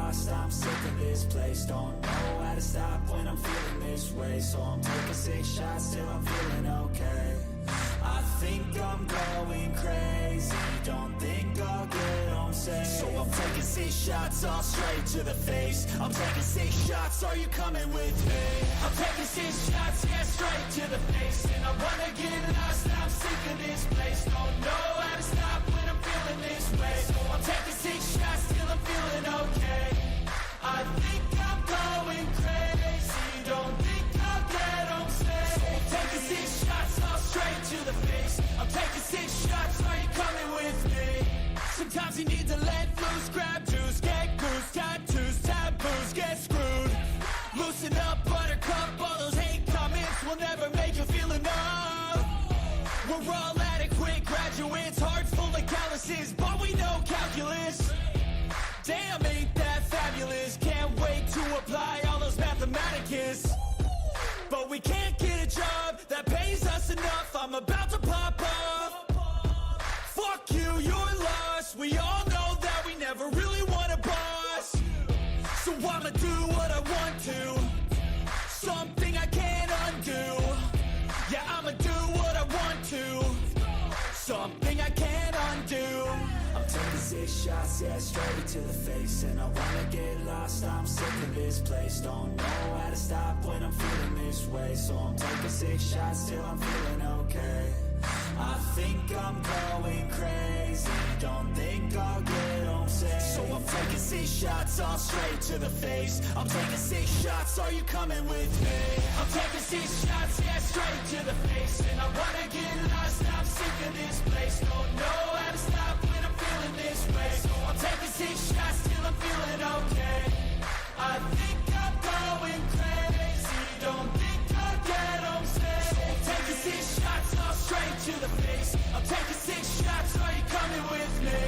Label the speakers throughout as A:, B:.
A: lost, I'm sick of this place. Don't know how to stop when I'm feeling this way. So I'm taking 6 shots till I'm feeling okay. I think I'm going crazy, don't think I'll get home safe. So I'm taking 6 shots all straight to the face. I'm taking 6 shots, are you coming with me? I'm taking 6 shots, yeah, straight to the face. And I wanna get lost, I'm sick of this place. Don't know how to stop when I'm feeling this way. So I'm taking 6 shots till I'm feeling okay. I think I'm going crazy, don't think I'll get home safe. So I'm taking 6 shots all straight to the face. I'm taking 6 shots, are you coming with me? Sometimes you need to let loose, grab juice, get goose, tattoos, taboos, get screwed. Loosen up, buttercup, all those hate comments will never make you feel enough. We're all adequate graduates, hearts full of calluses, but we know calculus. Damn, ain't that fabulous? Can't wait to apply all those mathematicus. But we can't get a job that pays us enough. I'm about to pop off. Fuck you, you're lost. We all know that we never really want a boss. So I'ma do what I want to, something I can't undo. Yeah, I'ma do what I want to, something I can't undo. I'm taking 6 shots, yeah, straight to the face. And I wanna get lost, I'm sick of this place. Don't know how to stop when I'm feeling this way. So I'm taking 6 shots till I'm feeling okay. I think I'm going crazy, don't think I'll get home safe. So I'm taking 6 shots all straight to the face. I'm taking 6 shots, are you coming with me? I'm taking 6 shots, yeah, straight to the face. And I wanna get lost, I'm sick of this place. Don't know how to stop when I'm feeling this way. So I'm taking 6 shots till I'm feeling okay. I think I'm going crazy, don't think I'll get home safe. So I'm taking 6 shots all straight to the face. I'm taking 6 shots, are you coming with me?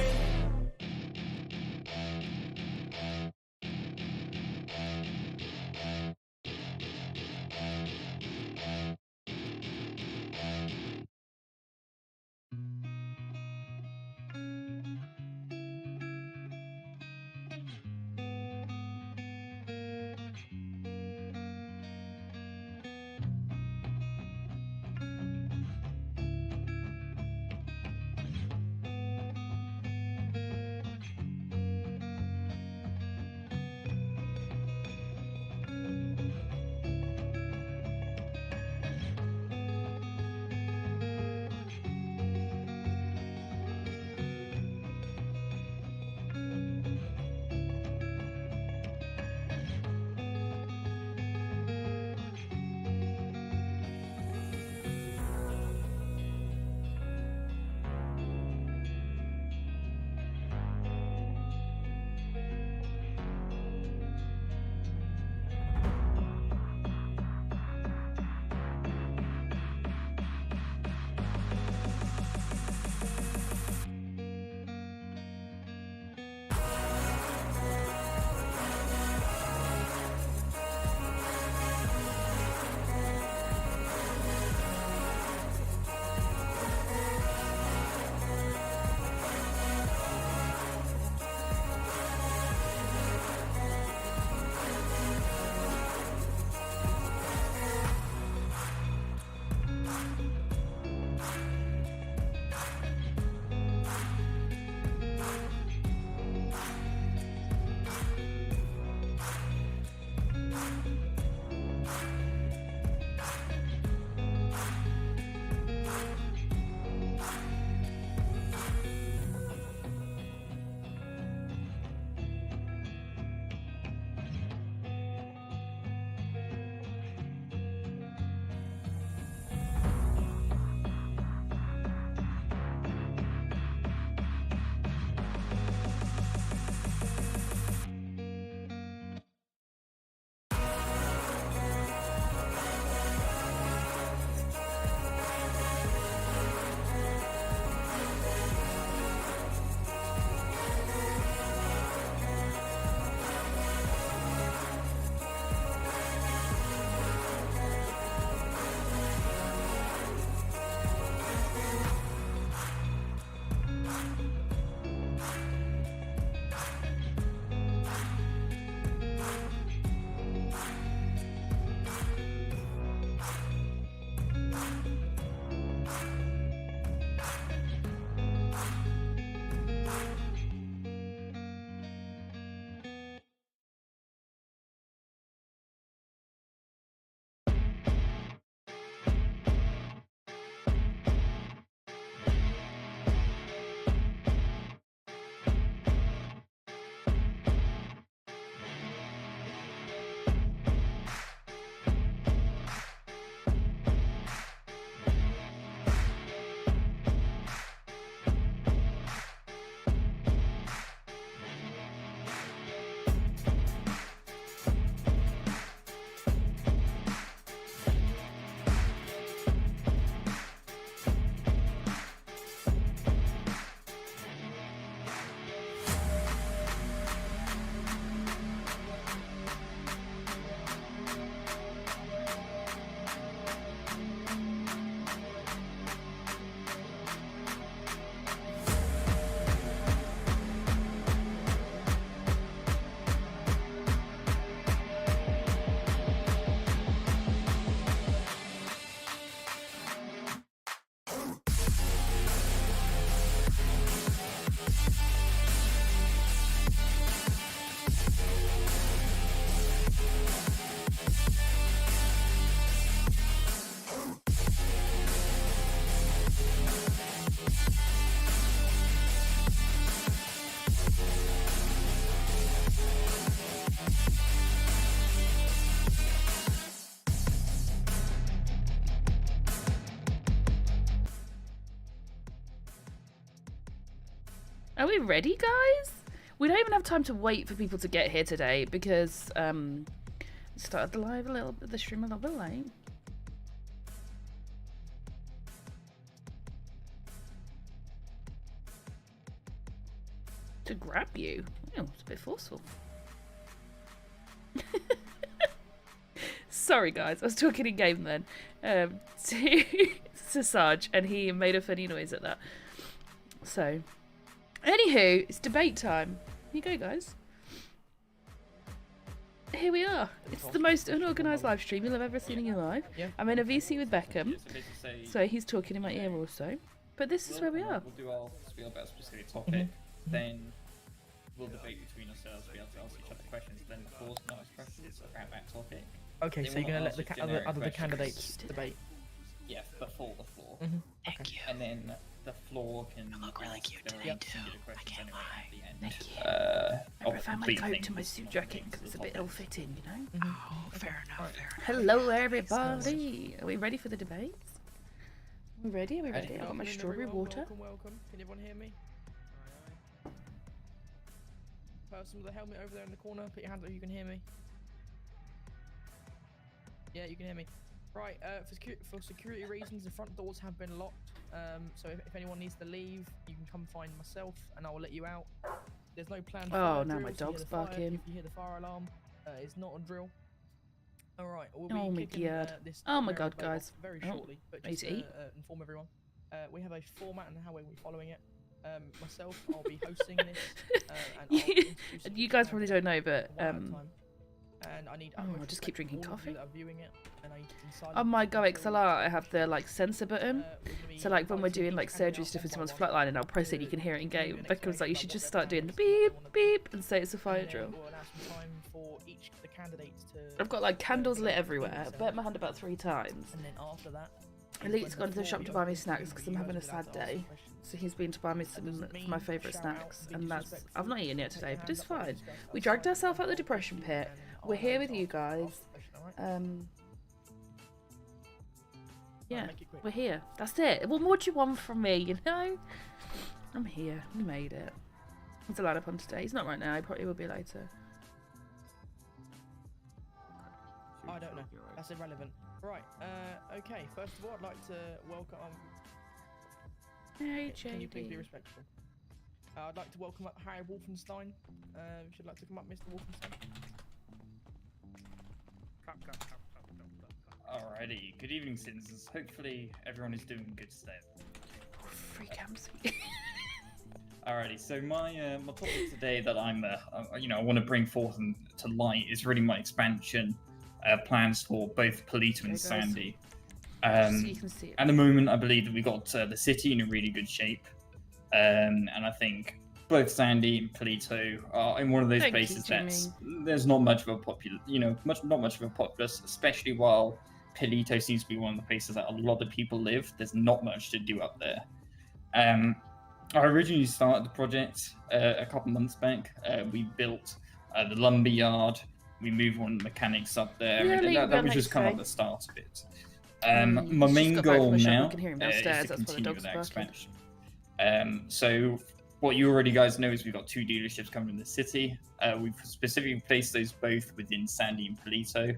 B: Are we ready, guys? We don't even have time to wait for people to get here today because started the stream a little bit late. To grab you? Oh, it's a bit forceful. Sorry, guys. I was talking in game then to Sarge, and he made a funny noise at that. So, anywho, it's debate time. Here you go, guys. Here we are. It's the most unorganised live stream you'll have ever seen in your life. Yeah. I'm in a VC with Beckham, so he's talking in my ear also. But this is where we are.
C: We'll do our spiel about a specific topic, then we'll debate between ourselves, be able to ask each other questions, then the floor's not as questions around that topic.
D: Okay, so you're going to let the other candidates debate?
C: Yeah, before the floor.
B: Thank you.
C: And then the floor can
B: look really cute today too. I can't lie.
C: Thank
B: you. I prefer my coat to my suit jacket because it's a bit ill-fitting, you know? Oh, fair enough, fair enough. Hello, everybody. Are we ready for the debates? Are we ready? Are we ready? I've got my strawberry water.
D: Welcome. Can everyone hear me? Person with the helmet over there in the corner, put your hand up, you can hear me. Yeah, you can hear me. Right, for security reasons, the front doors have been locked. So if anyone needs to leave, you can come find myself and I will let you out. There's no plan for
B: Oh, now my dog's barking.
D: If you hear the fire alarm, it's not a drill. Alright, we'll
B: be oh my god, guys.
D: Very shortly, but just to inform everyone. We have a format and how we're following it. Myself, I'll be hosting this. And
B: you guys probably don't know, but
D: and I need.
B: I just keep drinking coffee.
D: Viewing it, and
B: on my Go XLR, I have the like sensor button. So like when we're doing like surgery stuff and someone's flatlining, I'll press it. You can hear it in game. Becca was like, you should just start doing the beep beep and say it's a fire drill. I've got like candles lit everywhere. I burnt my hand about 3 times.
D: And then after that,
B: Elite's gone to the shop to buy me snacks because I'm having a sad day. So he's been to buy me some of my favourite snacks, and that's I've not eaten yet today, but it's fine. We dragged ourselves out of the depression pit. We're here with you guys. Yeah, we're here. That's it. What more do you want from me? You know, I'm here. We made it. There's a lineup on today. He's not right now. He probably will be later.
D: I don't know. That's irrelevant. Right. Okay. First of all, I'd like to welcome.
B: Hey,
D: can you please be respectful? I'd like to welcome up Harry Wolfenstein. If you'd like to come up, Mr. Wolfenstein.
C: Alrighty. Good evening, citizens. Hopefully, everyone is doing good today.
B: Free camps.
C: Alrighty. So my topic today that I'm I want to bring forth to light is really my expansion plans for both Polito and Sandy. At the moment, I believe that we got the city in a really good shape, and I think both Sandy and Polito are in one of those places that there's not much of a not much of a populace, especially while Polito seems to be one of the places that a lot of people live. There's not much to do up there. I originally started the project a couple months back. We built the lumber yard. We moved one of the mechanics up there.
B: Yeah,
C: that was just kind of the start of it. My main goal now is to continue with that expansion. So what you already guys know is we've got 2 dealerships coming in the city. We've specifically placed those both within Sandy and Polito.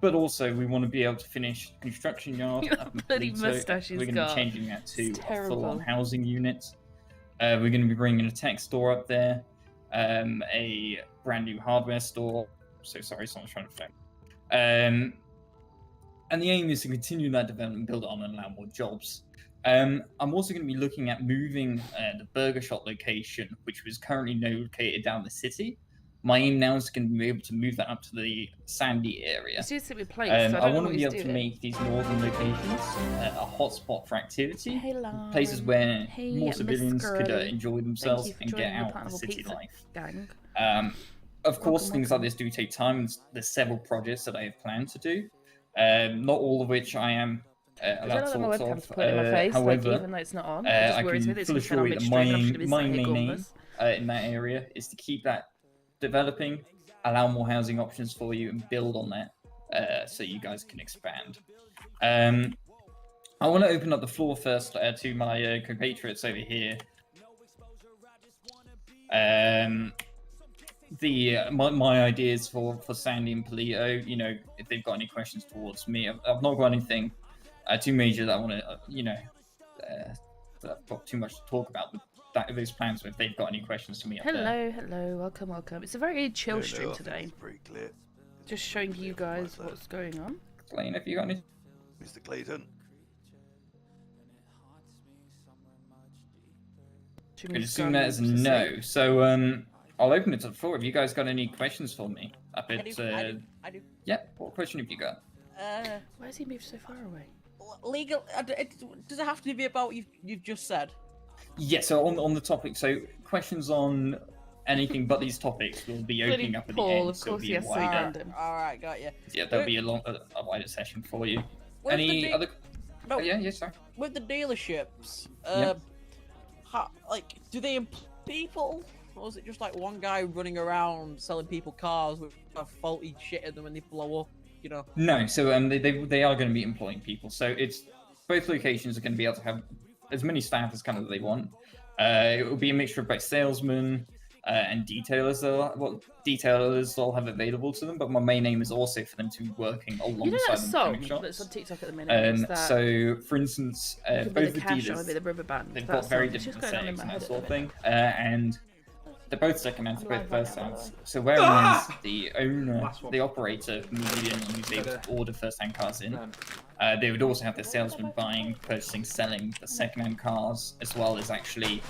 C: But also we want to be able to finish the construction yard.
B: Bloody mustache he's got.
C: We're going to be changing that to a full-on housing unit. We're going to be bringing a tech store up there, a brand new hardware store. So sorry, someone's trying to flag. And the aim is to continue that development, build it on, and allow more jobs. I'm also going to be looking at moving the burger shop location, which was currently located down the city. My aim now is going to be able to move that up to the Sandy area. I want to be able to make these northern locations a hotspot for activity, places where more civilians could enjoy themselves and get out of the city life. Of course, things like this do take time, and there's several projects that I have planned to do, not all of which I am allowed to talk of. However,
B: even though it's not on,
C: I can fully assure you that my main aim in that area is to keep that developing, allow more housing options for you, and build on that so you guys can expand. I want to open up the floor first to my compatriots over here. My ideas for Sandy and Polito, you know, if they've got any questions towards me, I've not got anything too major that I want to, that I've got too much to talk about with those plans. So if they've got any questions to me,
B: hello, welcome. It's a very chill stream today.
E: Pretty clear.
B: Just showing you guys what's going on.
C: Clayton, have you got any?
E: Mr. Clayton.
C: I'd assume that is a no. So I'll open it to the floor. Have you guys got any questions for me?
F: I do.
C: Yeah. What question have you got?
B: Why has he moved so far away?
F: Legal. Does it have to be about you've just said?
C: Yeah. So on the topic. So questions on anything but these topics will be opening up at the end.
B: Of
C: So it'll
B: course,
C: be
B: yes,
C: a wider.
F: All right, got you.
C: Yeah, there'll be a wider session for you. Any other?
F: No.
C: Oh, yeah. Sorry.
F: With the dealerships,
C: Yep.
F: how, like, do they employ people, or is it just like one guy running around selling people cars with faulty shit in them when they blow up? You know.
C: No. So they are going to be employing people. So it's both locations are going to be able to have as many staff as kind of they want. It will be a mixture of both salesmen and detailers. What detailers they'll have available to them, but my main aim is also for them to be working alongside
B: You know that
C: the
B: song
C: mechanic shops.
B: that's on TikTok at the minute? Is that
C: So, for instance,
B: it could be
C: both the
B: cash or
C: dealers,
B: maybe the rubber band.
C: they've
B: that
C: got very
B: song. It's
C: different
B: just going on in
C: settings
B: my
C: and
B: head
C: that
B: at
C: sort of
B: the
C: thing,
B: minute.
C: and they're both second hand to
B: I'm
C: both
B: live
C: first
B: right now,
C: hands.
B: by the way.
C: So whereas the owner, the operator, median, who's able to order first hand cars in, they would also have their salesman buying, purchasing, selling the second hand cars, as well as actually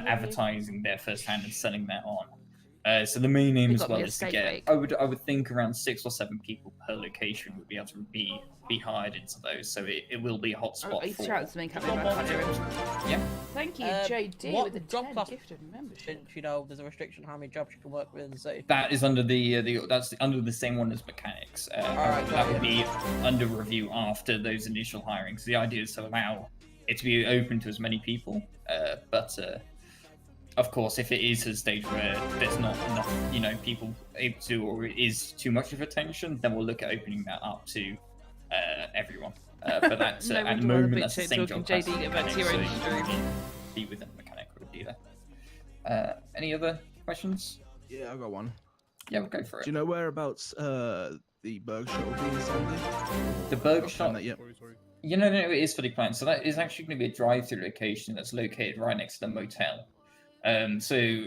C: advertising their first hand and selling that on. So the main aim
B: They
C: as
B: got
C: well
B: me a
C: is to
B: steak
C: get,
B: bake.
C: I would think around 6 or 7 people per location would be able to be hired into those. So it will be a hot spot
B: He's
C: for.
B: shouting something, can't remember, I can't hear him.
C: Yeah.
B: Thank you,
F: Uh,
B: JD,
F: what
B: with the
F: job
B: 10
F: class-
B: gifted membership.
F: Since you know there's a restriction how many jobs you can work within the city.
C: That is under under the same one as mechanics.
F: Alright,
C: that would be under review after those initial hirings. The idea is to allow it to be open to as many people, but of course, if it is a stage where there's not enough, people able to, or it is too much of attention, then we'll look at opening that up to everyone. But that's
B: No
C: at the
B: wonder why the
C: moment
B: big
C: that's the
B: shit
C: same
B: talking
C: job class
B: JD
C: as
B: about
C: mechanic,
B: your
C: so
B: own
C: you
B: stream.
C: can be within the mechanic or dealer. Any other questions?
G: Yeah, I got one.
C: Yeah, we'll go for it.
G: Do you know whereabouts the burger shop will be in Sandy?
C: The burger
G: I've
C: shop?
G: done that yet.
C: No, it is fully planned. So that is actually going to be a drive-through location that's located right next to the motel. So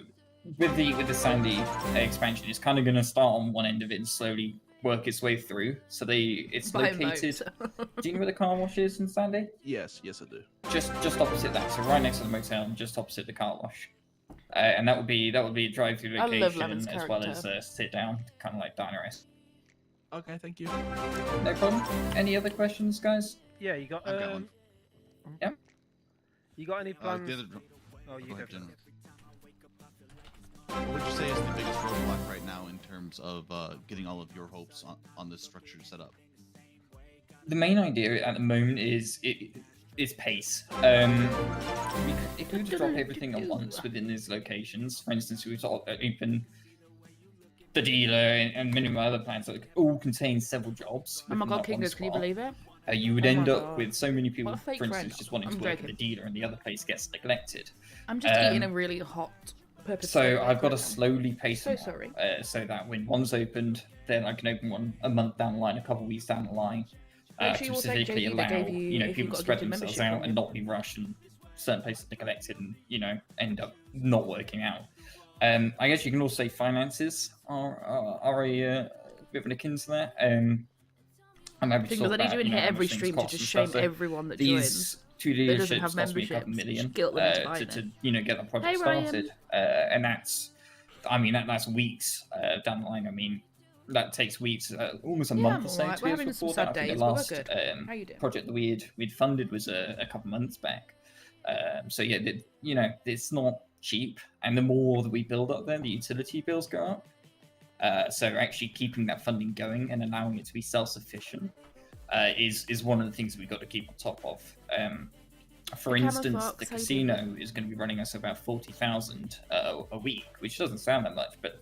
C: with the Sandy expansion, it's kind of going to start on one end of it and slowly work its way through. So it's
B: By
C: located.
B: moat.
C: Do you know where the car wash is in Sandy?
G: Yes, I do.
C: Just opposite that. So right next to the motel, and just opposite the car wash. And that would be a drive-through
B: I love
C: location
B: Levin's
C: as well as
B: character.
C: sit down, kind of like diner-esque.
G: Okay, thank you.
C: No problem. Any other questions, guys?
H: Yeah, you got.
I: I've got one.
C: Yeah.
H: You got any plans?
I: The other...
H: Oh, you
I: Go ahead,
H: go.
I: General. What would you say is the biggest roadblock right now in terms of getting all of your hopes on this structure set up?
C: The main idea at the moment is pace. If we were to drop everything at once within these locations, for instance, we were to open the dealer and many other plans that all contain several jobs.
B: Oh my
C: within
B: god,
C: that one
B: Kingos, can you
C: spot,
B: believe it?
C: you would
B: Oh
C: end
B: my
C: up
B: God.
C: with so many people,
B: What a fake
C: for instance,
B: friend.
C: just wanting
B: I'm
C: to work at the
B: joking.
C: dealer and the other place gets neglected.
B: I'm just
C: Um,
B: eating a really hot purpose.
C: So I've got to slowly pace
B: So
C: them up,
B: sorry.
C: so that when one's opened, then I can open one a month down the line, a couple of weeks down the line,
B: Make sure you all thank
C: specifically
B: JD that
C: allow
B: gave you- if you've
C: people
B: got
C: to
B: a
C: spread
B: gifted
C: themselves
B: membership
C: out
B: from
C: and
B: him.
C: not be rushed and certain places neglected and end up not working out. I guess you can also say finances are a bit of an akin to that. I'm happy to
B: Thing
C: talk
B: is, I need
C: about
B: you in here
C: how
B: every
C: much things
B: stream to
C: cost
B: just
C: and
B: shame
C: stuff. So
B: everyone that
C: these two
B: that doesn't
C: dealerships
B: have
C: cost me a couple
B: memberships.
C: million
B: Just guilt them into buying
C: to get the project
B: Hey, Ryan.
C: started, and that's weeks down the line. I mean, that takes weeks, almost a
B: Yeah,
C: month
B: I'm
C: or so
B: alright.
C: to
B: We're
C: be able to
B: having some
C: afford
B: sad
C: that. I think
B: days,
C: the
B: but we're
C: last
B: good. How you doing?
C: project that we'd funded was a couple months back. So yeah, it's not cheap, and the more that we build up there, the utility bills go up. So actually keeping that funding going and allowing it to be self-sufficient is one of the things that we've got to keep on top of. For
B: Camera
C: instance,
B: Fox,
C: the
B: how you
C: casino
B: doing?
C: is going to be running us about 40,000 a week, which doesn't sound that much, but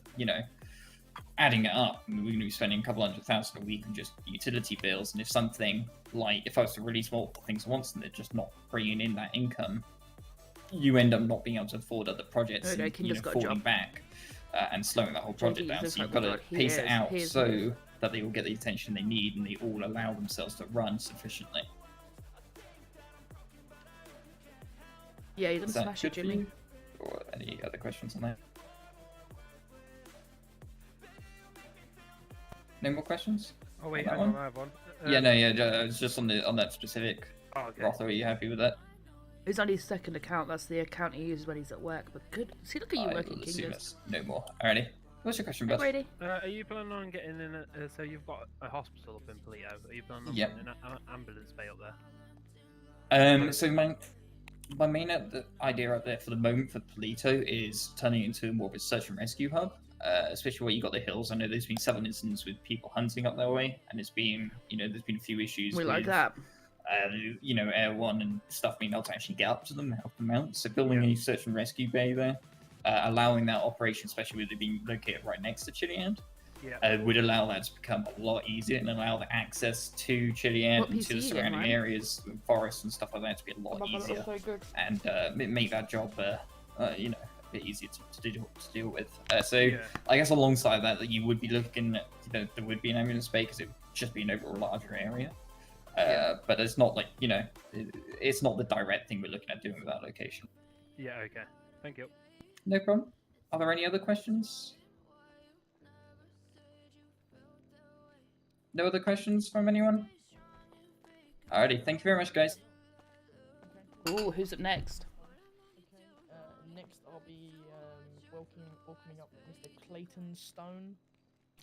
C: adding it up, I mean, we're going to be spending a couple $100,000 a week on just utility bills. And if something like, if I was to release multiple things at once and they're just not bringing in that income, you end up not being able to afford other projects
B: Okay,
C: and
B: King just got a
C: falling
B: job.
C: back and slowing that whole project down.
B: looks
C: So you've
B: like
C: got
B: we've
C: to
B: got-
C: pace it out
B: he is.
C: so that they all get the attention they need and they all allow themselves to run sufficiently.
B: Yeah, you done
C: Is that
B: smash it,
C: good for
B: Jimmy.
C: you? Or any other questions on that? No more questions?
H: Oh wait,
C: that
H: hang
C: one?
H: on, I have one.
C: Yeah, no, yeah, it's just on that specific.
H: Oh, okay.
C: Rother, are you happy with that?
B: It's on his second account. That's the account he uses when he's at work. But good. See, look at you
C: I
B: working,
C: will
B: King.
C: assume
B: Does.
C: it's no more. Alrighty. What's your question,
B: Hey,
C: Beth?
B: Brady.
H: Are you planning on getting in? So you've got a hospital up in Polito. Are you planning on
C: Yep.
H: putting an ambulance bay up there?
C: So my main idea up there for the moment for Polito is turning it into more of a search and rescue hub, especially where you got the hills. I know there's been several incidents with people hunting up that way, and it's been, there's been a few issues.
B: We
C: with,
B: like that.
C: Air One and stuff being able to actually get up to them and help them out. So building a search and rescue bay there, allowing that operation, especially with it being located right next to Chiliad, would allow that to become a lot easier and allow the access to Chiliad
B: What
C: and
B: PC
C: to the
B: you
C: surrounding
B: getting, Ryan?
C: areas, forests and stuff like that to be a lot easier and make that job, a bit easier to deal with. I guess alongside that you would be looking at, there would be an ambulance bay because it would just be an overall larger area. But it's not like, it's not the direct thing we're looking at doing with that location.
H: Yeah. Okay. Thank you.
C: No problem. Are there any other questions? No other questions from anyone? Alrighty, thank you very much, guys.
B: Ooh, who's up next?
D: Okay. Next, I'll be welcoming up Mr. Clayton Stone.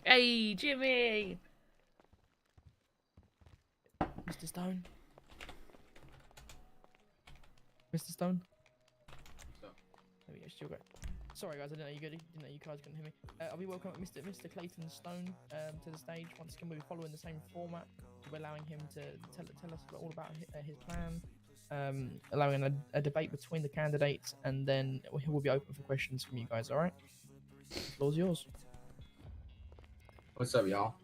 B: Hey, Jimmy.
D: Mr. Stone. Mr. Stone. There we go. Still great. Sorry guys, I didn't know you guys couldn't hear me. I'll be welcoming Mr. Clayton Stone to the stage. Once again, we'll be following the same format. We're allowing him to tell us all about his plan. Allowing a debate between the candidates, and then we'll be open for questions from you guys. All right. The floor's yours.
E: What's up, y'all?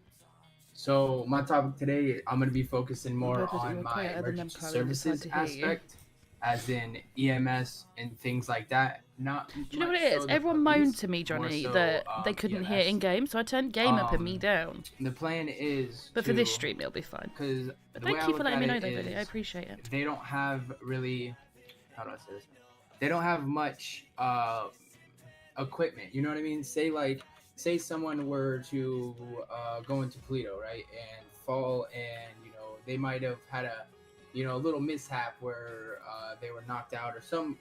E: So my topic today, I'm going to be focusing more
B: Purpose,
E: on
B: you're
E: my
B: quieter than them,
E: emergency
B: Carly, I'm
E: services
B: excited to hear you.
E: aspect, as in EMS and things like that. Not
B: Do you know what
E: much
B: it
E: so
B: is?
E: the
B: Everyone
E: police,
B: moaned to me,
E: more
B: Johnny,
E: so,
B: that they couldn't hear
E: EMS.
B: in game, so I turned game up and me down.
E: The plan is
B: But for this stream, it'll be fine.
E: because
B: But thank you for letting me know, though, Billy. I
E: is
B: appreciate it.
E: they don't have really, how do I say this? They don't have much equipment. You know what I mean? Say someone were to go into Polito, right, and fall, and they might have had a little mishap where they were knocked out or some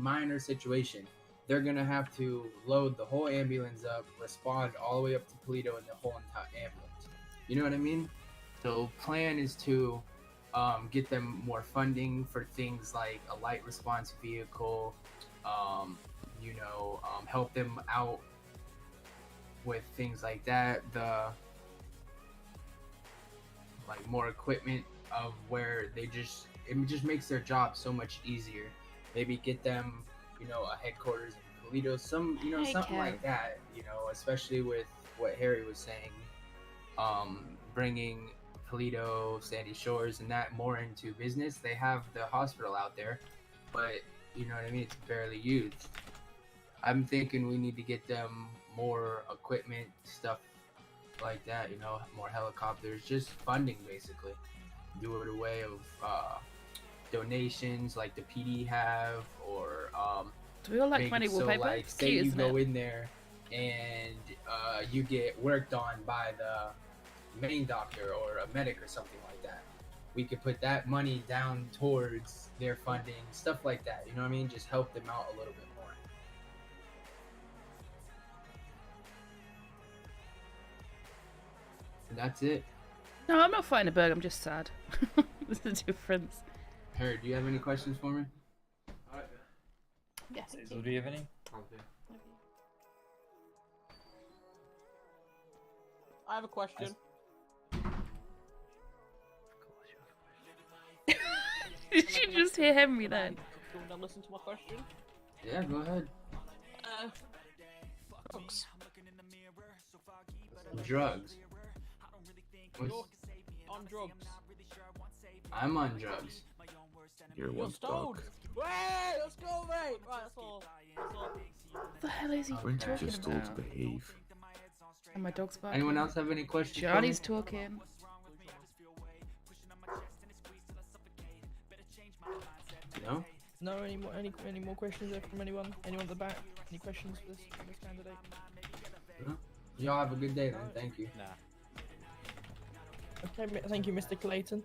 E: minor situation. They're gonna have to load the whole ambulance up, respond all the way up to Polito in the whole entire ambulance. You know what I mean? So plan is to get them more funding for things like a light response vehicle, help them out with things like that, more equipment of where it just makes their job so much easier. Maybe get them, a headquarters in Polito, something like that, especially with what Harry was saying, bringing Polito, Sandy Shores, and that more into business. They have the hospital out there, but you know what I mean, it's barely used. I'm thinking we need to get them more equipment, stuff like that, more helicopters, just funding basically. Do it a way of donations like the PD have, or
B: Do we all like
E: make
B: funny
E: it so,
B: wallpaper?
E: like,
B: It's
E: say
B: cute,
E: you
B: isn't
E: go
B: it?
E: in there and you get worked on by the main doctor or a medic or something like that. We could put that money down towards their funding, stuff like that. You know what I mean? Just help them out a little bit more. And that's it.
B: No, I'm not fighting a burg. I'm just sad. There's the difference.
E: Harry, do you have any questions for me?
B: Yes.
C: Azazel, do you have any?
F: I have a question.
B: Did you just hear Henry then?
F: Do you want to listen to my question?
E: Yeah, go ahead.
F: Drugs.
E: Drugs.
F: You're on drugs.
E: I'm on drugs.
J: You're
F: You're
J: one
F: stoned.
J: dog.
F: Hey, let's go, mate. Right, that's all. That's all.
B: What the hell is he
J: We're
B: talking
J: just told to
B: about?
J: behave.
B: And my dog's barking.
E: Anyone else have any questions? for me?
B: Johnny's talking.
E: No.
D: No, any more questions there from anyone? Anyone at the back? Any questions for this candidate?
E: No? Y'all have a good day, then. Thank you.
D: Okay, thank you, Mr. Clayton.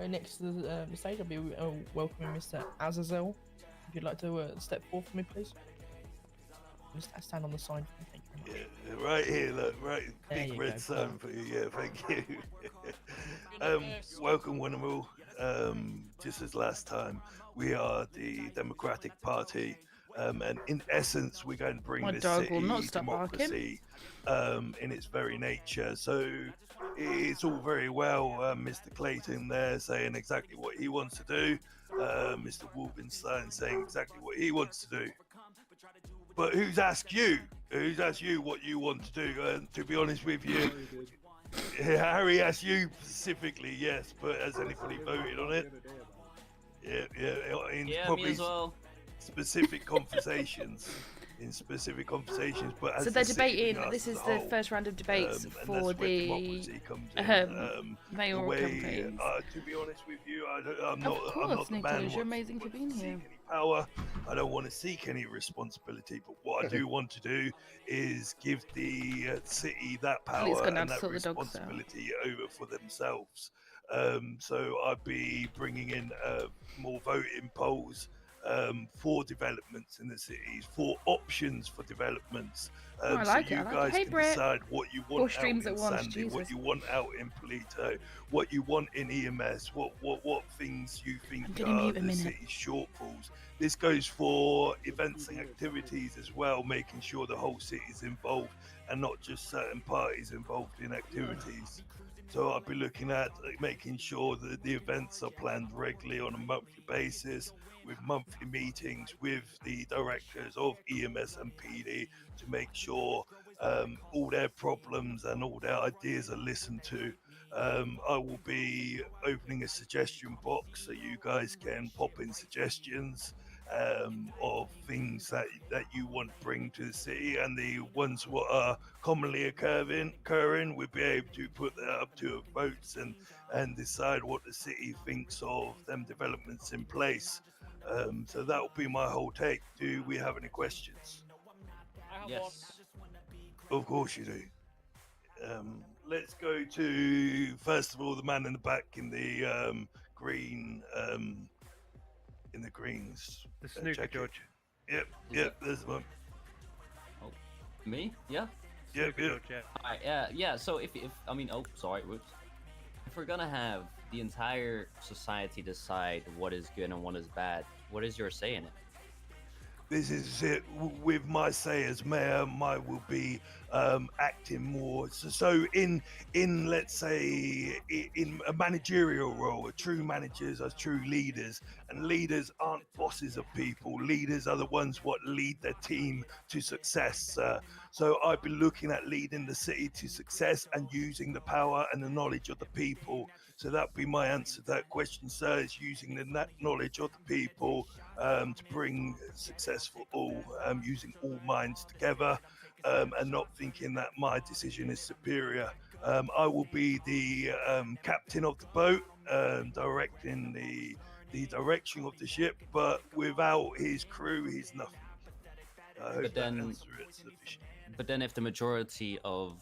D: Next to the stage, I'll be welcoming Mr. Azazel. If you'd like to step forward for me, please. Just stand on the sign for me, thank you very much.
K: Yeah, right here, look, right,
D: There
K: big
D: you
K: red
D: go,
K: sign for you. Yeah, thank you. Welcome, one and all. Just as last time, we are the Democratic Party, and in essence, we're going to bring
B: My
K: this
B: dog
K: city
B: will not stop barking.
K: democracy in its very nature. So it's all very well, Mr. Clayton there saying exactly what he wants to do, Mr. Wolfenstein saying exactly what he wants to do. But who's asked you? Who's asked you what you want to do? To be honest with you, Harry asked you specifically, yes. But has anybody voted on it? Yeah. In probably
L: me as well.
K: specific conversations. But as
B: So they're
K: the city
B: debating.
K: and us
B: This
K: as
B: is
K: a
B: the
K: whole,
B: first round of debates
K: and
B: for
K: that's where
B: the
K: democracy comes in.
B: mayoral
K: the way,
B: campaigns.
K: To be honest with you, I'm
B: Of
K: not the
B: course,
K: man
B: Nicholas, you're
K: who
B: amazing for being here.
K: power. I don't want to seek any responsibility, but what I do want to do is give the city that
B: Please
K: power
B: go down
K: and
B: to
K: that
B: sort the dogs out.
K: responsibility over for themselves. So I'd be bringing in more voting polls for developments in the cities, for options for developments.
B: Oh, I
K: so
B: like it,
K: you
B: I like it.
K: guys
B: Hey,
K: can
B: Brett.
K: decide what you
B: 4
K: want out
B: streams
K: in
B: at once,
K: Sandy, what
B: Jesus.
K: you want out in Polito, what you want in EMS, what things you think
B: I'm gonna
K: are
B: mute a
K: the
B: minute.
K: city's shortfalls. This goes for events and activities as well, making sure the whole city is involved and not just certain parties involved in activities. So I'll be looking at making sure that the events are planned regularly on a monthly basis, with monthly meetings with the directors of EMS and PD to make sure all their problems and all their ideas are listened to. I will be opening a suggestion box so you guys can pop in suggestions of things that you want to bring to the city, and the ones what are commonly occurring, we'll be able to put that up to votes and decide what the city thinks of them developments in place. So that will be my whole take. Do we have any questions?
L: Yes.
K: Of course you do. Let's go to, first of all, the man in the back in the green, in the greens.
H: The snooker
K: jacket.
H: judge.
K: Yep, there's the one.
L: Oh, me? Yeah.
K: Yep.
H: Judge, yeah.
L: Alright, yeah. So if I mean, oh, sorry, whoops. If we're gonna have the entire society decide what is good and what is bad, what is your say in it?
K: This is it. With my say as mayor, I will be acting more. So in let's say in a managerial role, true managers are true leaders, and leaders aren't bosses of people. Leaders are the ones what lead their team to success. So I've been looking at leading the city to success and using the power and the knowledge of the people. So that'd be my answer to that question, sir, is using the knowledge of the people to bring success for all, using all minds together, and not thinking that my decision is superior. I will be the captain of the boat, directing the direction of the ship, but without his crew, he's nothing. I hope that answer is sufficient.
L: But then if the majority of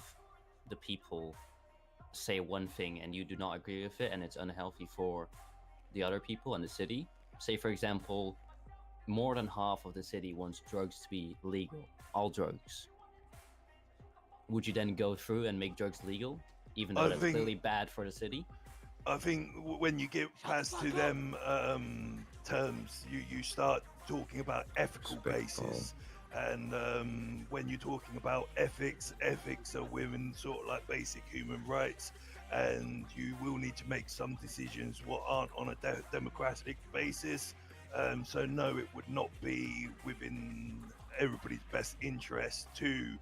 L: the people say one thing and you do not agree with it and it's unhealthy for the other people in the city, say for example, more than half of the city wants drugs to be legal, all drugs, would you then go through and make drugs legal, even though that's clearly bad for the city?
K: I think when you get past to them terms, you start talking about ethical basis. And when you're talking about ethics are women sort of like basic human rights, and you will need to make some decisions what aren't on a democratic basis. So no, it would not be within everybody's best interest to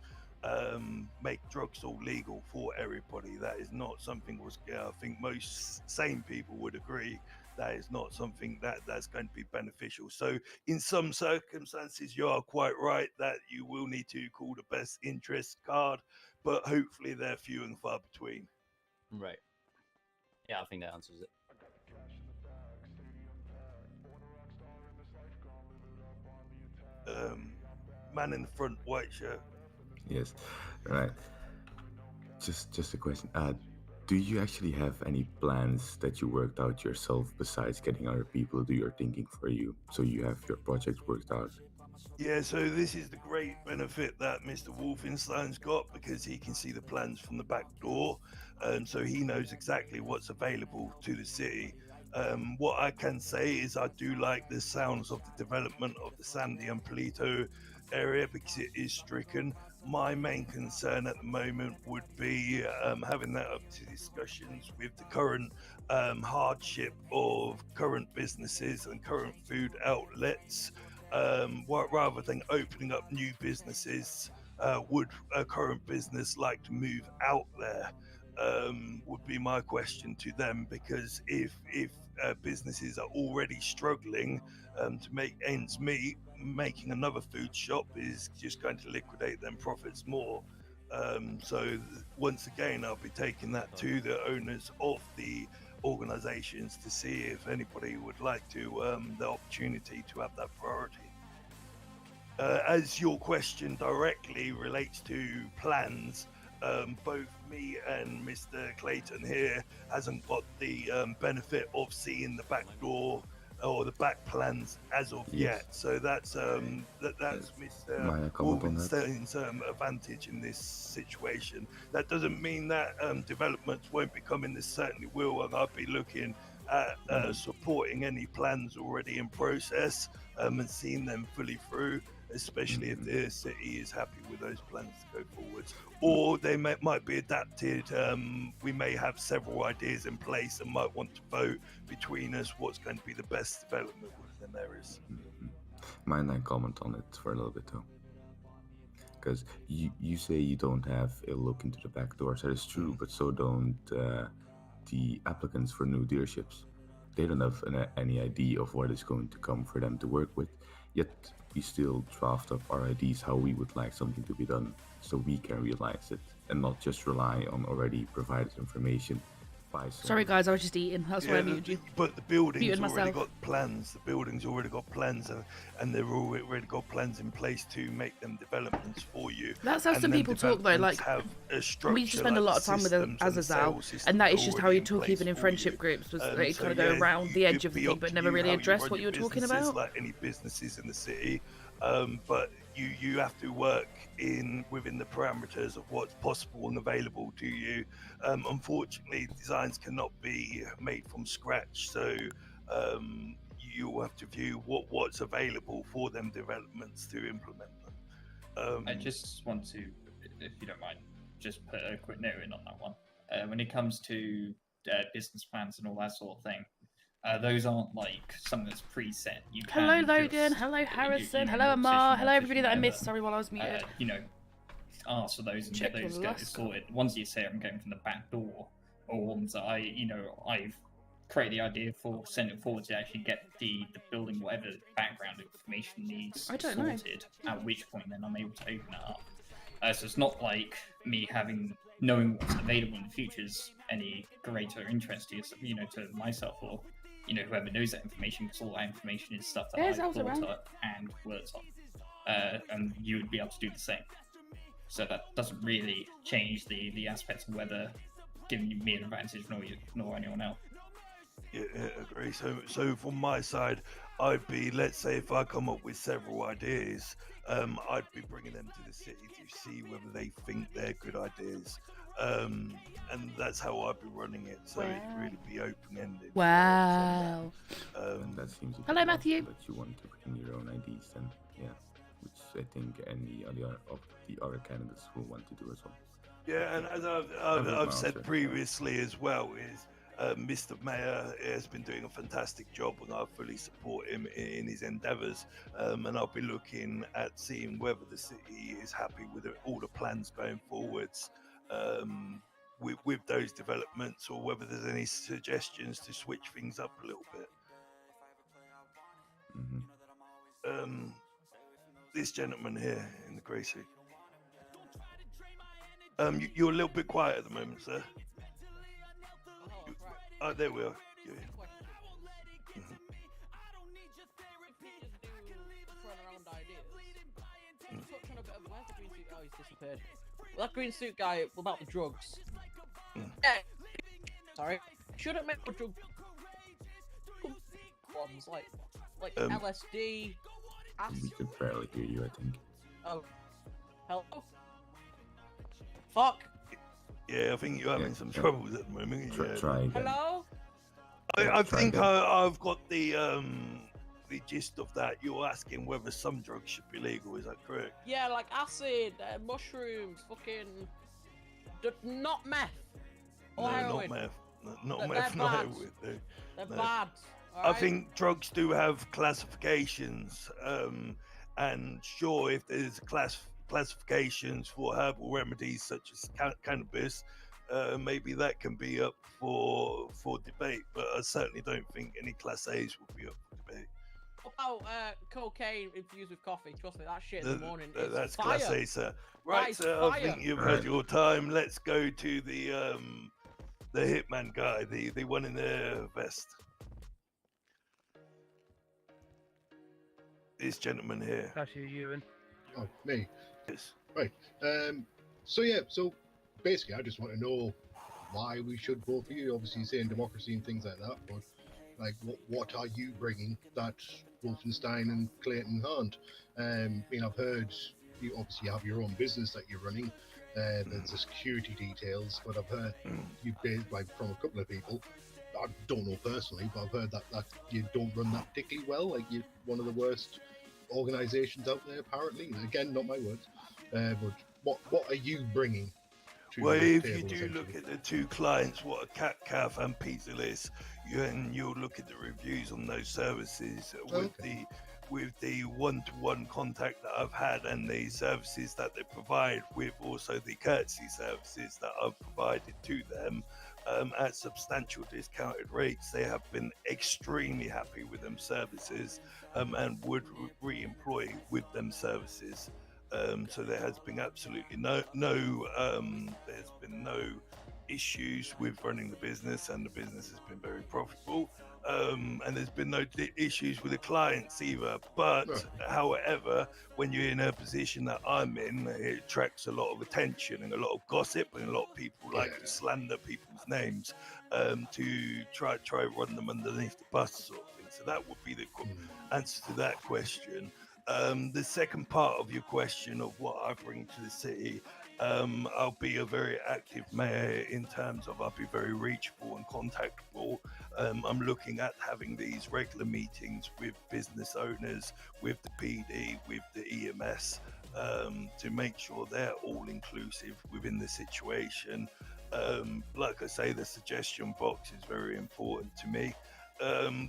K: make drugs all legal for everybody. That is not something I think most sane people would agree that is not something that's going to be beneficial. So in some circumstances, you are quite right that you will need to call the best interest card, but hopefully they're few and far between.
L: Right. Yeah, I think that answers it.
K: Man in the front, white shirt.
J: Yes, right. Just a question. Do you actually have any plans that you worked out yourself besides getting other people to do your thinking for you, so you have your project worked out?
K: Yeah, so this is the great benefit that Mr. Wolfenstein's got, because he can see the plans from the back door, so he knows exactly what's available to the city. What I can say is I do like the sounds of the development of the Sandy and Polito area, because it is stricken. My main concern at the moment would be having that up to discussions with the current hardship of current businesses and current food outlets. Rather than opening up new businesses, would a current business like to move out there? Would be my question to them, because if businesses are already struggling to make ends meet, making another food shop is just going to liquidate them profits more. So once again, I'll be taking that to the owners of the organizations to see if anybody would like to the opportunity to have that priority. As your question directly relates to plans, both me and Mr. Clayton here hasn't got the benefit of seeing the back door or the back plans as of yet. So that's Mr. Wolfenstein's advantage in this situation. That doesn't mean that developments won't be coming. They certainly will, and I'll be looking at supporting any plans already in process and seeing them fully through, especially if the city is happy with those plans to go forwards, or they might be adapted. We may have several ideas in place and might want to vote between us what's going to be the best development within them areas.
J: Mind I comment on it for a little bit though? Because you say you don't have a look into the back doors. That is true, but so don't the applicants for new dealerships. They don't have any idea of what is going to come for them to work with, yet we still draft up our ideas how we would like something to be done, so we can realize it and not just rely on already provided information by someone.
B: Sorry guys, I was just eating. That's why I muted you.
K: But the building's
B: Muted
K: already
B: myself.
K: got plans. The building's already got plans, and they've already got plans in place to make them developments for you.
B: That's how
K: And
B: some
K: them
B: people talk though. Like,
K: developments have a
B: we
K: structure,
B: used to spend a
K: like
B: lot of time with
K: systems and
B: Azazel,
K: sales systems
B: and that is just how
K: already
B: you
K: in
B: talk
K: place
B: even in
K: for
B: friendship
K: you.
B: groups, was that you
K: So
B: kind of go
K: yeah,
B: around the edge of the
K: it'd be
B: thing,
K: up
B: but
K: to
B: never
K: you
B: really
K: how you
B: address
K: run
B: what you
K: your
B: were talking
K: businesses,
B: about.
K: like any businesses in the city, but you have to work within the parameters of what's possible and available to you. Unfortunately, designs cannot be made from scratch, so you have to view what's available for them developments to implement them.
C: I just want to, if you don't mind, just put a quick note in on that one. When it comes to business plans and all that sort of thing, those aren't like something that's preset. You can
B: Hello Logan,
C: just,
B: hello Harrison,
C: know,
B: hello
C: your
B: Amar,
C: position,
B: hello
C: your
B: everybody that I
C: position,
B: missed.
C: whatever,
B: Sorry while I was muted.
C: you know, ask for those and
B: Check
C: get those
B: your last
C: sorted. Ones you say I'm going from the back door, or ones that I've created the idea for, send it forward to actually get the building, whatever background information needs
B: I don't know.
C: sorted, at which point then I'm able to open it up. So it's not like me knowing what's available in the future is any greater interest to myself or whoever knows that information, because all that information is stuff that
B: There's
C: I've thought
B: around.
C: up and worked on, and you would be able to do the same. So that doesn't really change the aspects of whether giving me an advantage nor anyone else.
K: Yeah, agree. So from my side, I'd be, let's say if I come up with several ideas, I'd be bringing them to the city to see whether they think they're good ideas. And that's how I'd be running it. So it'd really be open-ended.
B: Wow.
J: That seems a bit
B: Hello,
J: odd
B: Matthew.
J: that you want to bring your own ideas then, yeah. Which I think any other of the other candidates will want to do as well.
K: Yeah, and as I've said previously as well, is Mr. Mayor has been doing a fantastic job, and I fully support him in his endeavours. And I'll be looking at seeing whether the city is happy with all the plans going forwards. with those developments, or whether there's any suggestions to switch things up a little bit. This gentleman here in the grey suit. You're a little bit quiet at the moment, sir. Oh, there we are. Yeah.
F: Touch on a bit of where's the green suit? Oh, he's disappeared. Well, that green suit guy about the drugs. Yeah. Sorry. Shouldn't make the drug ones like LSD. Acid.
J: We could barely hear you, I think.
F: Oh. Hello. Fuck.
K: Yeah, I think you're having some troubles at the moment.
J: Try again.
F: Hello.
K: I think I've got the gist of that. You're asking whether some drugs should be legal. Is that correct?
F: Yeah, like acid, mushrooms, fucking, not meth or heroin.
K: Not meth. Not meth. Not heroin.
F: They're bad.
K: I think drugs do have classifications, and sure, if there's classifications for herbal remedies such as cannabis, maybe that can be up for debate. But I certainly don't think any Class A's will be up for debate.
F: What about cocaine infused with coffee? Trust me, that shit in the morning is
K: that's
F: fire.
K: Class A, sir. Right, sir. I think you've had your time. Let's go to the hitman guy, the one in the vest. This gentleman here.
H: That's you, Ewan.
M: Oh, me.
K: Yes.
M: Right. So basically, I just want to know why we should vote for you. Obviously, saying democracy and things like that, but like, what are you bringing that Wolfenstein and Clayton aren't? I've heard you obviously have your own business that you're running. There's the security details, but I've heard you from a couple of people. I don't know personally, but I've heard that you don't run that particularly well. Like, you're one of the worst organizations out there, apparently. Again, not my words. But what are you bringing to
K: Well,
M: the
K: if
M: table,
K: you do
M: essentially?
K: look at the two clients, what are Cat Cafe and Pizza List, you'll look at the reviews on those services with the one-to-one contact that I've had and the services that they provide, with also the courtesy services that I've provided to them at substantial discounted rates. They have been extremely happy with them services and would re-employ with them services. So there has been absolutely no there's been no issues with running the business, and the business has been very profitable. And there's been no issues with the clients either. But however, when you're in a position that I'm in, it attracts a lot of attention and a lot of gossip, and a lot of people like to slander people's names to try run them underneath the bus, sort of thing. So that would be the answer to that question. The second part of your question of what I bring to the city, I'll be a very active mayor in terms of I'll be very reachable and contactable. I'm looking at having these regular meetings with business owners, with the PD, with the EMS, to make sure they're all inclusive within the situation. Like I say, the suggestion box is very important to me.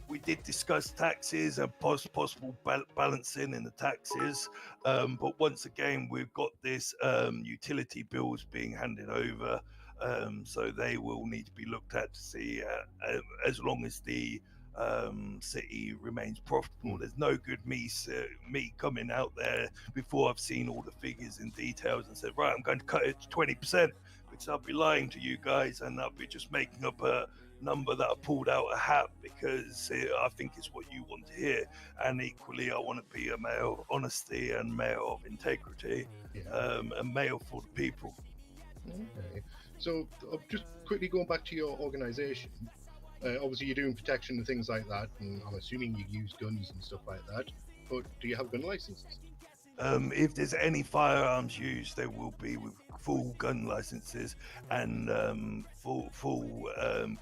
K: We did discuss taxes and possible balancing in the taxes, but once again, we've got this utility bills being handed over, so they will need to be looked at to see as long as the city remains profitable. There's no good me coming out there before I've seen all the figures and details and said, right, I'm going to cut it to 20%, which I'll be lying to you guys, and I'll be just making up a number that I pulled out a hat because I think it's what you want to hear. And equally, I want to be a mayor of honesty and mayor of integrity, and mayor for the people.
M: Okay. So just quickly going back to your organization, obviously you're doing protection and things like that, and I'm assuming you use guns and stuff like that, but do you have gun licenses?
K: If there's any firearms used, they will be with full gun licenses and full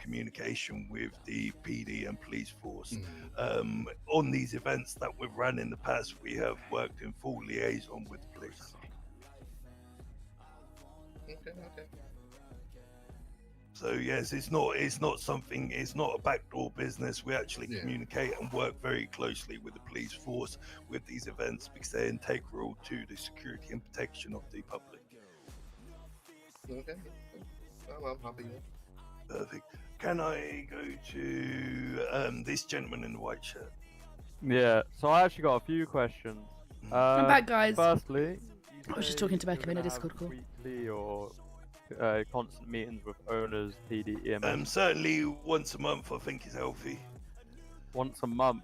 K: communication with the PD and police force. On these events that we've run in the past, we have worked in full liaison with the police.
M: Okay.
K: So yes, it's not a backdoor business. We actually communicate and work very closely with the police force with these events because they're integral to the security and protection of the public.
M: Okay. I'm happy.
K: Perfect. Can I go to this gentleman in the white shirt?
N: Yeah, so I actually got a few questions.
B: I'm back, guys.
N: Firstly,
B: I was just talking to Beckham in a Discord call.
N: Weekly or constant meetings with owners, PD, EMS?
K: Certainly once a month. I think is healthy.
N: Once a month.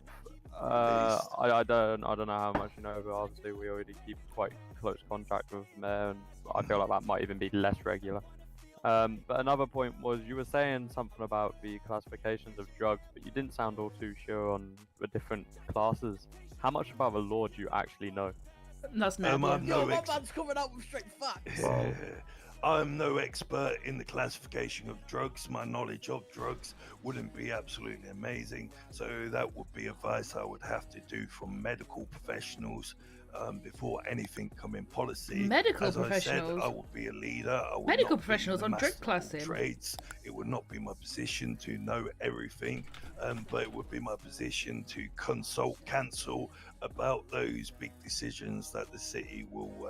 N: I don't know how much you know, but obviously we already keep quite close contact with them there, and I feel like that might even be less regular. But another point was you were saying something about the classifications of drugs, but you didn't sound all too sure on the different classes. How much about the law do you actually know?
B: That's no.
K: I'm
F: Yo,
K: no
F: my man's coming out with straight facts.
K: I'm no expert in the classification of drugs. My knowledge of drugs wouldn't be absolutely amazing. So that would be advice I would have to do from medical professionals before anything come in policy.
B: Medical
K: As
B: professionals?
K: I said, I will be a leader. I will
B: Medical
K: not be
B: professionals
K: the
B: on drug
K: master of all
B: classing?
K: trades. It would not be my position to know everything, but it would be my position to cancel about those big decisions that the city will.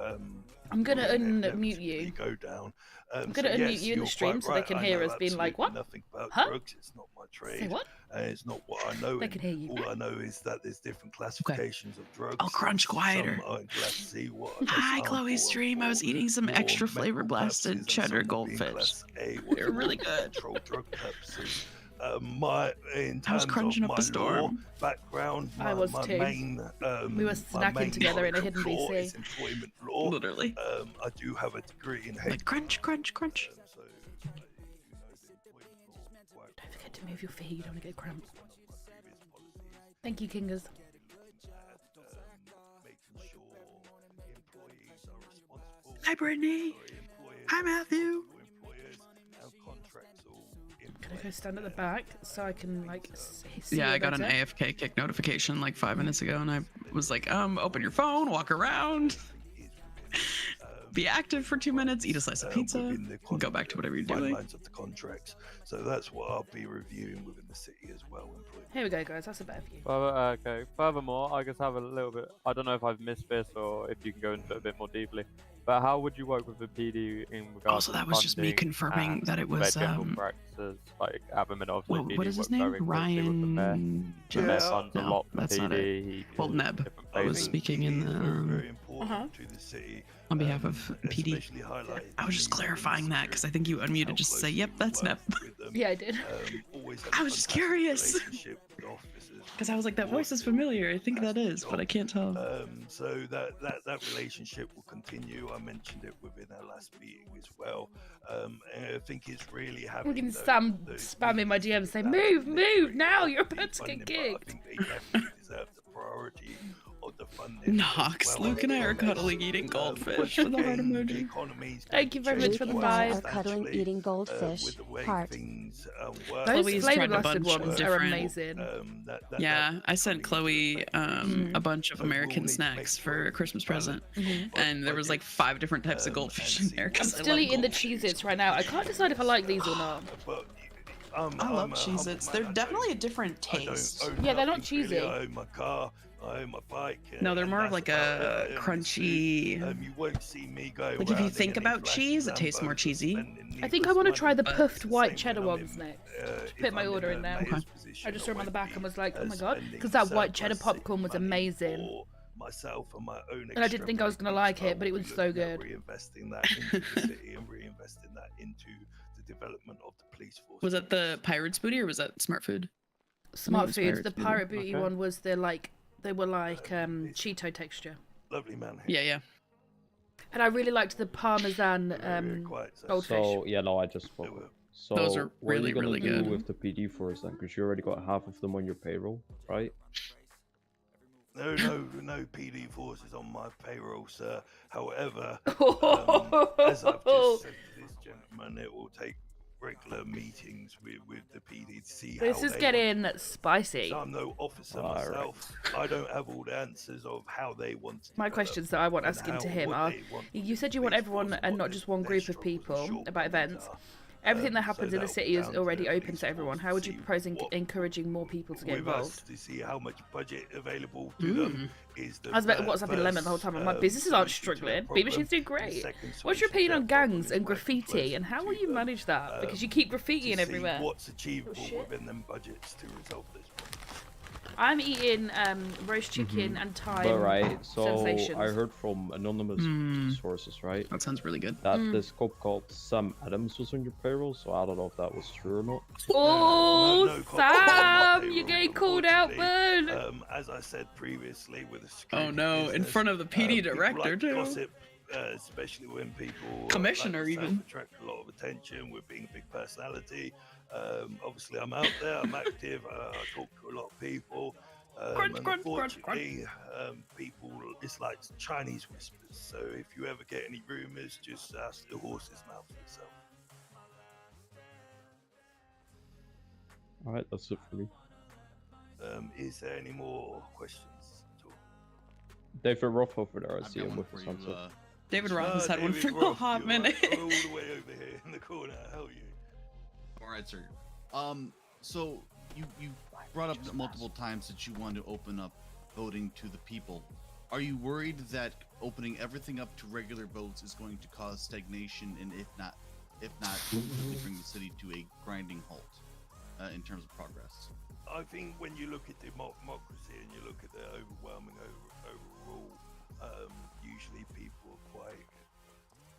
B: I'm gonna unmute
K: inevitably
B: you.
K: Go down.
B: I'm gonna unmute you in the stream so they can hear us being like, "What?
K: Nothing about
B: Huh?
K: drugs. It's not my trade.
B: Say what?
K: It's not what I know.
B: They can hear you.
K: All I know is that there's different classifications of drugs.
O: I'll crunch quieter.
K: Some I'm glad to see what
O: Hi, Chloe's
K: for
O: stream. I was eating some
K: for
O: extra flavor
K: medical
O: blasted
K: purposes and
O: cheddar
K: some being
O: goldfish.
K: class A,
O: They're really
K: for
O: good.
K: controlled drug purposes. In
O: I was
K: terms
O: crunching
K: of
O: up
K: my
O: a storm.
K: law background,
B: I was
K: my
B: too.
K: main,
B: We were
K: my
B: snacking
K: main
B: together in a
K: knowledge of
B: hidden
K: law
B: VC.
K: is employment law.
O: Literally.
K: I do have a degree in
O: Like crunch, crunch, crunch.
B: Don't forget to move your feet. You don't want to get cramped. Thank you, Kingers.
O: Hi, Brittany. Hi, Matthew.
B: Can I go stand at the back so I can like see
O: Yeah,
B: you
O: I got an
B: better?
O: AFK kick notification like 5 minutes ago, and I was like, open your phone, walk around, be active for 2 minutes, eat a slice of pizza, go back to whatever you're doing.
K: Of the contracts. So that's what I'll be reviewing within the city as well.
B: Here we go, guys. That's a better view.
N: Okay. Furthermore, I just have a little bit. I don't know if I've missed this or if you can go into it a bit more deeply. But how would you work with the PD in regards
O: Also,
N: to
O: that was just me
N: funding
O: confirming
N: and
O: that it was,
N: their general practices, like at the minute, obviously,
O: What
N: PD
O: is his
N: works
O: name?
N: very closely with the mayor.
O: Ryan
N: The mayor
O: Jones?
N: funds a
O: No,
N: lot for
O: that's not
N: PD.
O: it.
N: He
O: Well,
N: goes to
O: Neb
N: different
O: was
N: places.
O: speaking in the
K: to the city.
O: on behalf of PD. I was just clarifying that because I think you unmuted just to say, "Yep, that's Neb."
B: Yeah, I did.
O: I was just curious because I was like, "That voice is familiar. I think that is, but I can't tell."
K: So that relationship will continue. I mentioned it within our last meeting as well. And I think it's really having.
B: I'm getting Sam spamming my DMs saying, "Move now! You're about to get kicked."
K: I think they definitely deserve the priority of the funding.
O: Knox, Luke and I are cuddling eating goldfish with a heart emoji.
B: Thank you very much for the vibe.
P: Cuddling, eating goldfish. Heart.
B: Those
O: Chloe's
B: flavor
O: tried a
B: blasted
O: bunch of
B: ones are
O: different-
B: amazing.
O: Yeah, I sent Chloe a bunch of American snacks for a Christmas present, and there was like 5 different types of goldfish in there.
B: I'm
O: 'cause I
B: still
O: love
B: eating the
O: goldfish.
B: Cheez-Its right now. I can't decide if I like these or not.
O: I love Cheez-Its. They're definitely a different taste.
B: Yeah, they're not cheesy.
K: I own my car. I own my bike.
O: No, they're more of like a crunchy.
K: You won't see me go.
O: Like if you think about cheese, it tastes more cheesy.
B: I think I want to try the puffed white cheddar ones next. Put my order in now.
O: Okay.
B: I just saw them on the back and was like, oh my god, because that white cheddar popcorn was amazing.
K: Myself and my own.
B: And I didn't think I was gonna like it, but it was so good.
K: Reinvesting that into the city and reinvesting that into the development of the police force.
O: Was that the Pirates Booty or was that Smart Food?
B: Smart
O: was
B: Foods.
O: Pirates
B: The
O: Booty.
B: Pirate Booty
O: Okay.
B: one was the like they were like Cheeto texture.
K: Lovely man.
O: Yeah, yeah.
B: And I really liked the Parmesan goldfish.
Q: So yeah, no, I just spoke. So
O: Those are
Q: what are
O: really,
Q: you gonna
O: really
Q: do
O: good.
Q: with the PD force then? Because you already got half of them on your payroll, right?
K: No PD forces on my payroll, sir. However, as I've just said to this gentleman, it will take regular meetings with the PD to see
B: This
K: how
B: is
K: they
B: getting
K: want.
B: spicy.
K: So I'm no officer myself. I don't have all the answers of how they want to
B: My
K: develop
B: questions that I want
K: and
B: asking
K: how
B: to him
K: what
B: are:
K: they want
B: you said you want everyone and not just one group of people about events. Everything that
K: So
B: happens in the
K: that'll
B: city is
K: down to
B: already
K: the
B: open
K: police
B: to everyone.
K: force
B: How
K: to
B: would you
K: see
B: propose
K: what
B: encouraging more people to get
K: with us
B: involved?
K: to see how much budget available to them is the
B: I was about WhatsApp in Lemon the whole time. My businesses aren't struggling. Beat Machines do great. What's your opinion on gangs and graffiti, and how will you manage that? Because you keep graffitiing everywhere.
K: What's achievable within them budgets to resolve this problem.
B: I'm eating roast chicken and thyme
Q: But right, so
B: sensations.
Q: I heard from anonymous sources, right?
O: That sounds really good.
Q: That this cop called Sam Adams was on your payroll, so I don't know if that was true or not.
B: Oh,
K: no cops on my
B: Sam, you're
K: payroll,
B: getting called out, bud.
K: As I said previously, with the
O: Oh
K: security
O: no, in
K: business,
O: front of the PD
K: people
O: director
K: like
O: too.
K: Gossip, especially when people
O: Commissioner
K: like yourself
O: even.
K: attract a lot of attention with being a big personality. Obviously, I'm out there, I'm active, I talk to a lot of people. And unfortunately, people, it's like Chinese whispers. So if you ever get any rumors, just ask the horse's mouth for yourself.
Q: Alright, that's it for me.
K: Is there any more questions at all?
Q: David Roth over there, I see him with his hands up.
O: David Roth has had one for a hot minute.
K: All the way over here in the corner. How are you?
I: All right, sir. So you brought up multiple times that you want to open up voting to the people. Are you worried that opening everything up to regular votes is going to cause stagnation, and if not, ultimately bring the city to a grinding halt in terms of progress?
K: I think when you look at democracy and you look at the overwhelming overrule, usually people are quite.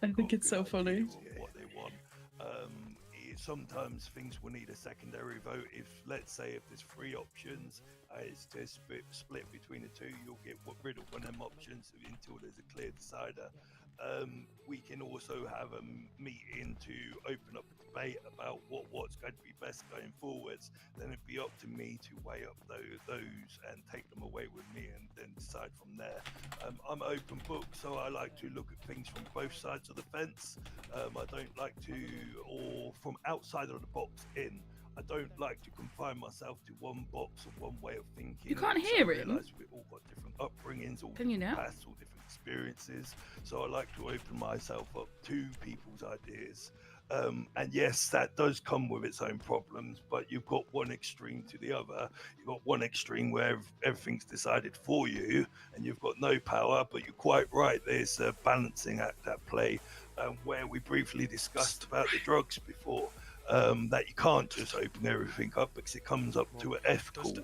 O: I think it's so funny.
K: What they want. Sometimes things will need a secondary vote. If, let's say, if there's 3 options, it's just split between the 2. You'll get rid of one of them options until there's a clear decider. We can also have a meeting to open up a debate about what's going to be best going forwards. Then it'd be up to me to weigh up those and take them away with me and then decide from there. I'm an open book, so I like to look at things from both sides of the fence. I don't like to, or from outside of the box in. I don't like to confine myself to one box or one way of thinking.
B: You can't
K: So I
B: hear him.
K: realise we've all got different upbringings, all
B: Can you
K: different
B: now?
K: pasts, all different experiences. So I like to open myself up to people's ideas. And yes, that does come with its own problems, but you've got one extreme to the other. You've got one extreme where everything's decided for you and you've got no power, but you're quite right. There's a balancing act at play where we briefly discussed about the drugs before. That you can't just open everything up because it comes up to an ethical.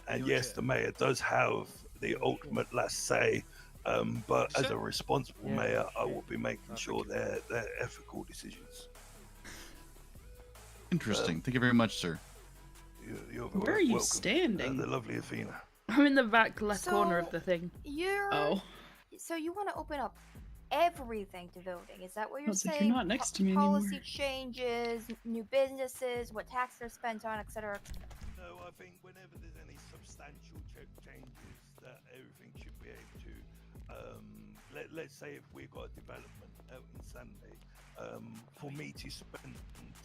K: And yes, the mayor does have the ultimate last say, but as a responsible mayor, I will be making sure they're ethical decisions.
I: Interesting. Thank you very much, sir.
K: You're
O: Where are you
K: welcome.
O: standing?
K: The lovely Athena.
B: I'm in the back left corner of the thing.
R: So you want to open up everything to voting? Is that what you're
O: It's like
R: saying?
O: you're not next to me anymore.
R: Policy changes, new businesses, what taxes are spent on, etc.
K: No, I think whenever there's any substantial changes, that everything should be able to. Let's say if we've got a development out in Sunday, for me to spend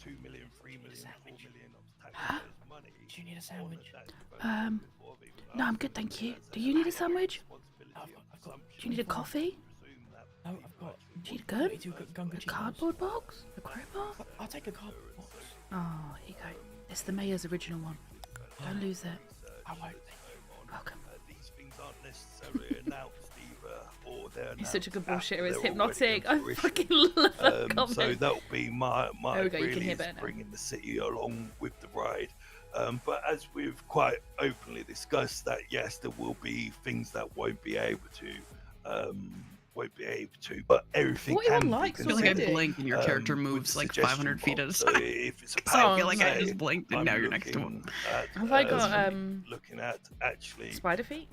K: 2 million, 3 million, 4 million of taxpayers' money.
D: Do you need a sandwich?
B: No, I'm good, thank you. Do you need a sandwich? Do you need a coffee?
D: No, I've got.
B: Do you need a gun? A cardboard box? A crowbar?
D: I'll take a cardboard box.
B: Oh, here you go. It's the mayor's original one. Don't lose it.
D: I won't.
B: Welcome.
K: These things aren't necessarily announced either, or they're
B: He's such a good
K: announced
B: bullshitter.
K: after
B: It's
K: they're already
B: hypnotic.
K: in
B: I
K: fruition.
B: fucking love that comment.
K: So that'll be my
B: There we go, you can
K: really
B: hear
K: is
B: better now.
K: bringing the city along with the ride. But as we've quite openly discussed, that yes, there will be things that won't be able to, but everything
O: What
K: can
O: even
K: be
O: likes? I feel like I
K: considered,
O: blink and your character
K: with
O: moves
K: the
O: like
K: suggestion
O: 500 feet at a
K: box. So
O: time.
K: if it's a
O: So I feel like I
K: power
O: just
K: play,
O: blinked and
K: I'm
O: now you're next to him.
K: looking at,
B: Have I got
K: looking at actually
B: spider feet?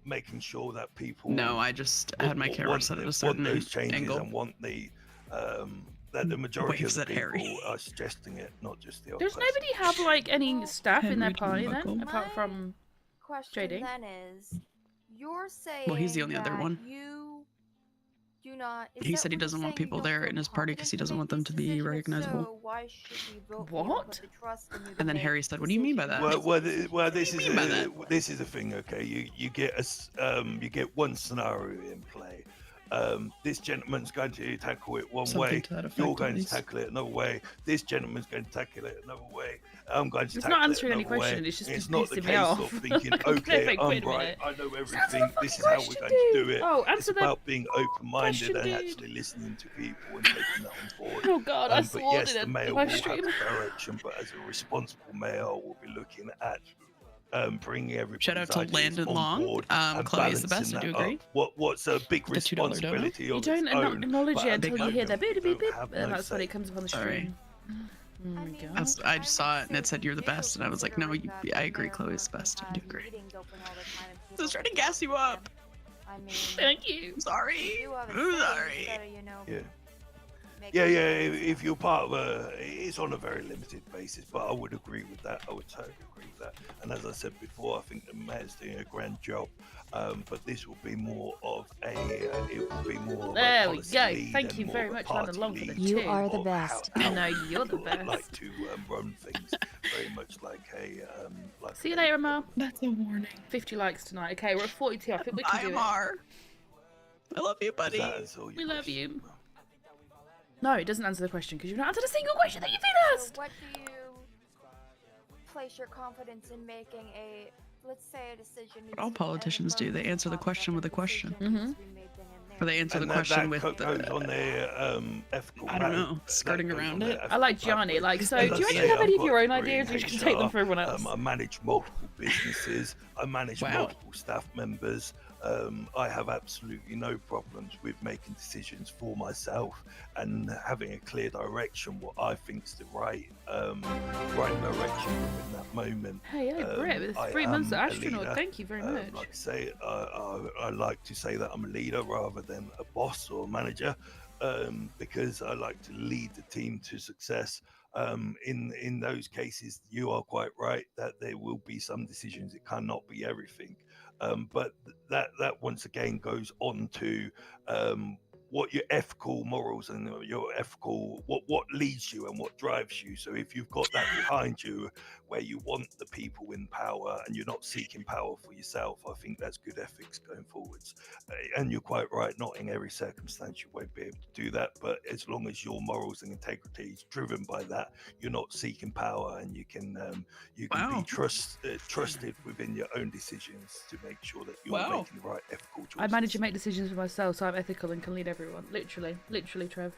K: Making sure that people
O: No, I just had my camera set at a certain
K: want those changes
O: angle.
K: and want the that the majority
O: Waves
K: of the
O: at Harry.
K: people are suggesting it, not just the
B: Does
K: opposite.
B: nobody have like any staff in their
O: Henry
B: party then,
O: Turnbuckle.
B: apart from
R: Question
B: JD?
R: then is, you're saying
O: Well, he's the only other
R: that
O: one.
R: you do not. Is
O: He
R: that
O: said he
R: what you're
O: doesn't want
R: saying? You
O: people
R: don't
O: there
R: feel
O: in his party because he
R: confident
O: doesn't
R: to
O: want
R: make
O: them to
R: these
O: be
R: decisions? If
O: recognizable.
R: So why should we vote?
B: What?
R: Put the trust in you to
O: And then
R: make
O: Harry said, "What do you mean by that?"
K: This
O: do
K: is
O: you mean by that?
K: this is a thing. Okay, you get you get one scenario in play. This gentleman's going to tackle it one
O: Something
K: way.
O: to that effect,
K: You're
O: at
K: going to
O: least.
K: tackle it another way. This gentleman's going to tackle it another way. I'm going to
B: It's
K: tackle
B: not answering
K: it
B: any
K: another way.
B: question, it's just
K: It's not the
B: pissing me
K: case
B: off.
K: of thinking,
B: I'm gonna
K: okay,
B: think,
K: I'm
B: wait a
K: right,
B: minute.
K: I know
B: Answer
K: everything.
B: the
K: This is
B: fucking
K: how we're
B: question,
K: going to do
B: dude.
K: it.
B: Oh,
K: It's
B: answer the
K: about being open-minded
B: question,
K: and
B: dude.
K: actually listening to people and taking that on board.
B: Oh God, I
K: But
B: swore
K: yes,
B: in
K: the
B: it
K: mayor
B: in
K: will
B: my
K: have
B: stream.
K: the direction, but as a responsible mayor, we'll be looking at bringing everybody's
O: Shout out to
K: ideas
O: Landon
K: on
O: Long.
K: board and
O: Chloe is the
K: balancing
O: best. I do
K: that
O: agree.
K: up. What's a big
O: The $2 dono.
K: responsibility
B: You
K: of
B: don't
K: its own,
B: acknowledge
K: but
B: it
K: at
B: until
K: the
B: you hear the
K: moment,
B: beep
K: we
B: beep beep,
K: don't have
B: and
K: no
B: that's when
K: say.
B: it comes up on the
O: Sorry.
B: stream. Oh my God.
O: I just saw it and it said you're the best, and I was like, no, I agree. Chloe's the best. I do agree. Just trying to gas you up.
R: I mean,
B: Thank you.
O: I'm sorry. I'm sorry.
K: Yeah. Yeah. If you're part of it's on a very limited basis, but I would agree with that. I would totally agree with that. And as I said before, I think the mayor's doing a grand job. But this will be more of it will be more of
B: There
K: a
B: we
K: policy
B: go.
K: lead
B: Thank
K: and
B: you
K: more
B: very
K: of a
B: much,
K: party
B: Landon Long, for the
K: lead
P: You
B: tip.
P: are the
K: of
P: best.
K: how
B: No, you're the
K: people like
B: best.
K: to run things very much like a like
B: See you later, Amar.
O: That's a warning.
B: 50 likes tonight. Okay, we're at 42. I think we can
O: Bye,
B: do it.
O: Amar. I love you, buddy.
B: We love you. No, it doesn't answer the question because you've not answered a single question that you've been
R: So
B: asked.
R: what do you place your confidence in making a, let's say, a decision?
O: What all politicians do, they answer the question with a question.
B: Mm-hmm.
O: Or they answer the
K: And
O: question with
K: goes on their ethical.
O: I don't know, skirting around it.
B: I like Gianni. Like, so
K: As
B: do
K: I
B: you
K: say,
B: actually have any
K: I've
B: of your own
K: got a degree
B: ideas, or
K: in
B: you can take them
K: HR.
B: for everyone else?
K: I manage multiple businesses. I manage
B: Wow.
K: multiple staff members. I have absolutely no problems with making decisions for myself and having a clear direction, what I think is the right direction in that moment.
B: Hey, Brett, with
K: I
B: 3 months
K: am
B: of
K: a
B: astronaut.
K: leader.
B: Thank you very much.
K: Like I say, I like to say that I'm a leader rather than a boss or a manager, because I like to lead the team to success. In those cases, you are quite right that there will be some decisions. It cannot be everything, but that once again goes on to what your ethical morals and your ethical what leads you and what drives you. So if you've got that behind you, where you want the people in power and you're not seeking power for yourself, I think that's good ethics going forwards. And you're quite right, not in every circumstance you won't be able to do that, but as long as your morals and integrity is driven by that, you're not seeking power, and you can be trusted within your own decisions to make sure that you're making the right ethical choices.
B: I manage to make decisions for myself, so I'm ethical and can lead everyone. Literally, Trev.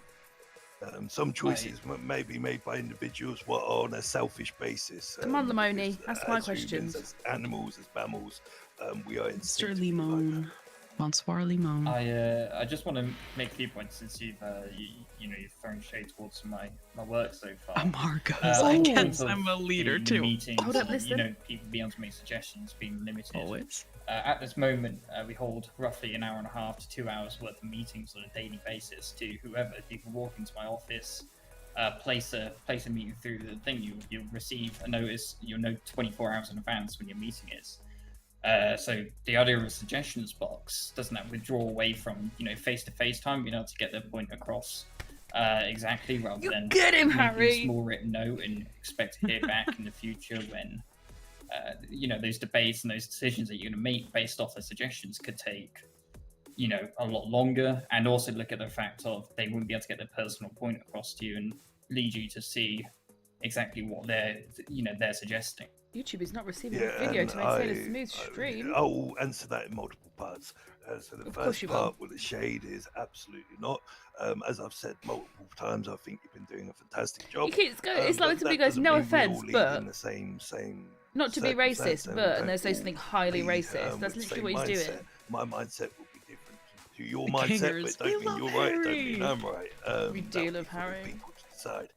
K: Some choices may be made by individuals what are on a selfish basis.
B: Come on, Lamoni, ask my
K: as humans,
B: questions.
K: as animals, as mammals, we are
O: Mr.
K: instinctively like that.
O: Limon. Bonsoir, Limon.
C: I just want to make a few points since you've you've thrown shade towards my work so far.
O: Amar goes, I guess
C: of
O: I'm a leader
C: the
O: too.
C: Meetings,
B: Hold up, listen.
C: People being able to make suggestions being limited.
O: Always.
C: At this moment, we hold roughly an hour and a half to 2 hours worth of meetings on a daily basis to whoever. You can walk into my office, place a meeting through the thing. You'll receive a notice. You'll know 24 hours in advance when your meeting is. So the idea of a suggestions box doesn't that withdraw away from face-to-face time, being able to get their point across exactly, rather than
B: get him,
C: making
B: Harry!
C: a small written note and expect to hear back in the future when those debates and those decisions that you're going to make based off the suggestions could take a lot longer, and also look at the fact of they wouldn't be able to get their personal point across to you and lead you to see exactly what they're suggesting.
B: YouTube is not receiving the video to maintain a smooth stream.
K: I'll answer that in multiple parts. So the
B: Of course
K: first
B: you
K: part with the shade is absolutely not. As I've said multiple times, I think you've been doing a fantastic job.
B: It's like when somebody
K: that
B: goes,
K: doesn't
B: no
K: mean we
B: offense,
K: all lead
B: but
K: in the same
B: not to be
K: circumstance,
B: racist,
K: and
B: but
K: we
B: and they say
K: don't
B: something
K: all
B: highly
K: lead,
B: racist. That's
K: with the
B: literally what
K: same
B: he's doing.
K: mindset. My mindset will be different to your
O: The
K: mindset,
O: Kingers,
K: but it don't
O: we
K: mean
O: love
K: you're right, it don't
O: Harry.
K: mean I'm right.
B: We
K: That
B: do
K: will be
B: love
K: for the
B: Harry.
K: people to decide.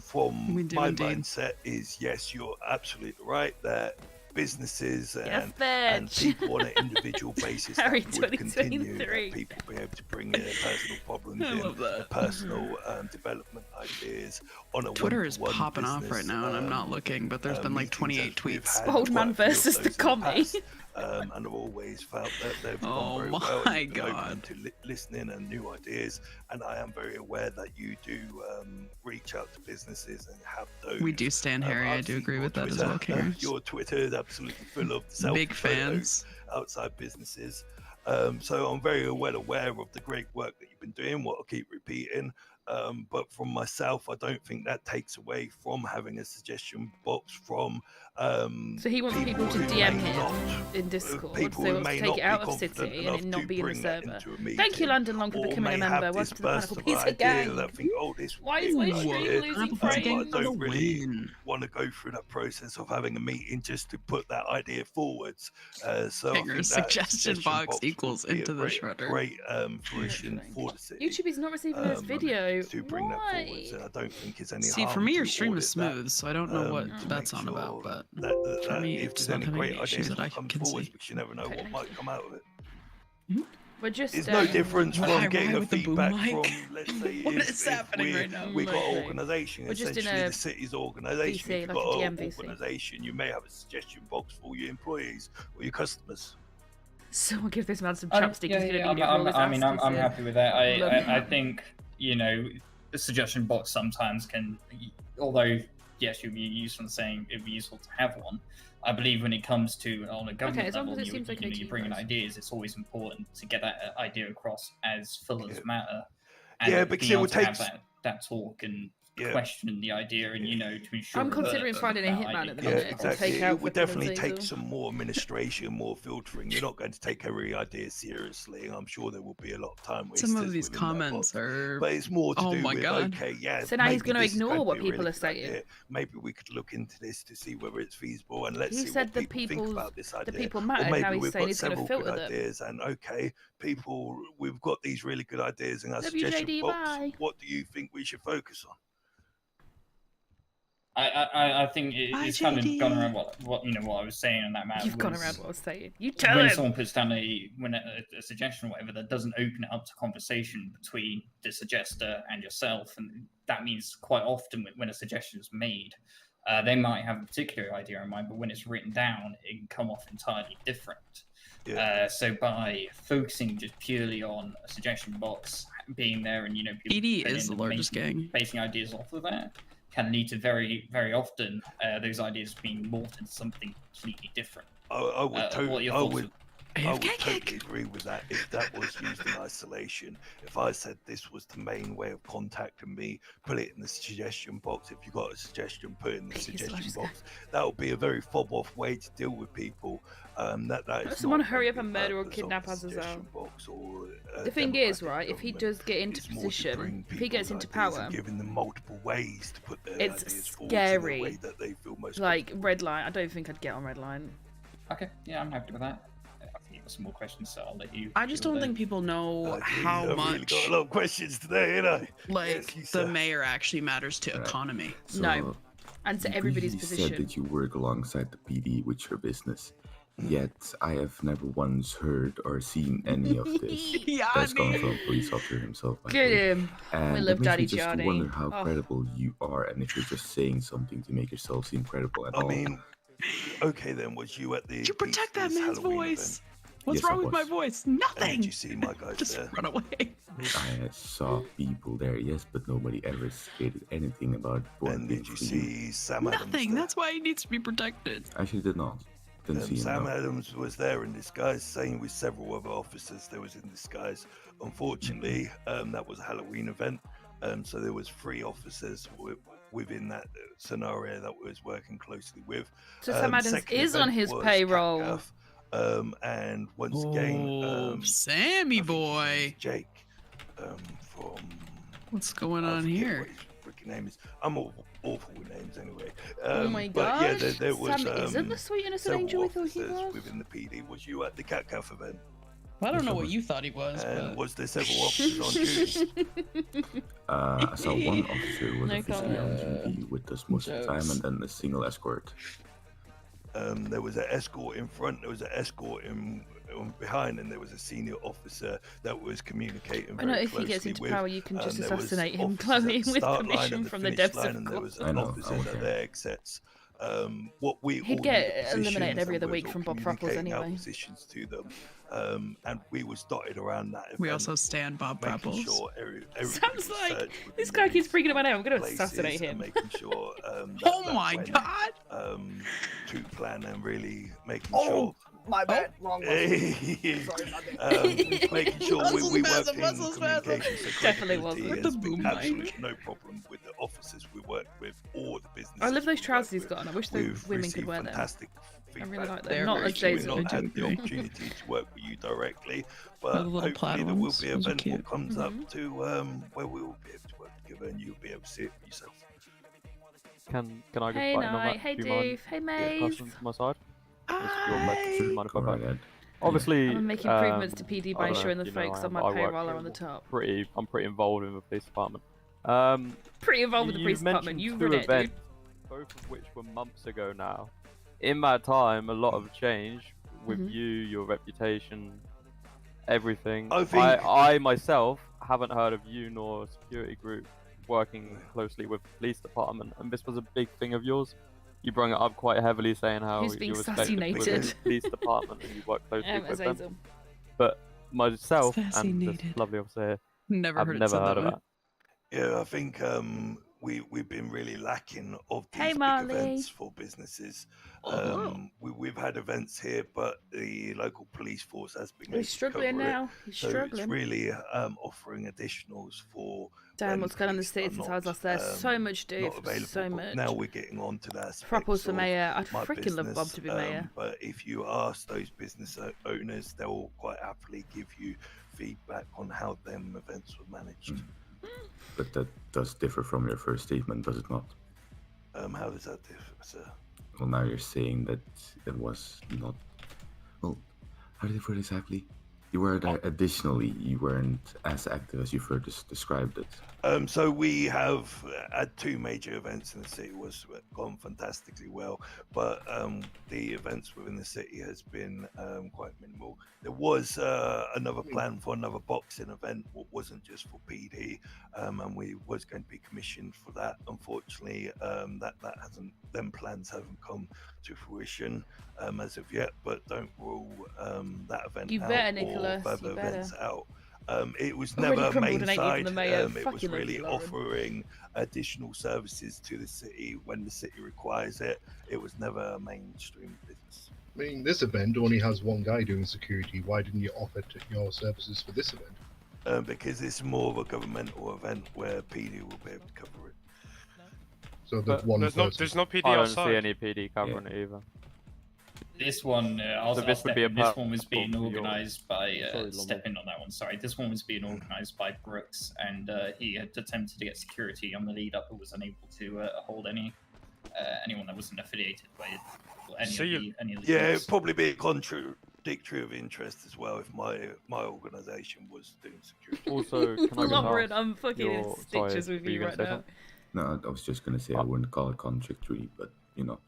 K: From
O: We do
K: my
O: indeed.
K: mindset is, yes, you're absolutely right that businesses
B: Yes,
K: and
B: bitch.
K: people on an individual basis that
B: Harry
K: would continue,
B: 2023.
K: that people be able to bring in their personal problems
O: I
K: in,
O: love that.
K: their personal development ideas on a
O: Twitter is
K: one-to-one
O: popping off right
K: business,
O: now, and I'm not looking, but there's been like
K: meetings
O: 28
K: as we've
O: tweets.
K: had
B: Old man
K: quite a few of
B: versus the
K: those in
B: commie.
K: past, and I've always felt that they've
O: Oh
K: gone very well.
O: my
K: You've been open
O: God.
K: to listening and new ideas, and I am very aware that you do reach out to businesses and have those.
O: We do stand Harry. I
K: I've
O: do
K: seen
O: agree
K: your
O: with that as
K: Twitter.
O: well, Kingers.
K: Your Twitter is absolutely full of selfie
O: Big
K: photos
O: fans.
K: outside businesses. So I'm very well aware of the great work that you've been doing, what I keep repeating. But from myself, I don't think that takes away from having a suggestion box from
B: So he wants people to
K: who
B: DM
K: may
B: him
K: not-
B: in Discord,
K: people
B: so he
K: who
B: wants
K: may
B: to take
K: not
B: it
K: be
B: out of
K: confident
B: City and
K: enough
B: it not
K: to
B: be in the
K: bring that
B: server.
K: into a
B: Thank you,
K: meeting,
B: London Long, for
K: or
B: becoming a
K: may have
B: member.
K: this
B: Welcome to the Pinnacle
K: burst of
B: Pizza
K: idea
B: Gang.
K: that think, oh, this
B: Why
K: would
B: is
K: be
B: my
K: a good
B: stream
K: idea,
B: losing
K: but I
B: frames?
K: don't really want to go through that process of having a meeting just to put that idea forwards. So I
O: Figure
K: think that
O: suggestion box equals
K: would be
O: into
K: a
O: the shredder.
K: great fruition for the city.
B: YouTube is not receiving this video.
K: To bring that
B: Why?
K: forwards, and I don't think it's any
O: See,
K: harm
O: for me, your
K: to
O: stream is
K: audit that,
O: smooth, so I don't know what
K: to
O: that's
K: make
O: on
K: sure
O: about, but
K: that
O: for me,
K: if
O: it's
K: there's
O: not
K: any
O: having
K: great
O: any issues
K: ideas
O: that I
K: that come
O: can
K: forwards,
O: see.
K: because you never know what might come out of it.
B: We're just.
K: It's no difference from getting a
O: with the boom
K: feedback
O: mic?
K: from, let's say,
O: What
K: if,
O: is
K: if
O: happening right now?
K: we got
B: Okay.
K: an organisation,
B: We're just in
K: essentially
B: a
K: the city's organisation.
B: VC,
K: If you've
B: like a
K: got an
B: DMVC.
K: organisation, you may have a suggestion box for your employees or your customers.
B: Someone give this man some chopsticks. He's gonna need to
C: I'm,
B: roll his
C: I mean,
B: ass
C: I'm
B: to
C: happy with that.
B: Love
C: I
B: that.
C: think, you know, the suggestion box sometimes can, although yes, you'd be useful in saying it'd be useful to have one. I believe when it comes to on a government
B: as long
C: level,
B: as it
C: you,
B: seems okay
C: you know,
B: to
C: you
B: you
C: bring in
B: guys.
C: ideas. It's always important to get that idea across as full as matter. And
K: Yeah, because
C: being
K: it
C: able
K: would
C: to have
K: take
C: that talk and
K: Yeah.
C: question the idea, and you know, to ensure.
B: I'm considering
C: that
B: finding a
C: that
B: hitman
C: idea
B: at the
K: Yeah,
B: minute to
K: exactly.
B: take out
K: It would
B: Flippin'
K: definitely take
B: Azazel.
K: some more administration, more filtering. You're not going to take every idea seriously, and I'm sure there will be a lot of time wasters.
O: Some of these
K: within that
O: comments
K: box.
O: are.
K: But it's more to
O: Oh
K: do
O: my
K: with
O: god.
K: okay, yeah.
B: So now he's
K: maybe
B: gonna
K: this is
B: ignore
K: going to
B: what
K: be a
B: people
K: really
B: are
K: good
B: saying.
K: idea. Maybe we could look into this to see whether it's feasible, and let's
B: He
K: see
B: said
K: what
B: the
K: people think about this idea.
B: the people
K: Or
B: mattered.
K: maybe
B: Now he's
K: we've
B: saying
K: got
B: he's gonna
K: several
B: filter
K: good
B: them.
K: ideas, and okay, people, we've got these really good ideas in our suggestion
B: WJD,
K: box.
B: bye.
K: What do you think we should focus on?
C: I think it's kind of
B: JD.
C: gone around what you know what I was saying in that matter.
B: You've gone
C: was
B: around what I was saying. You tell
C: when
B: him.
C: someone puts down a suggestion or whatever that doesn't open it up to conversation between the suggester and yourself, and that means quite often when a suggestion is made, they might have a particular idea in mind, but when it's written down, it can come off entirely different. So by focusing just purely on a suggestion box being there, and you know, people
O: ED
C: putting
O: is
C: in
O: the
C: and
O: largest
C: making-
O: gang.
C: basing ideas off of that, can lead to very often those ideas being morphed into something completely different.
K: I would
C: what are
K: totally,
C: your
K: I
C: thoughts
K: would, I would totally agree with that if that was used in isolation. If I said this was the main way of contacting me, put it in the suggestion box. If you got a suggestion, put it in the suggestion box. That would be a very fob-off way to deal with people. That is
B: Someone
K: not
B: hurry
K: the
B: up and murder or
K: purpose of
B: kidnap
K: the
B: Azazel.
K: suggestion box or,
B: The thing is,
K: democratic
B: right, if he
K: government.
B: does get into
K: It's more to
B: position,
K: bring
B: if he gets
K: people's
B: into
K: ideas
B: power,
K: and giving them multiple ways to put their
B: it's
K: ideas forward in the
B: scary.
K: way that they feel most
B: Like Redline, I don't think I'd get on Redline.
C: Okay, yeah, I'm happy with that. I think you've got some more questions, so I'll let you.
O: I just
C: deal
O: don't
C: with
O: think people know how
K: I've
O: much
K: really got a lot of questions today, you know.
O: like the mayor actually matters to economy.
B: No. And to
J: you
B: everybody's
J: previously
B: position.
J: said that you work alongside the PD with your business. Yet I have never once heard or seen any of this. That's coming from a police officer himself. by the
B: Get
J: way.
B: him.
J: And
B: We
J: that
B: love
J: makes
B: Daddy
J: me just
B: Johnny.
J: wonder how
B: Oh.
J: credible you are, and if you're just saying something to make yourself seem credible at
K: I
J: all.
K: mean, okay then, was you at the
O: You protect that man's voice. What's
J: Yes, I
O: wrong with my
J: was.
O: voice?
K: And
O: Nothing.
K: did you see my guys
O: Just
K: there?
O: run away.
J: I saw people there, yes, but nobody ever stated anything about what
K: And
J: being
K: did you
J: clean.
K: see Sam Adams
O: Nothing.
K: there?
O: That's why he needs to be protected.
J: Actually, did not. Didn't see him.
K: Sam
J: no.
K: Adams was there in disguise, same with several other officers. There was in disguise. Unfortunately, that was a Halloween event, so there was 3 officers within that scenario that was working closely with.
B: So Sam Adams
K: second
B: is on
K: event
B: his
K: was
B: payroll.
K: Catgaff, and once again,
O: Oh, Sammy boy.
K: Jake from.
O: What's going
K: I
O: on
K: forget
O: here?
K: what his freaking name is. I'm awful with names anyway.
B: Oh my
K: but yeah,
B: gosh.
K: there was
B: Sam isn't the sweet innocent
K: several
B: angel we thought he
K: officers
B: was.
K: within the PD. Was you at the Catgaff event?
D: I don't know what you thought he was,
K: And
D: but
K: was there several officers on duty?
J: I saw one officer who was
B: No
J: officially on
B: comment.
J: duty with us most of the time,
D: Jokes.
J: and then a single escort.
K: There was an escort in front, there was an escort in behind, and there was a senior officer that was communicating
B: I know
K: very
B: if he gets
K: closely
B: into
K: with,
B: power, you can just
K: there was
B: assassinate him,
K: officers
B: Chloe,
K: at the
B: with
K: start line
B: permission
K: and the
B: from the
K: finish
B: depths
K: line,
B: of
K: and there was
B: God.
J: I
K: an
J: know,
K: officer
J: I was
K: at
J: there.
K: their exits. What we
B: He'd
K: all
B: get
K: knew
B: eliminated
K: positions
B: every
K: and
B: other
K: we
B: week
K: was
B: from
K: all
B: Bob Frupples
K: communicating our
B: anyway.
K: positions to them, and we was dotted around that event,
O: We also stand Bob
K: making
O: Prapples.
K: sure everybody
B: Sounds
K: was
B: like
K: searched
B: this
K: within
B: guy
K: the
B: keeps freaking him out. I'm gonna
K: places
B: assassinate
K: and
B: him.
K: making sure
O: Oh my god!
K: to plan and really making
O: Oh.
K: sure
F: My bad. Wrong one.
K: Making sure we work in communication. So
B: Definitely wasn't.
K: credibility
B: With the
K: has been
B: boom
K: absolutely
B: mic.
K: no problem with the officers we work with or the businesses.
B: I love those
K: we
B: trousers
K: work
B: he's got on. I wish
K: with.
B: the
K: We've
B: women could
K: received
B: wear them.
K: fantastic
B: I really like
K: feedback.
B: them. Not as
K: We've
B: Azazel.
K: not had the opportunity to work with you directly, but
O: The little plaid
K: hopefully there will
O: ones,
K: be
O: those are
K: event
O: cute.
K: what comes
B: Mm-hmm.
K: up to where we will be able to work together and you'll be able to see it for yourself.
N: Can I just
B: Hey
N: butt in on
B: Knight,
N: that?
B: hey
N: Do you mind
B: Doof, hey
N: getting
B: Maze.
N: questions to my side? It's your question. Do you mind if I
J: Go
N: butt?
J: right ahead.
N: Obviously,
B: I'm gonna make improvements to
N: I
B: PD by
N: don't know
B: showing the
N: if you know,
B: folks on my
N: I work
B: payroll are on the top.
N: I'm pretty involved in the police department.
B: Pretty involved with the police
N: you've
B: department.
N: mentioned
B: You
N: two
B: run it, dude.
N: events, both of which were months ago now. In that time, a lot have changed with
B: Mhm.
N: you, your reputation, everything.
K: I think-
N: I myself haven't heard of you nor a security group working closely with the police department, and this was a big thing of yours. You brought it up quite heavily, saying how
B: Who's being
N: you respected with the
B: assassinated?
N: police department and you work closely with them.
B: Azazel.
N: But myself and this
O: Assassinated.
N: lovely officer here,
O: Never
N: I've
O: heard it
N: never
O: said
N: heard
O: that
N: of
O: way.
N: that.
K: Yeah, I think we've been really lacking of these
B: Hey,
K: big
B: Marley.
K: events for businesses. We've had events here, but the local police force has been able
B: He's
K: to
B: struggling
K: cover it.
B: now. He's
K: So
B: struggling.
K: it's really offering additionals for.
B: Damn,
K: when
B: what's going on in the
K: police
B: city
K: are
B: since
K: not,
B: I was last there? So much, dude.
K: not available.
B: So
K: But
B: much.
K: now we're getting on to that.
B: Props for mayor. I'd
K: my
B: freaking love Bob
K: business,
B: to be mayor.
K: But if you ask those business owners, they'll quite happily give you feedback on how them events were managed.
J: But that does differ from your first statement, does it not?
K: How does that differ, sir?
J: Well, now you're saying that it was not. Well, how did it put it exactly? You were additionally, you weren't as active as you first described it.
K: So we have had two major events in the city, was gone fantastically well, but the events within the city has been quite minimal. There was another plan for another boxing event, what wasn't just for PD, and we was going to be commissioned for that. Unfortunately, that hasn't, them plans haven't come to fruition as of yet. But don't rule that event
B: You
K: out
B: better,
K: or
B: Nicholas,
K: further
B: you better.
K: events out. It was
B: Already
K: never
B: crumbled
K: main
B: and ain't even
K: side.
B: the mayor.
K: It
B: Fuck
K: was
B: you,
K: really
B: Lauren.
K: offering additional services to the city when the city requires it. It was never a mainstream business.
M: I mean, this event only has one guy doing security. Why didn't you offer your services for this event?
K: Because it's more of a governmental event where PD will be able to cover it.
M: So there's one person.
H: There's no PD
N: I don't
H: outside.
N: see any PD covering it either.
C: This one, I'll
N: So
C: step
N: this would be
C: in.
N: a
C: This
N: purple
C: one was being
N: for your-
C: organised by
N: Sorry,
C: step in on that one. Sorry, this one was being organised by Brooks, and he had attempted to get security on the lead up, but was unable to hold anyone that wasn't affiliated with any of the
K: Yeah,
C: groups.
K: it'd probably be a contradictory of interest as well if my organisation was doing security.
N: Also, can I just
B: Lauren,
N: ask
B: I'm fucking in
N: your-
B: stitches
N: sorry,
B: with
N: were
B: you
N: gonna
B: right
N: say
B: now.
N: something?
J: No, I was just gonna say I wouldn't call it contradictory, but you know.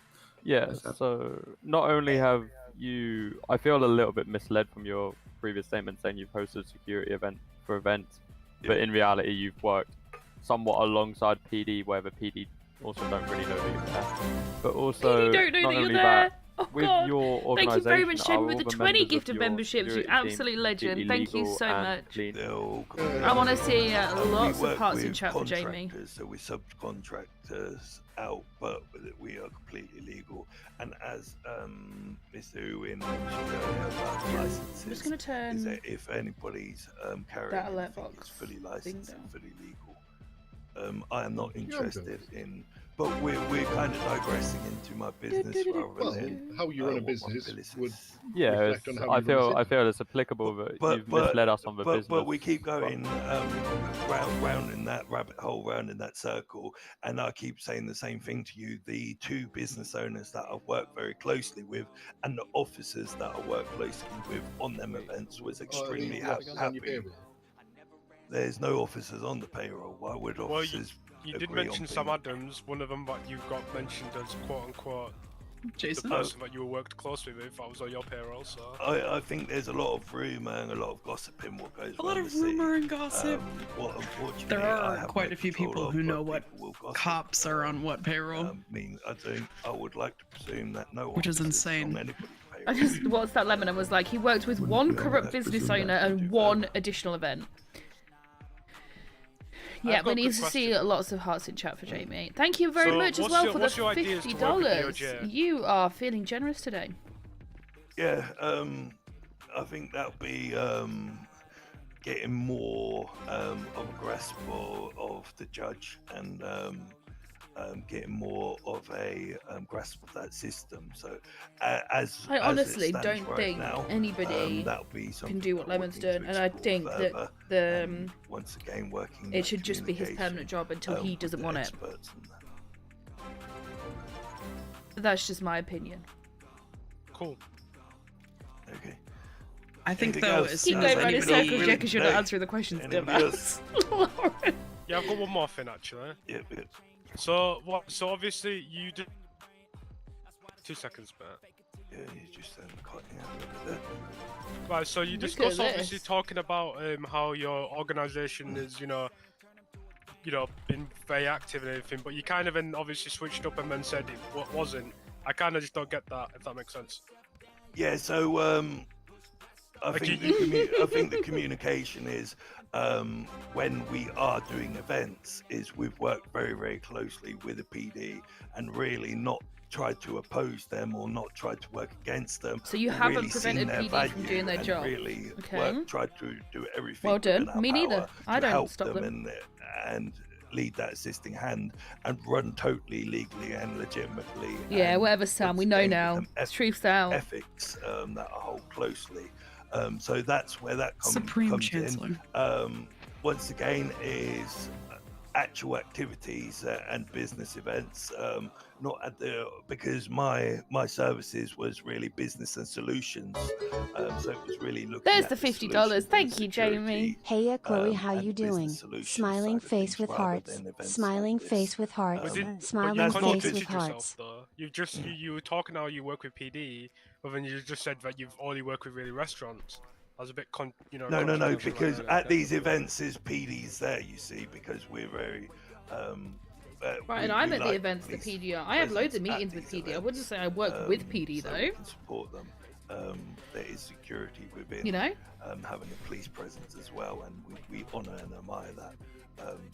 N: Yeah,
J: that's happened.
N: so not only have you, I feel a little bit misled from your previous statement saying you've hosted a security event for events, but in reality you've worked somewhat alongside PD, where the PD also don't really know that you're there. But also,
B: PD don't know
N: not
B: that you're
N: only
B: there.
N: that,
B: Oh,
N: with
B: God.
N: your
B: Thank you
N: organisation,
B: very much, Jamie,
N: are
B: with
N: all
B: the
N: the
B: 20
N: members of
B: gifted
N: your
B: memberships. You
N: security team
B: absolute legend.
N: completely
B: Thank you
N: legal
B: so
N: and
B: much.
N: clean?
B: I want to see
K: We
B: lots of
K: work
B: hearts in
K: with
B: chat for Jamie.
K: contractors, so we subcontractors out, but we are completely legal. And as Mr. Uwin mentioned earlier about licenses,
B: I'm just gonna turn
K: is that if anybody's carrying
B: that alert
K: anything,
B: box
K: it's fully
B: thing
K: licensed
B: down.
K: and fully legal. I am not interested in, but we're kind of digressing into my business rather
M: Well,
K: than
M: how you run a
K: what my
M: business
K: business
M: would
K: is.
N: Yeah,
M: reflect
N: it's,
M: on how
N: I
M: you run a
N: feel
M: city.
N: it's applicable, but you've misled us on the business.
K: But we keep going round in that rabbit hole, round in that circle, and I keep saying the same thing to you. The two business owners that I work very closely with, and the officers that I work closely with on them events, was extremely happy. There's no officers on the payroll. Why would officers?
H: You did
K: agree on
H: mention Sam
K: payment?
H: Adams, one of them that you got mentioned as quote unquote
O: Jason?
H: the person that you worked closely with. I was on your payroll, so
K: I think there's a lot of rumour and a lot of gossip in what goes
O: A lot
K: around
O: of
K: the city.
O: rumor and gossip.
K: What unfortunately
O: There
K: I
O: are
K: have
O: quite
K: no
O: a few
K: control
O: people
K: of,
O: who
K: but
O: know what
K: people will gossip.
O: cops are on what payroll.
K: I mean, I would like to presume that no
O: Which is
K: officer is
O: insane.
K: on anybody's
B: I just watched that lemon and was like, he worked with one corrupt business owner and one additional event. Yeah,
H: I've
B: we
H: got a
B: need
H: quick
B: to see lots of hearts in chat for Jamie. Thank you very
H: So
B: much as
H: what's
B: well
H: your-
B: for
H: what's
B: the
H: your ideas to work with
B: $50.
H: DOJ?
B: You are feeling generous today.
K: Yeah, I think that'll be getting more of a grasp of the judge and getting more of a grasp of that system. So, as
B: I
K: it
B: honestly
K: stands
B: don't
K: right
B: think
K: now,
B: anybody
K: that'll be
B: can
K: something
B: do what
K: that we'll
B: Lemon's
K: need to
B: doing, and I
K: explore
B: think that
K: further,
B: the
K: and once again working.
B: it should just be his permanent job until he
K: with
B: doesn't
K: the
B: want it.
K: experts and that.
B: That's just my opinion.
H: Cool.
K: Okay.
O: I think
K: Anything
O: though,
K: else?
O: as
B: Keep
O: soon as
B: going around in
O: anybody,
B: circles, yeah, because you're not
K: Hey,
B: answering the questions,
K: anybody
B: dumbass.
H: Yeah, I've got one more thing actually.
K: Yep, yep.
H: So what? So obviously you did. 2 seconds, man.
K: Yeah, you just cutting out a bit there.
H: Right. So you
B: Look
H: discussed
B: at
H: obviously
B: this.
H: talking about how your organization is, been very active and everything, but you kind of then obviously switched up and then said it wasn't. I kind of just don't get that, if that makes sense.
K: Yeah, so I think the communication is when we are doing events is we've worked very, very closely with the PD and really not tried to oppose them or not tried to work against them.
B: So you
K: and
B: haven't
K: really
B: prevented
K: seen their
B: PD from
K: value
B: doing their
K: and
B: job.
K: Really
B: Okay.
K: tried to do everything.
B: Well done.
K: within our
B: Me neither.
K: power
B: I
K: to
B: don't
K: help
B: stop them.
K: and lead that assisting hand and run totally legally and legitimately.
B: Yeah,
K: and
B: whatever, Sam.
K: once
B: We know
K: again, with
B: now.
K: them
B: Truth's out.
K: ethics that I hold closely. So that's where that
O: Supreme
K: comes
O: Chancellor.
K: in. Once again, is actual activities and business events. Not at the because my services was really business and solutions. So it was really looking.
B: There's
K: at
B: the
K: solutions
B: $50.
K: and
B: Thank you,
K: security,
B: Jamie.
P: Hey, Chloe, how
K: and
P: you
K: the business
P: doing?
K: solutions
P: Smiling
K: side of
P: face
K: things
P: with
K: rather
P: hearts.
K: than events
P: Smiling
K: like this.
P: face with hearts.
H: But you
P: Smiling
K: that's not
P: face
K: good.
P: with
H: yourself,
P: hearts.
H: though. You were talking how you work with PD, but then you just said that you've only worked with really restaurants. I was a bit
K: No,
H: controversial
K: because
H: like
K: at these events is PD's there, you see, because we're very.
B: Right, and I'm at the events the PD are. I have loads of meetings with PD. I wouldn't say I work with PD,
K: so
B: though.
K: we can support them. There is security within.
B: You know?
K: Having a police presence as well, and we honour and admire that.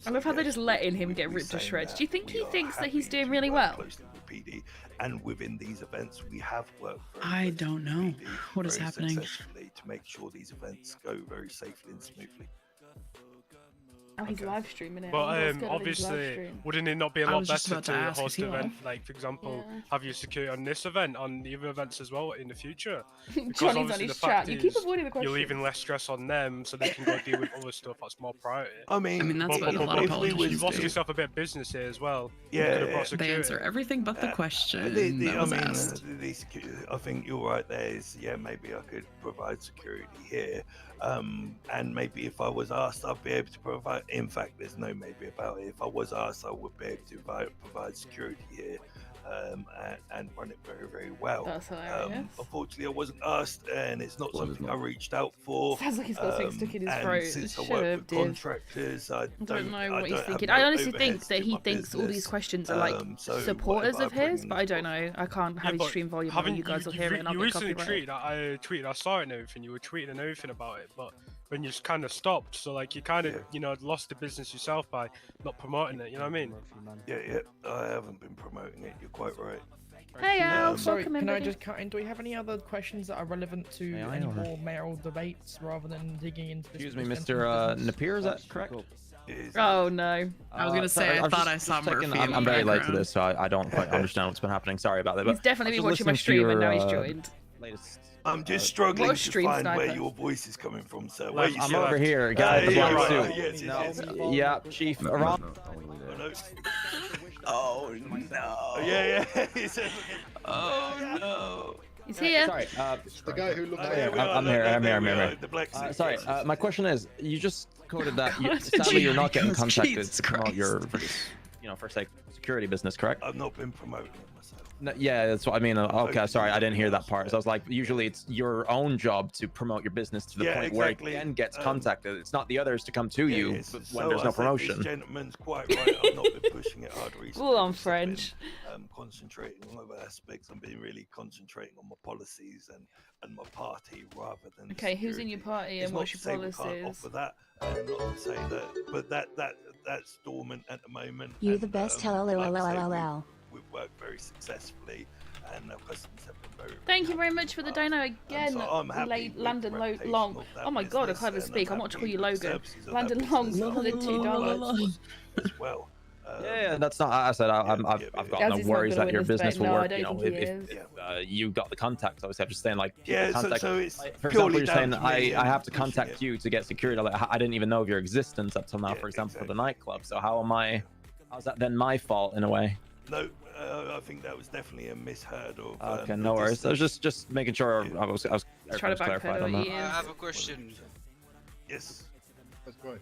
B: I love how they're just letting him get ripped to shreds. Do you think he thinks that he's doing really well?
K: Closely with PD, and within these events, we have worked.
O: I don't know what is
K: very
O: happening.
K: Successfully to make sure these events go very safely and smoothly.
B: Oh, he's live streaming it.
H: But obviously, wouldn't it not be a
O: I
H: lot
O: was just
H: better
O: about to
H: to
O: ask, is
H: host
O: he
H: an event,
O: live?
H: like for example,
B: Yeah.
H: have you security on this event, on the other events as well in the future? Because
B: Johnny's on
H: obviously
B: his
H: the fact
B: chat. You keep
H: is,
B: avoiding the
H: you're
B: questions.
H: leaving less stress on them, so they can go deal with other stuff that's more priority.
K: I mean
O: that's what a lot of
K: if we
O: politicians
H: You've lost
O: do.
H: yourself a bit of business here as well.
K: Yeah,
H: You could have
K: yeah.
H: brought
O: They
H: security.
O: answer everything but the question that
K: I
O: was
K: mean,
O: asked.
K: I think you're right. There is, yeah, maybe I could provide security here, and maybe if I was asked, I'd be able to provide. In fact, there's no maybe about it. If I was asked, I would be able to provide security here, and run it very, very well.
B: That's hilarious.
K: Unfortunately, I wasn't asked, and it's not
J: Well, it's
K: something I
J: not.
K: reached out for.
B: Sounds like he's got something stuck in his
K: and
B: throat.
K: Since I
B: Shut
K: work
B: up,
K: with
B: Div.
K: contractors, I
B: don't know what he's
K: don't have
B: thinking.
K: no
B: I honestly think
K: overheads
B: that
K: to
B: he
K: my
B: thinks all these
K: business.
B: questions are like
K: So
B: supporters
K: whatever
B: of
K: I bring
B: his,
K: in
B: but
K: is
B: I don't
K: what-
B: know. I can't have his
H: but
B: stream volume on.
H: haven't
B: You guys will hear it and I'll
H: you
B: get
H: recently
B: copyrighted.
H: tweeted, I saw it and everything, you were tweeting and everything about it, but then you just kind of stopped, so like you kind of, lost the business yourself by not promoting it, you know what I mean?
K: Yeah, I haven't been promoting it, you're quite right.
B: Hey, Al,
D: Sorry,
B: welcome
D: can I
B: everybody.
D: just cut in? Do we have any other questions that are relevant to
S: May I,
D: any
S: or-
D: more mayoral debates rather than digging into this?
S: Excuse me,
D: this
S: Mr.
D: gentleman's business?
S: Napier, is that correct?
B: Oh no.
O: I was gonna say, I thought I saw Murphy in the
S: I'm very late to
O: background.
S: this, so I don't quite understand what's been happening. Sorry about that.
B: He's
S: but
B: definitely
S: I
B: been
S: was
B: watching my
S: listening to
B: stream and now he's
S: your,
B: joined.
S: Latest,
K: I'm just struggling
B: What a
K: to
B: stream
K: find where
B: sniper.
K: your voice is coming from, sir.
S: I'm
K: Where you
S: over
K: see-
S: here, guy in the
K: yeah,
S: black
K: right,
S: suit.
K: yes,
S: Yeah, Chief Iran.
K: Oh no! Yeah.
S: Oh no!
B: He's here.
S: Sorry,
M: The guy who looks
S: I'm here.
K: The black suit.
S: Sorry, my question is, you just quoted that.
B: What did
S: Sadly,
B: you-
S: you're not getting contacted
O: Jesus
S: to promote your,
O: Christ.
S: for say security business, correct?
K: I've not been promoting it myself.
S: No, yeah, that's what I mean. Okay, sorry, I didn't hear that part. So I was like, usually it's your own job to promote your business to the
K: Yeah,
S: point
K: exactly.
S: where it then gets contacted. It's not the others to come to you
K: Yes,
S: when
K: so
S: there's
K: I
S: no
K: think
S: promotion.
K: This gentleman's quite right. I've not been pushing it hard recently.
B: Full on
K: because I've been,
B: French.
K: Concentrating on other aspects. I've been really concentrating on my policies and my party rather than.
B: Okay, who's in your party
K: It's
B: and
K: not
B: what's
K: to
B: your
K: say we can't
B: policies?
K: offer that, and not to say that, but that's dormant at the moment.
P: You
K: and,
P: the best.
K: like I say,
P: LOL.
K: we've worked very successfully, and our customers have been very.
B: Thank you very much for the dono again,
K: so I'm happy with
B: Landon
K: the reputation
B: Long.
K: of that
B: Oh my god, I
K: business,
B: can't even
K: and
B: speak. I
K: I'm
B: want to call
K: happy
B: you
K: with the
B: Logan.
K: services of
B: Landon
K: that
B: Long,
K: business.
B: for the $2.
K: As well.
S: Yeah, that's not. I said I've got no
B: As he's not
S: worries
B: gonna
S: that your
B: win this
S: business
B: debate.
S: will
B: No, I
S: work.
B: don't
S: You know,
B: think he
S: if
B: is.
S: you got the contact, obviously, I'm just saying like
K: Yeah,
S: contact.
K: so it's
S: for
K: purely
S: example, you're
K: down
S: saying
K: to me
S: I
K: and
S: have to
K: pushing
S: contact
K: it.
S: you to get security. Like, I didn't even know of your existence up till now. For example, for the nightclub. So how am I? How's that then my fault in a way?
K: No, I think that was definitely a misheard of.
S: Okay, no worries. I was just making sure I was
B: Try to
S: clarified on
B: backpedal.
S: that.
T: I have a question.
K: Yes.
M: That's great.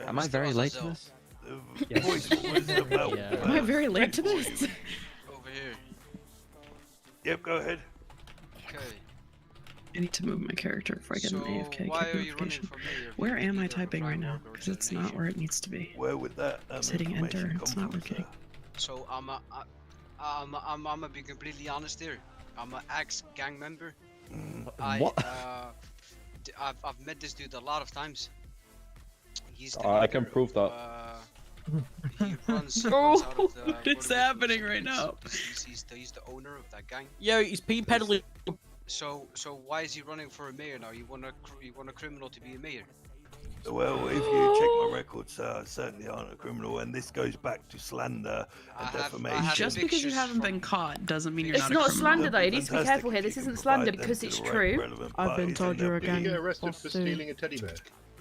S: Am I very late to
T: Azazel.
S: this?
K: The voice was about.
O: Am I very late to this?
T: Over here.
K: Yep, go ahead.
T: Okay.
O: I need to move my character before I get an AFK
T: why
O: kick
T: are you running
O: notification.
T: for mayor?
O: Where am I typing right now? Because it's not where it needs to be.
K: Where would that
O: It's hitting enter.
K: information
O: It's
K: come
O: not
K: from,
O: working.
T: So I'm gonna be completely honest here. I'm an ex-gang member. I've met this dude a lot of times. He's the
Q: I can
T: leader
Q: prove that.
T: He runs out of the.
O: What is happening right now?
T: He's the owner of that gang.
F: Yo, he's been peddling.
T: So why is he running for a mayor now? You want a criminal to be a mayor?
K: Well, if you check my records, I certainly aren't a criminal, and this goes back to slander and defamation.
O: Just because you haven't been caught doesn't mean you're
B: It's
O: not a
B: not
O: criminal.
B: slander though. You need to be careful here. This isn't slander because it's true.
M: I've been told you're a gang. You get arrested for stealing a teddy bear.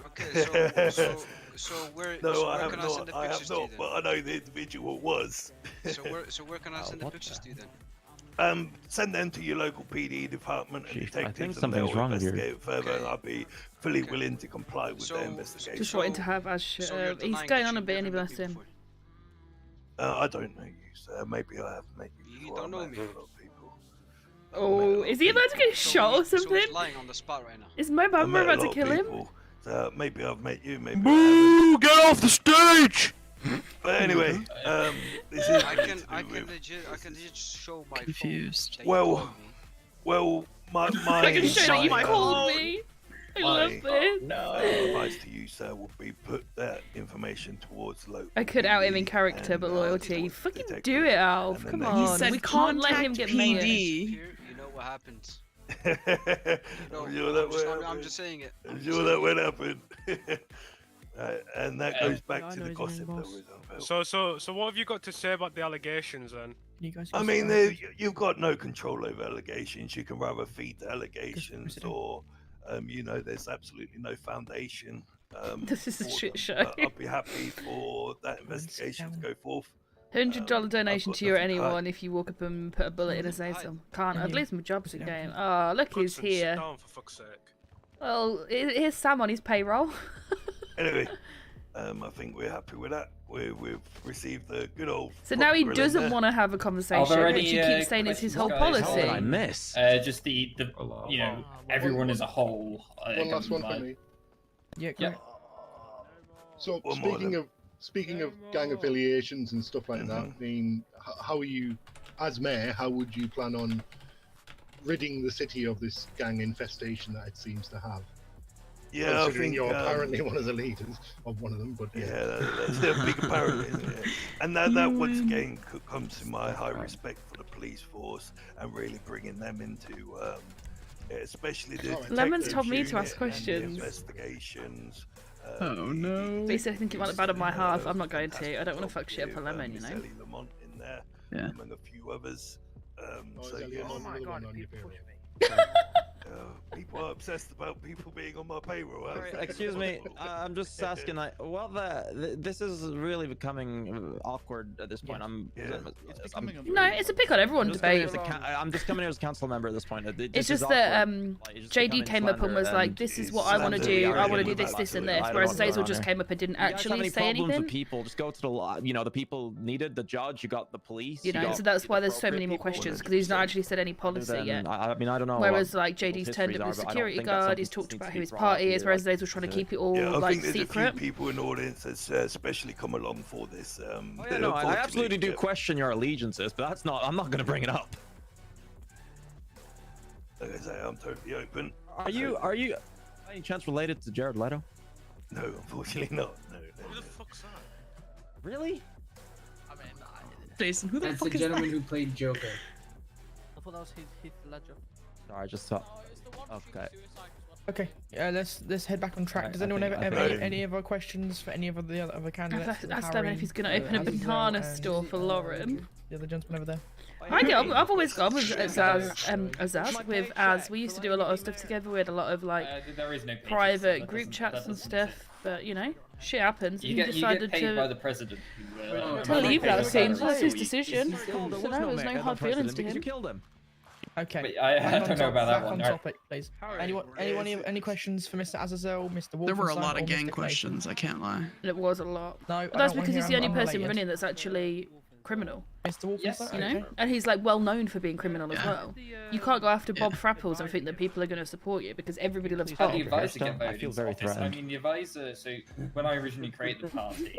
T: Okay, so where?
K: No,
T: so
K: I
T: where
K: have
T: can
K: not.
T: I send the
K: I
T: pictures
K: have not,
T: to
K: but I know the individual was.
T: So where can I send the pictures to then?
K: Send them to your local PD department and
S: Chief, I
K: detectives,
S: think
K: and
S: something's
K: they'll
S: wrong with
K: investigate
S: you.
K: further. And I'll be fully willing to comply with their investigation.
B: Just wanting to have Ash.
T: So you're
B: He's
T: denying
B: going
T: that
B: on a
T: you've
B: bit, and he
T: never met
B: bless
T: me
B: him.
T: before?
K: I don't know you, sir. Maybe I have met you before.
T: don't know
K: I've met
T: me.
K: a lot of people.
B: Oh, is he about to get shot or
T: So
B: something?
T: he's lying on the spot right now.
B: Is my
K: I've
B: mum
K: met a
B: about to
K: lot of
B: kill him?
K: people, so maybe I've met you. Maybe I
H: Boo! Get off the stage!
K: haven't. But anyway, this is.
T: I can legit show my
O: Confused.
T: phone.
K: Well, my
B: I can show that you
K: my,
B: called me. I love this.
K: advice to you, sir, would be put that information towards local.
B: I could out him in character,
K: and,
B: but loyalty. Fucking
K: detective,
B: do it, Alf.
K: and
B: Come
K: then
B: on.
O: said
B: We can't let him
O: contact
B: get mayor.
O: PD.
T: Here, you know what happens. No,
K: I'm sure that
T: I'm,
K: would
T: just,
K: happen.
T: I'm just saying it.
K: I'm sure that would happen. And that goes back
M: I
K: to
M: know
K: the
M: his
K: gossip
M: name,
K: that
M: boss.
K: was unveiled.
H: So what have you got to say about the allegations then?
M: You guys
K: I
M: can
K: mean,
M: start.
K: you've got no control over allegations. You can rather feed the allegations, or, there's absolutely no foundation.
B: This is a
K: for
B: shit
K: them.
B: show.
K: But I'd be happy for that investigation to go forth.
B: $100 donation
K: got
B: to you or
K: nothing to hide.
B: anyone if you walk up and put a bullet in Azazel. Can't. I'd
M: you?
B: lose my job as a game. Oh, look who's
H: Goodson, sit
B: here.
H: down, for fuck's sake.
B: Well, here's Sam on his payroll.
K: Anyway, I think we're happy with that. We've received the good old.
B: So now he
K: grilling
B: doesn't
K: there.
B: want to have a conversation,
C: any,
B: which he keeps saying is his whole
C: questions, guys?
B: policy.
S: What did I miss?
C: Just the everyone as a whole.
M: One last one
C: combined.
M: for me.
H: Yeah.
M: So
K: One more
M: speaking of gang affiliations and stuff like that, I
K: Mm-hmm.
M: mean, how are you, as mayor? How would you plan on ridding the city of this gang infestation that it seems to have?
K: Yeah, I
M: Considering
K: think
M: you're apparently one of the leaders of one of them, but
K: that's a big apparently, isn't it? And that once again comes to my high respect for the police force and really bringing them into, especially the
B: Lemon's
K: detective
B: told me to
K: unit
B: ask
K: and the
B: questions.
K: investigations.
O: Oh no.
B: Lisa, I think it might have bad on my half. I'm not going to. I don't want to fuck shit up a lemon, you know.
K: Ellie Lamont in there,
O: Yeah.
K: among a few others. So
M: Ellie
K: yes.
M: Lamont another one on your payroll?
K: People are obsessed about people being on my payroll.
S: Sorry, excuse me, I'm just asking. This is really becoming awkward at this point.
B: No, it's a pick on everyone debate.
S: I'm just coming here as a council member at this point.
B: It's just that JD came up and was like, "This is what I want to do. I want to do this, this, and this." Whereas Azazel just came up and didn't actually say anything.
S: With people, just go to the people needed, the judge. You got the police.
B: You know, so that's why there's so many more questions because he's not actually said any policy yet.
S: I mean, I don't know.
B: Whereas like JD's turned up his security guard, he's talked about who his party is, whereas Azazel's trying to keep it all
K: I
B: like
K: think there's
B: secret.
K: a few people in the audience that's especially come along for this.
S: No, I absolutely do question your allegiances, but that's not. I'm not going to bring it up.
K: Like I say, I'm totally open.
S: Are you by any chance related to Jared Leto?
K: No, unfortunately not. No.
H: Who the fuck's that?
S: Really?
D: I mean,
O: Jason, who the
E: That's
O: fuck
E: the
O: is
E: gentleman
O: that?
E: who played Joker.
F: I thought that was Heath Ledger.
S: Sorry, just thought. Okay.
D: Okay, let's head back on track.
S: Alright,
D: Does
S: I
D: anyone
S: think-
D: have
S: I think-
D: any other questions for any of the other candidates?
B: I've asked Devin if he's going to open a
D: Azazel,
B: banana
D: and,
B: store for Lauren.
D: The other gentleman over there.
B: I've always gone with Azaz. With Az, we used to do a lot of stuff together. We had a lot of like
C: There is no pay
B: private
C: system,
B: group
C: that
B: chats and
C: doesn't
B: stuff. But you know, shit happens.
C: You
B: He
C: get
B: decided
C: paid by
B: to
C: the president.
B: to leave that scene. So that's his decision.
S: There
B: So
S: was
B: no, there's
S: Meg
B: no
S: at
B: hard
S: the
B: feelings
S: president
B: to
S: because you
B: him.
S: killed him.
D: Okay.
C: Wait, I
D: back
C: don't know about that
D: back
C: one.
D: on
C: Alright.
D: topic, please. Any questions for Mr. Azazel, Mr. Wolfenstein,
O: There were a lot
D: or
O: of gang
D: Mr. Clayton?
O: questions, I can't lie.
B: It was a lot.
D: No,
B: But that's because he's the only person
D: unrelated.
B: running that's actually criminal.
D: Mr. Wolfenstein,
B: You know,
D: okay.
B: and he's like well known for being criminal as
O: Yeah.
B: well. You can't go after Bob Frapples and think that people are going to support you because everybody loves
C: How
B: Bob.
C: the advisor get
S: I
C: voted
S: feel
C: into
S: very
C: office? I
S: threatened.
C: mean, the advisor. So when I originally created the party,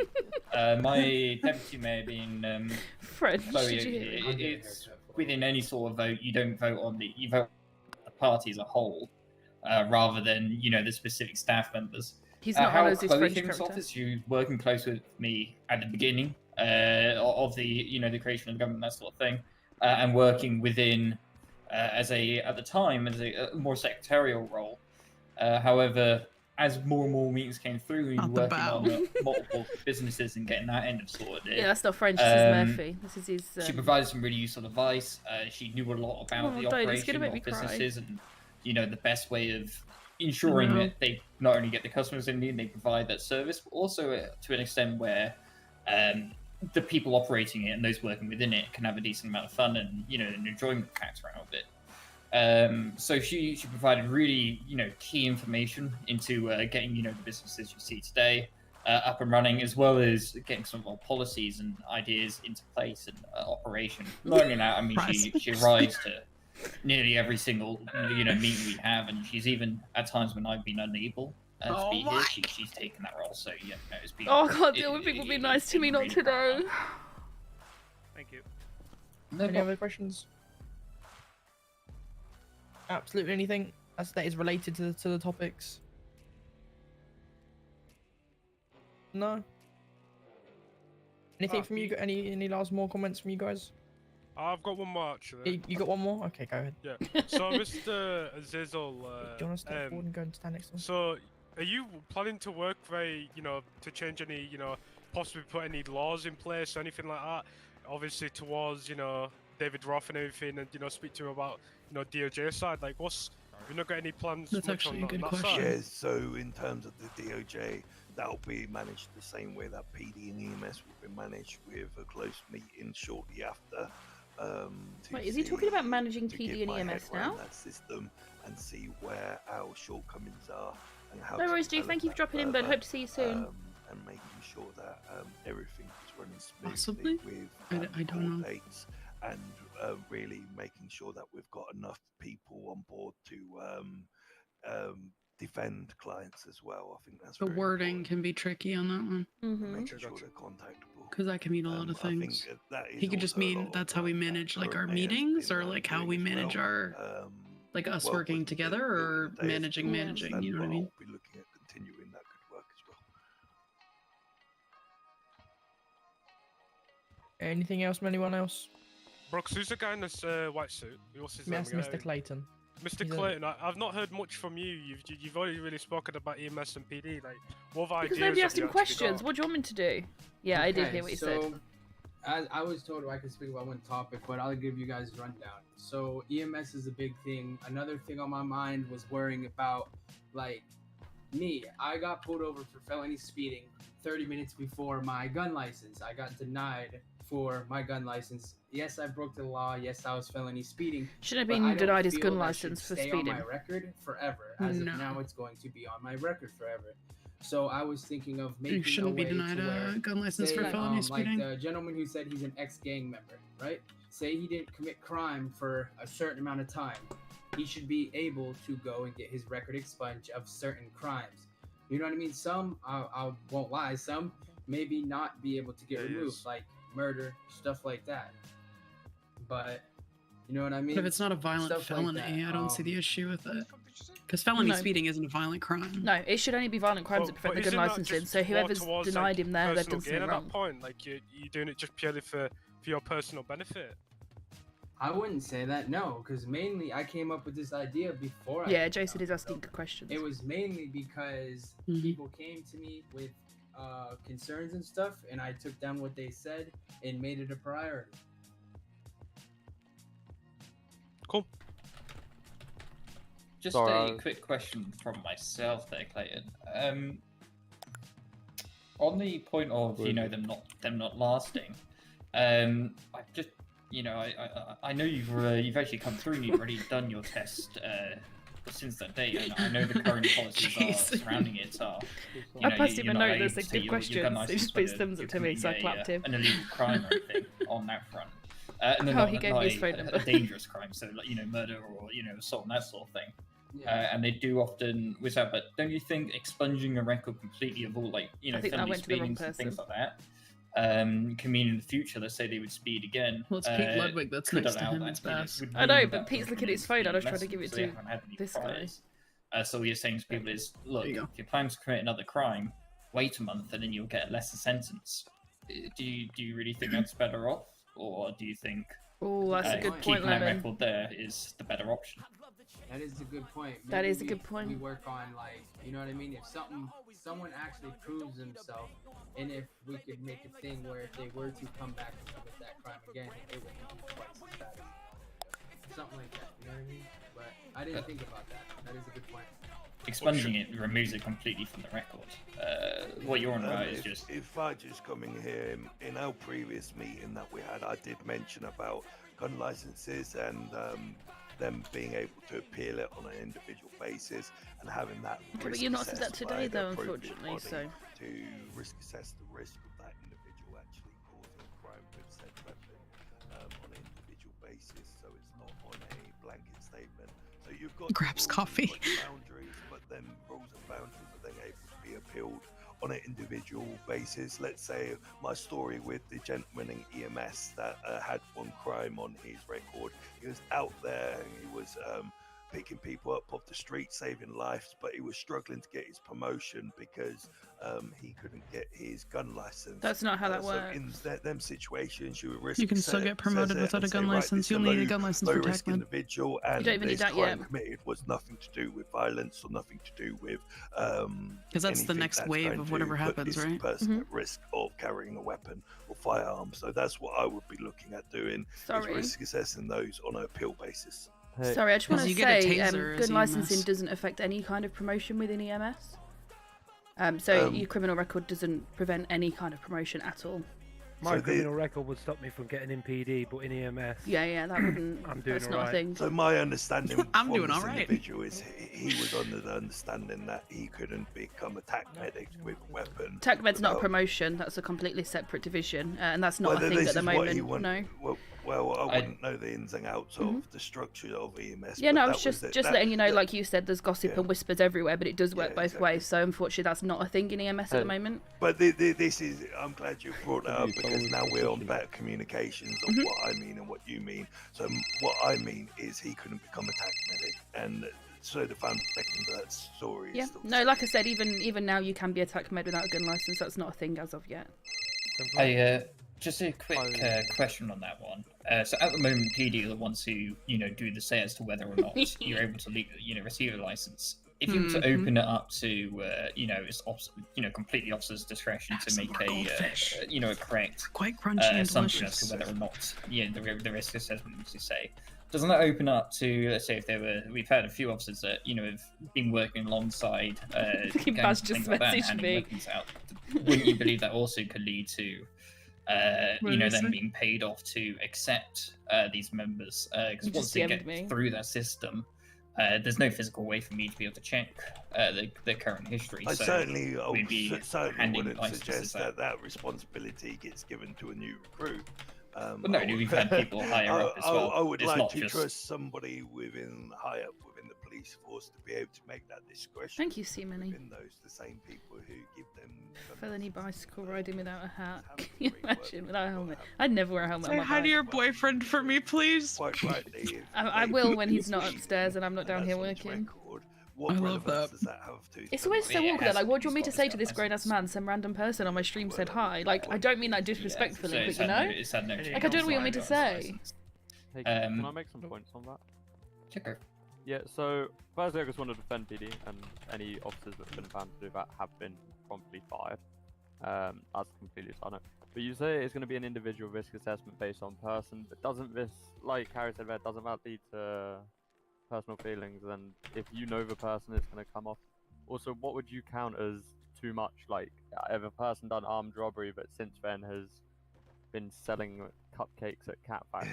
C: my deputy mayor being
B: French,
C: Chloe,
B: did you hear?
C: it's within any sort of vote. You don't vote on you vote on the party as a whole, rather than the specific staff members.
B: He's not
C: how
B: on as his
C: Chloe
B: French
C: came into
B: character.
C: office. She was working close with me at the beginning of the the creation of the government, that sort of thing, and working within at the time as a more secretarial role. However, as more and more meetings came through, we were
O: Not the
C: working
O: bow.
C: on multiple businesses and getting that end of sorted.
B: Yeah, that's not French. This is Murphy. This is his.
C: She provided some really useful advice. She knew a lot about
B: Oh,
C: the
B: don't, it's gonna
C: operation
B: make me
C: of
B: cry.
C: businesses and the best way of ensuring
O: know.
C: that they not only get the customers they need, they provide that service, but also to an extent where the people operating it and those working within it can have a decent amount of fun and an enjoyment factor out of it. So she provided really key information into getting the businesses you see today up and running, as well as getting some of our policies and ideas into place and operation. Not only that, I mean she arrives to nearly every single meeting we have, and she's even at times when I've been unable to be here, she's taken that role. So it's been.
B: Oh, I can't deal with people being nice to me not today.
H: Thank you.
D: Any other questions? Absolutely anything that is related to the topics? No. Anything from you? Any last more comments from you guys?
H: I've got one more actually.
D: You got one more? Okay, go ahead.
H: Yeah. So, Mr. Azazel,
D: Do you want to step forward and go and stand next to him?
H: so are you planning to work very, to change any, possibly put any laws in place or anything like that? Obviously towards, David Roth and everything, and speak to him about, DOJ side. Like, have you not got any plans?
O: That's
H: much
O: actually
H: on
O: a good
H: that
O: question.
H: side?
K: Yeah, so in terms of the DOJ, that'll be managed the same way that PD and EMS will be managed, with a close meeting shortly after. To
B: Wait, is he
K: see-
B: talking about managing
K: to
B: PD
K: get my
B: and
K: head
B: EMS
K: around
B: now?
K: that system and see where our shortcomings are and how.
B: No
K: to
B: worries, G.
K: develop
B: Thank you for
K: that
B: dropping in, bud.
K: further,
B: Hope to see you soon.
K: And making sure that everything is running smoothly
O: Possibly?
K: with
O: I don't know.
K: dates, and really making sure that we've got enough people on board to defend clients as well. I think that's
O: The
K: very
O: wording can be tricky on that one.
K: making sure they're contactable.
O: Because that can mean a lot of
K: I think
O: things.
K: that is
O: He could just
K: also a
O: mean
K: lot of
O: that's how we
K: work that
O: manage like our
K: current mayor's
O: meetings,
K: been,
O: or like how
K: doing
O: we
K: as
O: manage
K: well.
O: our like us
K: well,
O: working
K: with the
O: together,
K: building
O: or
K: the days
O: managing.
K: and
O: You know what I
K: what
O: mean?
K: I'll be looking at continuing that good work as well.
D: Anything else from anyone else?
H: Brooks, who's the guy in this white suit? What's his name?
D: Yes,
H: again?
D: Mr. Clayton.
H: Mr.
D: He's a-
H: Clayton, I've not heard much from you. You've already really spoken about EMS and PD. Like, what other
B: Because
H: ideas
B: nobody
H: have
B: asked
H: you
B: him
H: actually
B: questions.
H: got?
B: What do you want me to do? Yeah, I did
E: Okay,
B: hear what you
E: so,
B: said.
E: As I was told I could speak about one topic, but I'll give you guys a rundown. So EMS is a big thing. Another thing on my mind was worrying about, like, me. I got pulled over for felony speeding 30 minutes before my gun license. I got denied for my gun license. Yes, I broke the law. Yes, I was felony speeding.
B: Shouldn't have
E: but
B: been
E: I don't
B: denied his
E: feel
B: gun
E: that
B: license
E: should
B: for
E: stay
B: speeding.
E: on my record forever. As
O: No.
E: of now, it's going to be on my record forever. So I was thinking of making
O: You shouldn't
E: a
O: be
E: way
O: denied
E: to where,
O: a gun license for
E: say,
O: felony speeding.
E: Like the gentleman who said he's an ex-gang member, right? Say he didn't commit crime for a certain amount of time. He should be able to go and get his record expunged of certain crimes. You know what I mean? Some, I won't lie, some maybe not be able to get removed, like murder, stuff like that. But, you know what I mean?
O: But if it's not a violent
E: Stuff like
O: felony,
E: that.
O: I don't see the issue with it. Because felony
B: No.
O: speeding isn't a violent crime.
B: No, it should only be violent crimes that prevent the gun
H: isn't that
B: licensing.
H: just
B: So
H: more
B: whoever's
H: towards,
B: denied him there, they've
H: personal
B: done
H: gain
B: something
H: at
B: wrong.
H: that point? Like you're doing it just purely for your personal benefit.
E: I wouldn't say that, no, because mainly I came up with this idea before.
B: Yeah, Jason is asking good questions.
E: It was mainly because
B: Mhm.
E: people came to me with concerns and stuff, and I took down what they said and made it a priority.
H: Cool.
C: Just
N: Sorry,
C: a quick question from myself there, Clayton. On the point of them not lasting, I just I know you've actually come through and you've already done your test since that day, and I know the current policies surrounding it are.
B: I passed him a note that said good questions. He just put his thumbs up to me, so I clapped him.
C: An illegal crime or anything on that front. And then
B: He gave me his phone number.
C: a dangerous crime, so like murder or assault and that sort of thing. And they do often with that, but don't you think expunging a record completely of all
B: I think that
C: felony
B: went to the wrong
C: speedings and things
B: person.
C: like that can mean in the future, let's say they would speed again.
O: Well, it's Pete Ludwig that's
C: could
O: next to
C: allow
O: him,
C: that,
O: it's
C: you know,
O: best.
C: would
B: I know,
C: mean
B: but
C: that
B: Pete's
C: would
B: looking at his
C: speed
B: phone. I was trying to
C: lessens,
B: give it
C: so they
B: to
C: haven't had any
B: this guy.
C: priors. So what you're saying to people is, look,
O: There
C: if
O: you go.
C: you plan to commit another crime, wait a month and then you'll get a lesser sentence. Do you really think that's better off, or do you think
B: Oh, that's a good point,
C: keeping that
B: Lemon.
C: record there is the better option?
E: That is a good point.
B: That
E: Maybe
B: is a good point.
E: We work on, like, you know what I mean? If someone actually proves himself, and if we could make a thing where if they were to come back and commit that crime again, it would be twice as bad. Something like that, you know what I mean? But I didn't think about that. That is a good point.
C: Expunging it removes it completely from the record. What you're on about is just
K: If I just come in here in our previous meeting that we had, I did mention about gun licenses and them being able to appeal it on an individual basis and having that.
B: Okay, but you're not said that
K: assessed
B: today,
K: by the
B: though,
K: appropriate
B: unfortunately.
K: body
B: So
K: to risk assess the risk of that individual actually causing a crime with said weapon on an individual basis. So it's not on a blanket statement. So you've got
O: Grabs
K: rules,
O: coffee.
K: you've got boundaries, but then rules and boundaries are then able to be appealed on an individual basis. Let's say my story with the gentleman in EMS that had one crime on his record. He was out there, he was picking people up off the street, saving lives, but he was struggling to get his promotion because he couldn't get his gun license.
B: That's not how that
K: So
B: works.
K: in them situations, you would risk.
O: You can still get promoted without a gun license. You'll need a gun license for
K: risk
O: TACMED.
K: individual, and
B: You don't even need
K: this
B: that
K: crime
B: yet.
K: committed was nothing to do with violence or nothing to do with.
O: Because that's the
K: anything
O: next
K: that's
O: wave
K: going
O: of
K: to
O: whatever
K: put
O: happens,
K: this
O: right?
K: person at risk of carrying a weapon or firearm. So that's what I would be looking at doing.
B: Sorry.
K: Is risk assessing those on an appeal basis.
B: Sorry, I just want to
O: you get a
B: say,
O: taser as
B: gun licensing
O: EMS.
B: doesn't affect any kind of promotion within EMS. So your criminal record doesn't prevent any kind of promotion at all.
U: My criminal record would stop me from getting in PD, but in EMS,
B: Yeah, that wouldn't.
U: I'm doing
B: that's not a
U: alright.
B: thing.
K: So my understanding
O: I'm
K: from
O: doing
K: this
O: alright.
K: individual is he was under the understanding that he couldn't become a TAC medic with a weapon.
B: TACMED's not a
K: without-
B: promotion. That's a completely separate division, and that's not
K: Well,
B: a thing
K: this
B: at the
K: is what he
B: moment.
K: wanted-
B: No.
K: Well, I wouldn't know the ins and outs of the structure of EMS.
B: Yeah,
K: but
B: no, I
K: that
B: was just
K: it.
B: just
K: That-
B: letting you know,
K: that-
B: like you said, there's gossip and whispers everywhere, but it does work both
K: exactly.
B: ways. So unfortunately, that's not a thing in EMS at the moment.
K: But this is, I'm glad you brought that up because now we're on better communications of
B: Mm-hmm.
K: what I mean and what you mean. So what I mean is he couldn't become a TAC medic, and so the foundation of that story
B: Yeah,
K: is still
B: no, like I said, even now you can be a TACMED without a gun license. That's not a thing as of yet.
C: Just a quick question on that one. So at the moment, PD are the ones who do the say as to whether or not you're able to receive a license. If you were to
O: Mhm.
C: open it up to it's completely officer's discretion to make a correct
O: Quite crunchy and
C: assumption as
O: delicious.
C: to whether or not the risk assessment as you say. Doesn't that open up to, let's say, we've had a few officers that have been working alongside
B: Baz
C: gangs and
B: just
C: things like that, and
B: messaged
C: handing
B: me.
C: weapons out. Wouldn't you believe that also could lead to them being paid off to accept these members? Because
B: You
C: once
B: just
C: they
B: DM'd
C: get
B: me.
C: through that system, there's no physical way for me to be able to check the current history.
K: I
C: so
K: certainly
C: we'd be handing
K: wouldn't
C: licenses
K: suggest that responsibility gets given to a new recruit.
C: Well, no, we've had people higher up as well.
K: I would
C: It's
K: like
C: not
K: to
C: just-
K: trust somebody high up within the police force to be able to make that discretion.
B: Thank you, Seamany.
K: Within those, the same people who give them.
B: Felony bicycle riding without a hat. Can you imagine without a helmet? I'd never wear a helmet on
O: Say
B: my
O: hi to
B: bike.
O: your boyfriend for me, please.
K: Quite rightly.
B: I will when he's not upstairs and I'm not down here working.
K: what
O: I love
K: relevance
O: that.
K: does that have to?
B: It's always so awkward. Like, what do you want me to say to this grown ass man? Some random person on my stream said hi. Like, I don't mean that disrespectfully, but you know, like I don't know what you want me to say.
N: Hey, can I make some points on that?
C: Sure.
N: Yeah, so firstly, I just want to defend PD, and any officers that have been found to do that have been promptly fired. That's completely silent. But you say it's going to be an individual risk assessment based on person, but doesn't this, like Harry said, doesn't that lead to personal feelings? And if you know the person, it's going to come off. Also, what would you count as too much? Like, if a person done armed robbery, but since then has been selling cupcakes at Cafe,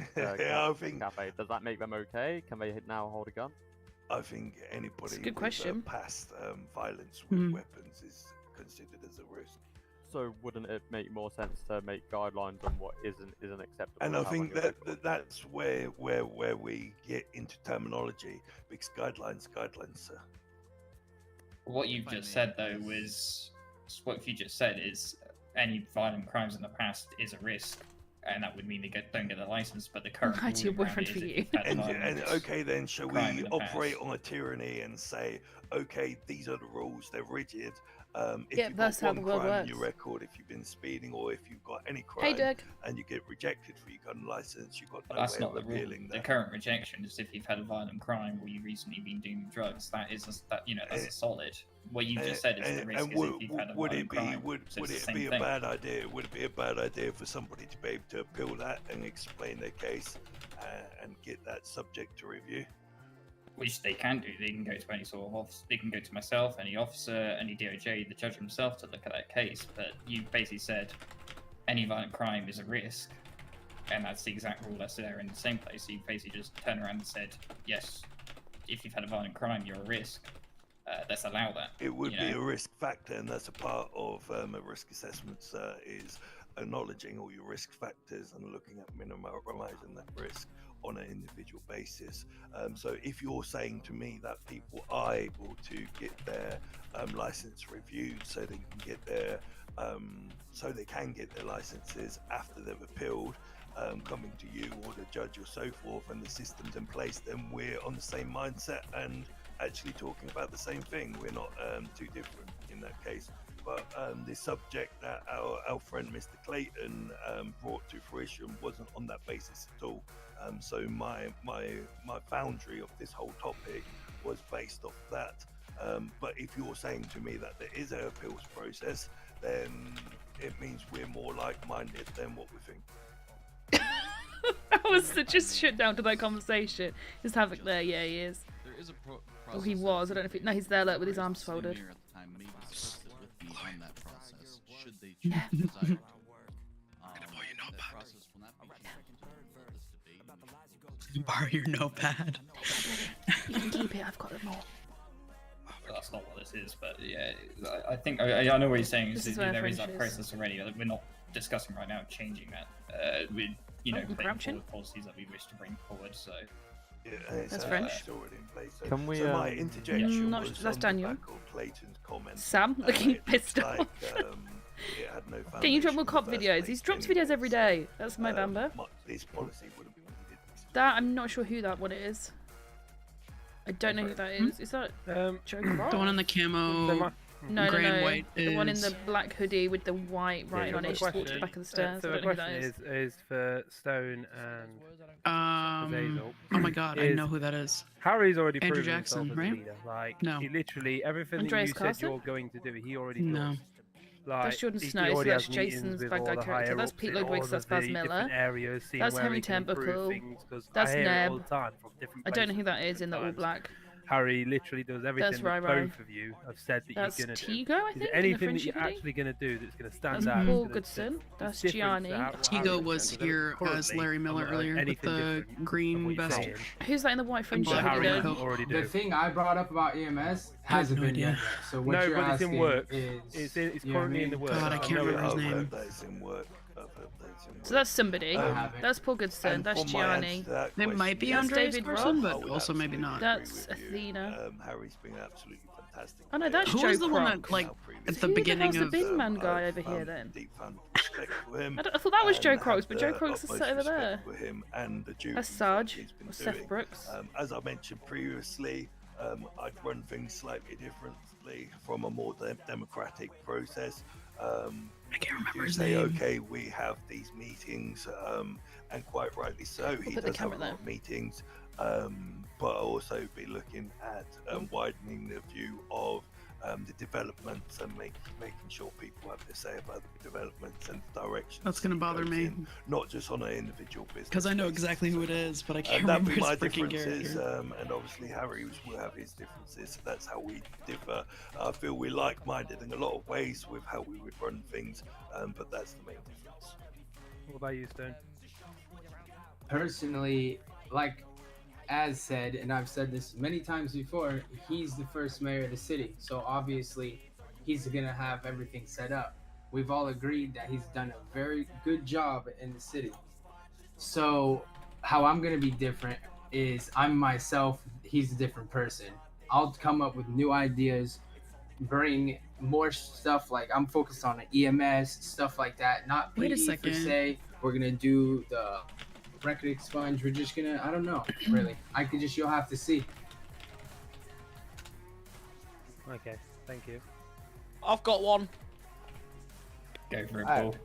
N: does that make them okay? Can they now hold a gun?
K: I think anybody
B: good question.
K: with past violence with weapons is considered as a risk.
N: So wouldn't it make more sense to make guidelines on what isn't acceptable?
K: And I think that's where we get into terminology, because guidelines, sir.
C: What you've just said though was what you just said is any violent crimes in the past is a risk, and that would mean they don't get a license. But the current
B: Hi to your boyfriend for you.
K: And okay, then shall we operate on a tyranny and say, okay, these are the rules, they're rigid. If
B: Yeah,
K: you've
B: that's
K: got
B: how the
K: one
B: world
K: crime in
B: works.
K: your record, if you've been speeding, or if you've got any
B: Hey,
K: crime
B: Doug.
K: and you get rejected for your gun license, you've got no
C: That's
K: way
C: not
K: of
C: the rule.
K: appealing
C: The
K: that.
C: current rejection is if you've had a violent crime or you've recently been doing drugs. That's a solid. What you just said is the risk is if you've had a violent crime.
K: Would it be a bad idea? Would it be a bad idea for somebody to be able to appeal that and explain their case and get that subject to review?
C: Which they can do. They can go to any sort of office. They can go to myself, any officer, any DOJ, the judge himself to look at that case. But you basically said any violent crime is a risk, and that's the exact rule that's there in the same place. So you basically just turned around and said, yes, if you've had a violent crime, you're a risk. Let's allow that.
K: It would be a risk factor, and that's a part of a risk assessment, is acknowledging all your risk factors and looking at minimizing that risk on an individual basis. So if you're saying to me that people are able to get their license reviewed so they can get their licenses after they've appealed, coming to you or the judge or so forth, and the system's in place, then we're on the same mindset and actually talking about the same thing. We're not too different in that case. But the subject that our friend Mr. Clayton brought to fruition wasn't on that basis at all. So my boundary of this whole topic was based off that. But if you're saying to me that there is an appeals process, then it means we're more like-minded than what we think.
B: That was just shut down to that conversation. Just Havoc there, yeah, he is.
I: There is a
B: Oh, he was. I don't know if he... No, he's there, look, with his arms folded.
I: At the time, maybe discuss it with me on that process, should they choose to desire to. That process will not be changed until this debate.
O: Borrow your notepad.
B: You can keep it. I've got them all.
C: That's not what this is, but yeah, I think I know what you're saying.
B: This is
C: There
B: where
C: is that
B: French is.
C: process already. We're not discussing right now changing that. With putting forward policies that we wish to bring forward. So
K: yeah,
B: that's French.
K: Already in place. So,
N: Can we?
K: so my interjection
B: Not-
K: was
B: that's
K: on
B: Daniel.
K: the back of Clayton's comment.
B: Sam, looking
K: it
B: pissed
K: looks
B: off.
K: like, it had no
B: Can you drop
K: foundation
B: more
K: in
B: cop
K: the first
B: videos?
K: place
B: He's dropped
K: anyway.
B: videos every day. That's my Bamba.
K: This policy would have been needed.
B: That, I'm not sure who that one is. I don't know who that is. Is that Joe Cross?
O: The one in the camo,
B: No,
O: gray and
B: no.
O: white
B: The one in
O: is-
B: the black hoodie with the white writing on it. Just walked to the back of the stairs.
U: So
B: I
U: the
B: don't know who that
U: question
B: is.
U: is for Stone and Azazel.
O: Oh my god, I know who that is.
U: Harry's already
O: Andrew
U: proven
O: Jackson,
U: himself as
O: right?
U: a leader. Like,
O: No.
U: he literally everything
B: Andreas
U: that you
B: Carlson?
U: said you're going to do, he already
O: No.
U: does. Like,
B: That's Jordan
U: he
B: Snow, so
U: already
B: that's
U: has meetings
B: Jason's
U: with
B: bad
U: all
B: guy
U: the
B: character. That's
U: higher-ups
B: Pete
U: in
B: Ludwig,
U: all
B: so that's
U: of the
B: Baz Miller.
U: different areas, seeing
B: That's
U: where
B: Henry
U: he can improve
B: Temple.
U: things, 'cause
B: That's
U: I hear it all
B: Neb.
U: the time from different
B: I don't know
U: places,
B: who that is
U: different
B: in the all
U: times.
B: black.
U: Harry literally does everything
B: That's
U: that
B: Rai Rai.
U: both of you have said that
B: That's
U: you're going to
B: Tigo,
U: do.
B: I
U: Is
B: think, in
U: there
B: the
U: anything that
B: friendship
U: you're
B: hoodie?
U: actually going to do that's going to stand
B: That's
U: out?
B: Paul
U: that's
B: Goodson.
U: gonna-
B: That's
U: different to
B: Gianni.
U: how
O: Tigo
U: Harry
O: was
U: said.
O: here as
U: Currently,
O: Larry Miller
U: I'm not
O: earlier with
U: anything
O: the
U: different from
O: green
U: what you're
O: vest.
U: saying.
B: Who's that in the white friendship
U: But Harry
B: hoodie?
U: doesn't already
E: The
U: do.
E: thing I brought up about EMS hasn't
O: no
E: been
O: idea.
E: done yet. So what
U: No,
E: you're
U: but it's
E: asking
U: in work.
E: is,
U: It's
E: you know what I
U: currently in
E: mean?
U: the work.
O: God, I can't remember his name.
K: That's in work. I've heard that's in work.
B: So that's somebody.
E: Um,
B: That's Paul Goodson.
K: And
B: That's
K: from my answer
B: Gianni.
K: to that
O: It might
K: question,
O: be
K: yes,
O: Andreas
B: David
O: Carlson,
B: Ross.
K: I
O: but
K: would
O: also maybe
K: absolutely
O: not.
K: agree
B: That's
K: with you.
B: Athena.
K: Harry's been absolutely fantastic.
B: Oh no, that's
O: Who
B: Joe
O: was the one that,
B: Crocs.
O: like, at the
B: Who
O: beginning
B: the hell's
O: of...
B: the big man guy over here then?
K: Deep fan respect for him.
B: I thought that was Joe
K: and
B: Crocs, but
K: have
B: Joe
K: the
B: Crocs is
K: utmost
B: sat over
K: respect
B: there.
K: for him and the duties
B: That's
K: that
B: Sarge.
K: he's been
B: Or Seth
K: doing.
B: Brooks.
K: As I mentioned previously, I'd run things slightly differently from a more democratic process.
O: I can't remember his
K: say,
O: name.
K: okay, we have these meetings, and quite rightly so, he does have a lot of meetings, but also be looking at widening the view of the developments and making sure people have to say about the developments and directions.
O: That's gonna bother me.
K: Not just on an individual business.
O: Because I know exactly who it is, but I can't
K: That'd
O: remember
K: be
O: his
K: my
O: freaking
K: differences,
O: character.
K: and obviously Harry will have his differences. So that's how we differ. I feel we're like-minded in a lot of ways with how we would run things, but that's the main difference.
U: What about you, Stone?
E: Personally, like as said, and I've said this many times before, he's the first mayor of the city, so obviously he's gonna have everything set up. We've all agreed that he's done a very good job in the city. So how I'm gonna be different is I'm myself, he's a different person. I'll come up with new ideas, bring more stuff, like I'm focused on the EMS, stuff like that, not
O: Wait a
E: PD per
O: second.
E: se. We're gonna do the record expunge. We're just gonna, I don't know, really. You'll have to see.
U: Okay, thank you.
F: I've got one.
C: Go for it, Paul.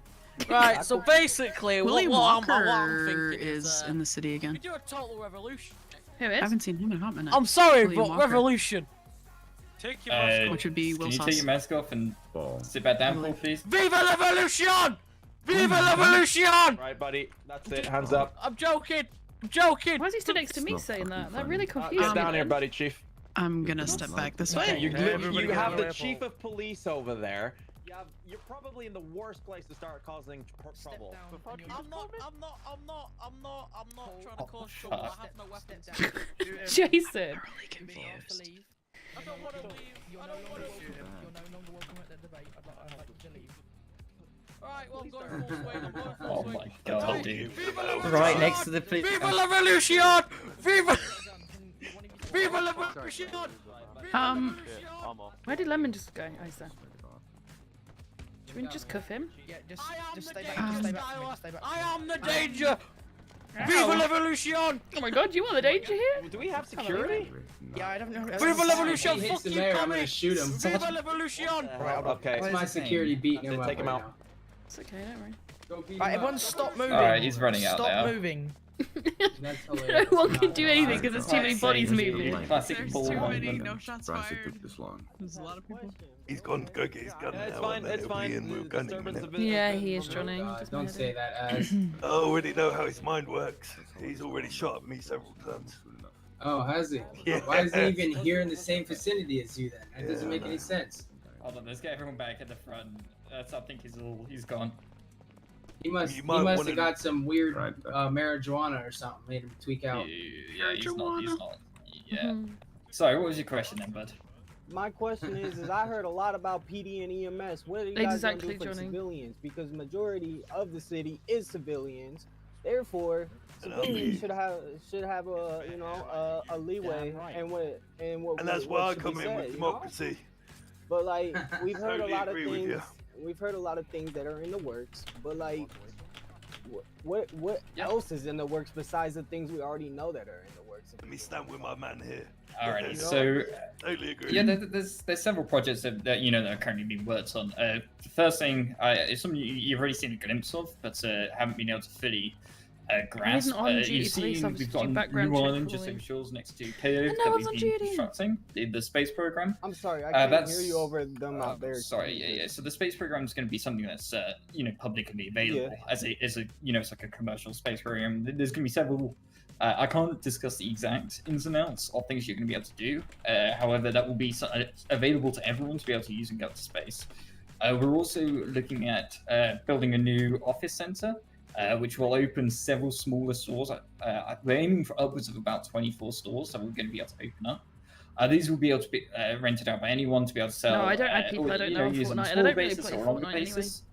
F: Right, so basically,
O: Willie
F: what
O: Walker
F: I'm thinking
O: is in the city again.
F: we do a total revolution.
B: Who is?
O: I haven't seen him in a hot minute.
F: I'm sorry,
O: William
F: but
O: Walker.
F: revolution.
H: Take your mask off.
O: Which would be Will
C: Can you
O: Sauce.
C: take your mask off and sit back down, Paul, please?
F: Viva la revolution! Viva la revolution!
S: Right, buddy. That's it. Hands up.
F: I'm joking. I'm joking.
B: Why is he stood next to me saying that? That really confused
S: Get
B: me.
S: down here, buddy, chief.
O: I'm gonna step back this way.
S: You
U: Everybody get
S: have
U: on
S: the
U: the
S: chief of police over there. You're probably in the worst place to start causing trouble.
F: I'm not trying to cause trouble. I have no weapons.
B: Jason.
F: I don't want to leave.
D: You're no longer welcome at the debate. I'd like you to leave.
F: Alright, well, I'm going full swing. I'm going
C: Oh
F: full
C: my
F: swing.
C: god, dude.
A: Right next to the police.
F: Viva la revolution! Viva! Viva la revolution!
B: Where did Lemon just go? Oh, he's there. Should we just cuff him?
D: Yeah, just stay
F: danger,
D: back. Just stay back. from me, just stay back.
F: I am the danger!
B: Ow.
F: Viva la revolution!
B: Oh my god, you want the danger here?
S: Do we have security?
D: Yeah, I don't know.
F: Viva la revolution!
E: If he hits
F: Fuck
E: the
F: you,
E: mayor, I'm
F: Tommy!
E: gonna shoot him.
F: Viva la revolution!
S: Right, okay.
E: That's my security beating him up.
S: Take him
E: right
S: out.
E: now.
B: It's okay, don't worry.
E: Go beat him
D: Right,
E: up.
D: everyone stop moving.
C: Alright, he's running out
D: Stop
C: now.
D: moving.
E: That's
B: No
E: hilarious.
B: one can do anything because there's too many bodies moving.
C: Classic
O: There's
C: Paul
O: too
C: one.
O: many no shots
J: Surprised it
O: fired.
J: took this long.
O: There's a lot of people.
K: He's gone to go get his gun
S: Yeah, it's
K: now,
S: fine.
K: and then
S: It's
K: he'll
S: fine.
K: be in with a gun in a minute.
B: Yeah, he is, Johnny.
E: Don't say that, as.
K: I already know how his mind works. He's already shot at me several times.
E: Oh, has he?
K: Yeah.
E: Why is he even here in the same vicinity as you then? That doesn't make any sense.
C: Hold on, let's get everyone back at the front. I think he's gone.
E: He must
K: You might
E: have
K: wanna-
E: got some weird marijuana or something, made him tweak out.
C: Yeah, he's not. Yeah. Sorry, what was your question then, bud?
A: My question is I heard a lot about PD and EMS. What are you guys
B: Exactly,
A: gonna do for
B: Johnny.
A: civilians? Because majority of the city is civilians. Therefore, civilians should have a a leeway and what
K: And that's why I come in with democracy.
A: But like we've heard a
K: Totally
A: lot of
K: agree with
A: things.
K: you.
A: We've heard a lot of things that are in the works. But like, what else is in the works besides the things we already know that are in the works?
K: Let me stand with my man here.
C: Alright,
K: You know?
C: so
K: Totally agree.
C: yeah, there's several projects that that are currently being worked on. The first thing is something you've already seen a glimpse of, but haven't been able to fully grasp.
B: An on-duty
C: You've
B: police
C: seen
B: officer
C: we've got
B: do
C: a
B: background
C: new
B: check
C: island
B: for
C: just
B: me.
C: over shores next to KO
B: no
C: that
B: one's
C: we've
B: on
C: been
B: duty.
C: constructing the space program.
A: I'm sorry, I can't
C: that's-
A: hear you over them out there.
C: Sorry, yeah. So the space program is going to be something that's publicly available as a it's like a commercial space program. There's going to be several. I can't discuss the exact ins and outs of things you're going to be able to do. However, that will be available to everyone to be able to use and go to space. We're also looking at building a new office center, which will open several smaller stores. We're aiming for upwards of about 24 stores that we're going to be able to open up. These will be able to be rented out by anyone to be able to sell.
B: No, I don't add people I don't know on
C: use on a
B: Fortnite, and I
C: small
B: don't really
C: basis
B: play
C: or longer
B: Fortnite anyway.
C: basis.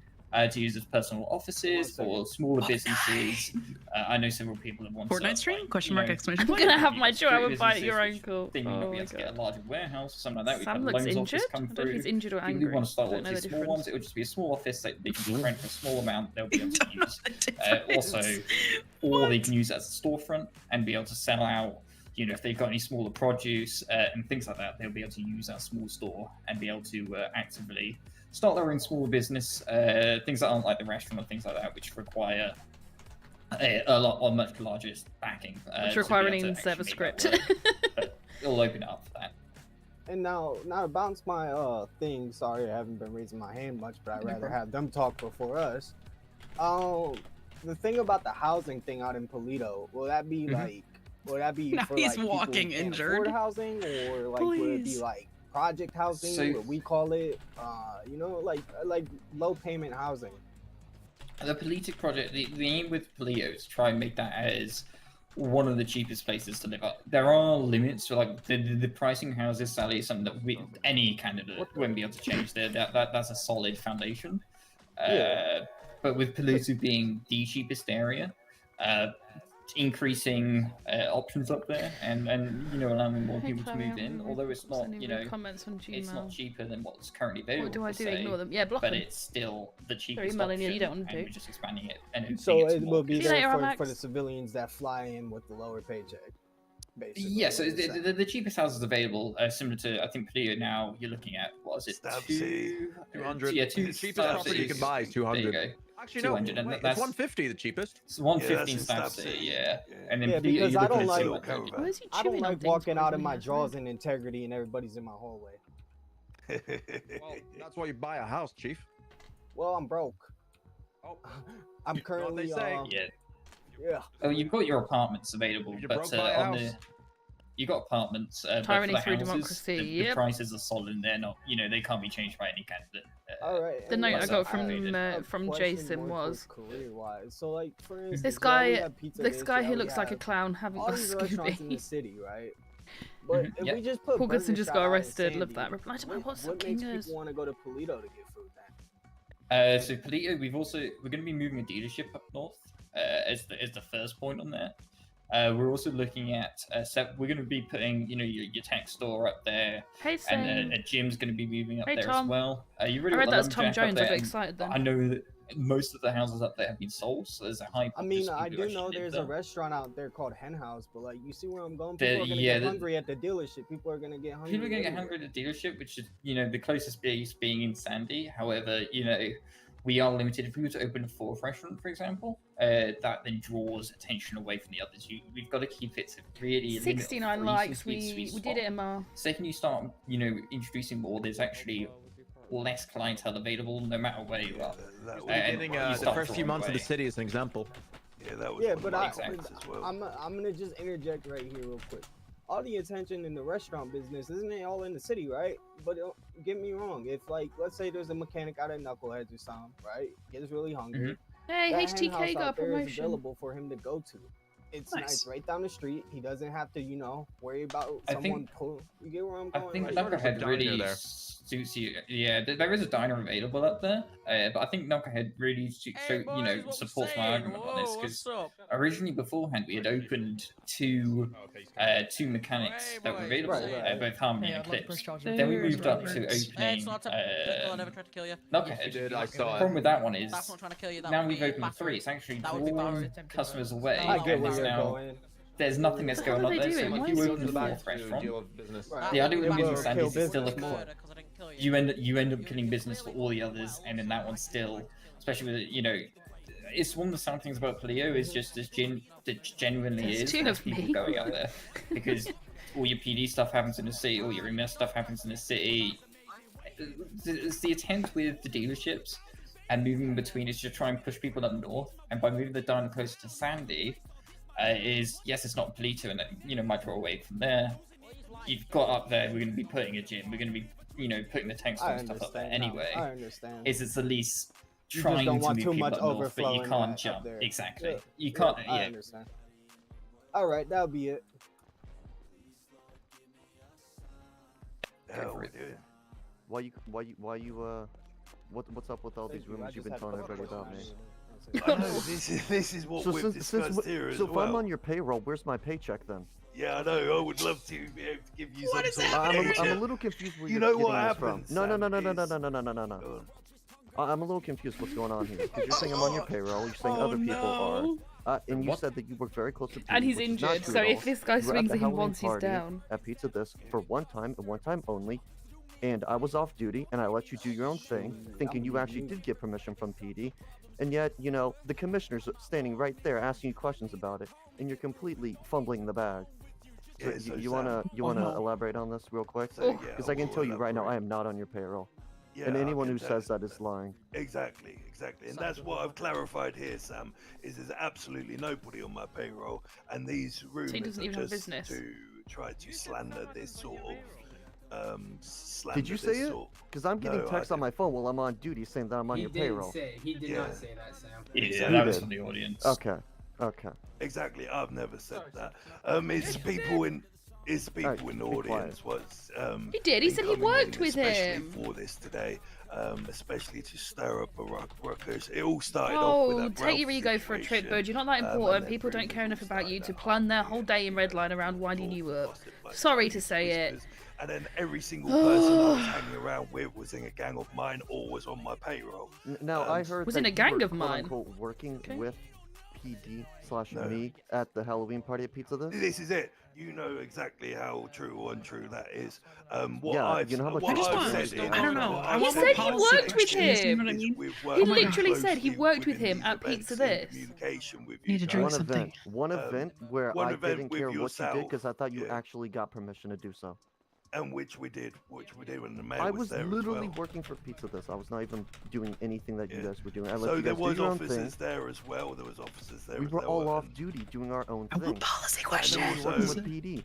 C: To use as personal offices for smaller businesses. I know several people have wanted
O: Fortnite stream? Question mark, exclamation
B: I'm
O: point.
B: gonna have my chihuahua
C: businesses
B: bite your
C: which
B: uncle.
C: They may
B: Oh
C: not be
B: my
C: able to get a
B: god.
C: larger warehouse or something like that. We've
B: Sam
C: had
B: looks
C: loans
B: injured.
C: office come
B: I don't know if
C: through.
B: he's injured or
C: People who
B: angry.
C: want to start
B: I don't
C: with
B: know
C: these
B: the
C: small
B: difference.
C: ones, it would just be a small office that they can rent for a small amount. They'll be able to use. Also, or they can use it as a storefront and be able to sell out you know, if they've got any smaller produce and things like that, they'll be able to use our small store and be able to actively start their own small business, things that aren't like the restaurant or things like that, which require a lot or much larger backing.
B: Which require an in-server script.
C: But it'll open it up for that.
A: And now to bounce my thing, sorry I haven't been raising my hand much, but I'd rather have them talk before us. The thing about the housing thing out in Polito, will that be like, will that be
O: Now
A: for
O: he's
A: like
O: walking
A: people who can't
O: injured.
A: afford housing, or like would it be like project housing,
C: So-
A: what we call it, you know, like low payment housing?
C: The Politic project, the aim with Polito is to try and make that as one of the cheapest places to live. There are limits to like the pricing of houses. Sadly, is something that any candidate won't be able to change. There, that's a solid foundation. But with Polito being the cheapest area, increasing options up there, and you know, allowing more people to move in. Although it's not, you know,
B: comments on Gmail.
C: it's not cheaper than what's currently available.
B: What do I
C: per
B: do?
C: se,
B: Ignore them. Yeah, block
C: but
B: them.
C: it's still the
B: They're
C: cheapest
B: emailing you,
C: option.
B: you don't want to
C: and
B: do.
C: we're just expanding it. And
A: So
C: it's
A: it will be
B: See you
A: there
B: later,
A: for the
B: Max.
A: civilians that fly in with the lower paycheck, basically.
C: Yeah, so the cheapest houses available, similar to, I think, Polito now, you're looking at, what is it?
K: Stab City.
G: 200.
C: Yeah,
G: The cheapest
C: Stab
G: property you
C: City.
G: can buy is
C: There you
G: 200.
C: go.
G: Actually, no,
C: 200, and
G: wait,
C: that's
G: it's 150 the cheapest.
C: It's 150
K: Yeah,
C: in
K: that's
C: Stab
K: in Stab
C: City,
K: City,
C: yeah. And then
A: Yeah,
C: Polito,
A: because
C: you're
A: I
C: looking
A: don't
C: at
A: like,
C: somewhere like
B: Where's he
A: I don't
B: chewing on
A: like
B: things
A: walking
B: while
A: out of
B: he's
A: my
B: in there?
A: drawers in integrity and everybody's in my hallway.
G: Well, that's why you buy a house, Chief.
A: Well, I'm broke.
G: Oh,
A: I'm currently
C: Yeah.
A: yeah.
C: Oh, you've got your apartments available,
G: If you're
C: but
G: broke, buy a
C: on
G: house.
C: the you got apartments. But for
B: Tyranny
C: the
B: through
C: houses,
B: democracy,
C: the
B: yep.
C: prices are solid. And they're not, you know, they can't be changed by any candidate.
A: All right.
B: The note I got
A: a
B: from
A: question
B: Jason
A: more
B: was,
A: career-wise. So, like, for instance,
B: this
A: yeah, we
B: guy,
A: have Pizza
B: this
A: Dish,
B: guy
A: yeah,
B: who
A: we
B: looks like a
A: have
B: clown having
A: all
B: a
A: these restaurants in the
B: Scooby.
A: city, right? But if
C: Yep.
A: we just put
B: Paul Goodson
A: Burger
B: just
A: Shot
B: got
A: out in
B: arrested. Love
A: Sandy,
B: that. Reply to my
A: what
B: WhatsApp,
A: makes
B: Kingers.
A: people want to go to Polito to get food then?
C: So Polito, we're going to be moving a dealership up north as the first point on there. We're also looking at we're going to be putting, you know, your tech store up there,
B: Hey,
C: and
B: Sam.
C: a gym's going to be moving up
B: Hey,
C: there
B: Tom.
C: as well. You really
B: I read
C: got
B: that
C: the
B: was Tom
C: Lumberjack up
B: Jones. I
C: there,
B: got
C: and
B: excited then.
C: I know that most of the houses up there have been sold, so there's a high.
A: I mean,
C: population of
A: I
C: people
A: do
C: who
A: know
C: actually live
A: there's a
C: there.
A: restaurant out there called Hen House, but like, you see where I'm going?
C: The-
A: People are gonna
C: yeah,
A: get
C: the-
A: hungry at the dealership. People are gonna get hungry.
C: People are going to get
A: everywhere.
C: hungry at the dealership, which is, you know, the closest base being in Sandy. However, you know, we are limited. If we were to open a fourth restaurant, for example, that then draws attention away from the others. We've got to keep it to really a limit of
B: 69
C: three
B: likes.
C: seems to be a
B: We
C: sweet
B: did
C: spot.
B: it, Emma.
C: Second, you start, you know, introducing more. There's actually less clientele available, no matter where you are. And
G: Beginning,
C: you
G: the
C: start
G: first few
C: drawing
G: months of the
C: away.
G: city is an example.
K: Yeah, that was
A: Yeah,
K: one
A: but
K: of my
A: I,
K: comments as well.
A: I'm gonna just interject right here real quick. All the attention in the restaurant business, isn't it all in the city, right? But don't get me wrong. If like, let's say there's a mechanic out at Knuckleheads or something, right? Gets really hungry.
B: Hey,
A: that
B: HTK
A: hen house
B: got a
A: out there is
B: promotion.
A: available for him to go to. It's nice, right down the street. He doesn't have to, you know, worry about
C: I think-
A: someone pull. You get where I'm
C: I
A: going?
C: think
A: right?
C: Knucklehead really suits you. Yeah, there is a diner available up there, but I think Knucklehead really supports my argument on this because originally beforehand we had opened two mechanics that were available, both Harmony and Eclipse. Then we moved up to opening
F: I never tried to kill you.
C: Knucklehead.
G: did, I
C: The
G: saw it.
C: problem with that one is
F: That's not trying to kill you. That
C: now
F: would
C: we've
F: be
C: opened three. It's actually
F: That would be
C: drawn
F: Barry.
C: customers away.
A: I get where
C: because
A: you're
C: now
A: going.
C: there's nothing that's
B: The hell
C: going
B: are
C: on
B: they
C: there. So
B: doing?
C: like
B: Why
C: you
B: is he
C: open the
B: even
C: fourth
B: there?
C: restaurant. The idea with
A: It will
C: Business Sandy
A: kill
C: is still
A: business more.
C: you end up killing business for all the others, and then that one still, especially with, you know, it's one of the sad things about Polio is just as genuinely
B: There's
C: is
B: two
C: there's
B: of
C: people
B: me.
C: going out there because all your PD stuff happens in the city, all your EMS stuff happens in the city. It's the attempt with the dealerships and moving between is to try and push people up north, and by moving the diner closer to Sandy, is yes, it's not Polito, and then, you know, might draw away from there. You've got up there. We're going to be putting a gym. We're going to be, you know, putting the tank
A: I
C: stuff up there
A: understand now.
C: anyway.
A: I understand.
C: Is it's at least
A: You just
C: trying
A: don't
C: to
A: want
C: move
A: too
C: people
A: much
C: up north, but you
A: overflow in
C: can't
A: that
C: jump.
A: up there.
C: Exactly.
A: Yeah.
C: You can't.
A: I
C: Yeah.
A: understand. All right, that'll be it.
K: Hell, dude.
V: What's up with all these rumors you've been telling everybody about me?
K: I know, this is what we've discussed here as
V: so if
K: well.
V: I'm on your payroll, where's my paycheck then?
K: Yeah, I know. I would love to be able to give you some sort of
V: I'm
K: paycheck.
V: a little confused where
K: You
V: you're
K: know
V: getting
K: what
V: this from.
K: happens?
V: No.
K: Sam, is-
V: I'm a little confused what's going on here. Because you're saying I'm on your payroll, you're saying other people are. And you
S: What?
V: said that you work very close to PD,
B: And he's
V: which is not
B: injured,
V: true
B: so
V: at
B: if
V: all.
B: this guy
V: You were at
B: swings
V: the
B: at him
V: Halloween
B: once, he's
V: party
B: down.
V: At Pizza Disc for one time and one time only, and I was off duty, and I let you do your own thing, thinking you actually did get permission from PD, and yet, you know, the commissioner's standing right there asking you questions about it, and you're completely fumbling the bag. So
K: Yeah, so
V: you
K: Sam-
V: wanna elaborate on this real quick?
K: So, yeah,
V: Because I can
K: will
V: tell you right now,
K: elaborate.
V: I am not on your payroll.
K: Yeah,
V: And
K: I
V: anyone
K: can
V: who
K: tell
V: says that is lying.
K: Exactly. And that's what I've clarified here, Sam, is there's absolutely nobody on my payroll, and these rumors
B: doesn't
K: are
B: even have
K: just
B: business.
K: to try to slander this sort of
V: Did you say it? Because I'm getting texts on my phone while I'm on duty saying that I'm on
E: He
V: your
E: didn't
V: payroll.
E: say. He did not say that, Sam.
C: Yeah,
V: You
C: that was
V: did.
C: from the audience.
V: Okay. Okay.
K: Exactly, I've never said that. It's people in the audience. What's
B: He did. He
K: been
B: said he
K: coming
B: worked
K: in,
B: with
K: especially
B: him.
K: for this today, especially to stir up a ruckus. It all started off with
B: Oh,
K: that
B: take
K: Ralph
B: your ego for a trip,
K: situation,
B: bud. You're not that
K: and
B: important.
K: then
B: People don't care enough about you to
K: started
B: plan their whole day in Redline around winding you up. Sorry to say it.
K: And then every single person I was hanging around with was in a gang of mine or was on my payroll.
V: Now I heard
B: Was
V: that
B: in a
V: you
B: gang
V: were,
B: of mine.
V: quote-unquote, working
B: Okay.
V: with PD /
K: No.
V: me at the Halloween party at Pizza This.
K: This is it. You know exactly how true or untrue that is. What
V: Yeah,
K: I've,
V: you know how much
K: what
V: I just
K: I've
V: wanna-
K: said
V: I
K: is-
V: don't
O: know.
K: what
O: I
K: I've
B: He
O: want
K: said
B: said
K: is-
B: he
O: policy
B: worked with
O: questions, you know
B: him.
O: what I mean?
K: We've
B: He
K: worked
B: literally said he
K: closely
B: worked with
K: within
B: him
K: these
B: at
K: events
B: Pizza
K: in
B: This.
K: communication with
O: Need
K: you
O: to drink
K: guys.
O: something.
V: One event where
K: one
V: I
K: event
V: didn't
K: with
V: care what you did
K: yourself,
V: because I thought you
K: yeah.
V: actually got permission to do so.
K: And which we did when the mayor
V: I
K: was
V: was
K: there
V: literally
K: as well.
V: working for Pizza This. I was not even doing anything that you guys were doing. I let
K: So
V: you
K: there
V: guys
K: was
V: do your own thing.
K: officers there as well. There was officers there.
V: We
K: as
V: were
K: well,
V: all off
K: and-
V: duty doing our own
O: I
V: thing.
O: want policy
V: And
O: questions.
V: then we were working with PD.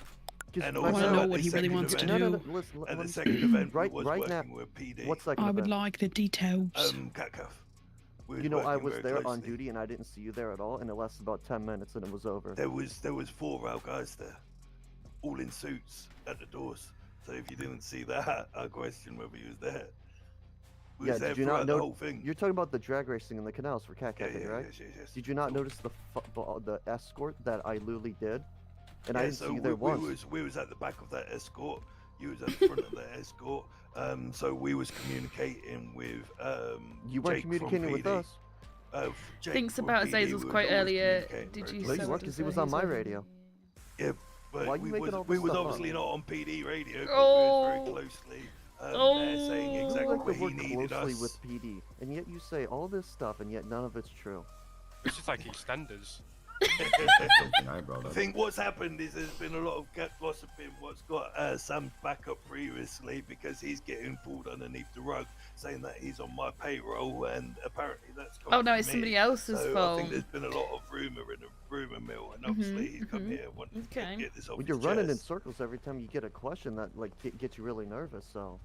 K: And
O: I
K: also
O: want to know
K: at
O: what
K: the
O: he really
K: second
O: wants to
K: event-
O: do.
V: Listen,
K: At
V: let
K: the
V: me-
K: second event,
V: right,
K: we was
V: right now.
K: working with PD.
V: What second
O: I would
V: event?
O: like the details.
K: Catcuff.
V: You know, I was there on duty and I didn't see you there at all, and it lasted about 10 minutes and it was over.
K: There was 4 of our guys there, all in suits at the doors. So if you didn't see that, I question whether he was there. We
V: Yeah,
K: was there
V: did you
K: throughout
V: not
K: the
V: know?
K: whole thing.
V: You're talking about the drag racing in the canals for catcatting, right?
K: Yes.
V: Did you not notice the escort that I literally did? And I
K: Yeah,
V: didn't
K: so
V: see you there
K: we
V: once.
K: we was at the back of that escort. You was at the front of that escort. So we was communicating with
V: You weren't
K: Jake from
V: communicating with
K: PD.
V: us.
K: Jake
B: Thinks
K: from
B: about
K: PD,
B: Azazel's
K: we
B: quote
K: was always
B: earlier.
K: communicating
B: Did
K: very
B: you
V: No,
K: closely.
V: you weren't, because he was on my radio.
K: Yeah, but
V: Why you
K: we
V: making
K: was,
V: all
K: we
V: this
K: was
V: stuff up?
K: obviously not on PD radio, but
B: Oh.
K: we was very closely there saying
V: You
K: exactly
V: like
K: what
V: to
K: he
V: work
K: needed
V: closely
K: us.
V: with PD, and yet you say all this stuff, and yet none of it's true.
H: It's just like EastEnders.
J: Something I brought
K: I
J: up.
K: think what's happened is there's been a lot of gossiping what's got Sam's back up previously because he's getting pulled underneath the rug saying that he's on my payroll and apparently that's come
B: Oh, no,
K: from
B: it's
K: me.
B: somebody else's
K: so I
B: fault.
K: think there's been a lot of rumour in the rumour mill and obviously he's come here wanting to get this off
V: When
K: his
V: you're running in
K: chest.
V: circles every time you get a question that like gets you really nervous. So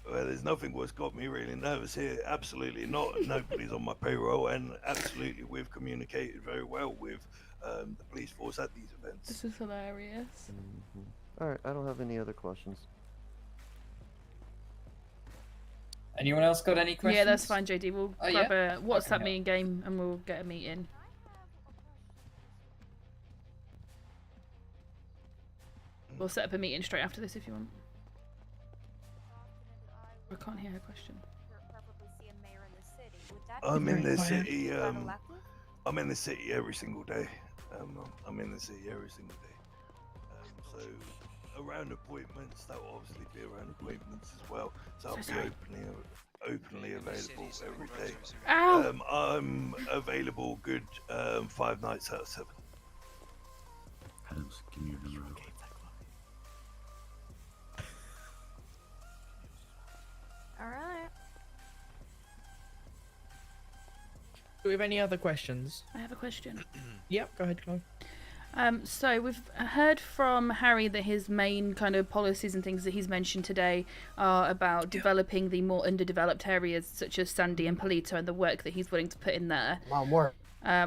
K: Well, there's nothing what's got me really nervous here. Absolutely not. Nobody's on my payroll, and absolutely we've communicated very well with the police force at these events.
B: This is hilarious.
V: all right, I don't have any other questions.
C: Anyone else got any questions?
B: Yeah, that's fine, JD. We'll
C: Oh,
B: grab
C: yeah?
B: a WhatsApp
C: Okay.
B: meeting game and we'll get a meeting. We'll set up a meeting straight after this if you want. I can't hear her question.
K: I'm in
B: Very
K: the
B: quiet.
K: city. I'm in the city every single day. I'm in the city every single day. So around appointments, that will obviously be around appointments as well. So I'll be openly available every day.
B: Ow!
K: I'm available good 5 nights out of 7.
J: Adams, give me your number.
L: Alright.
D: Do we have any other questions?
B: I have a question.
D: Yep, go ahead, Chloe.
B: So we've heard from Harry that his main kind of policies and things that he's mentioned today are about developing the more underdeveloped areas such as Sandy and Polito and the work that he's willing to put in there.
A: Mom, work.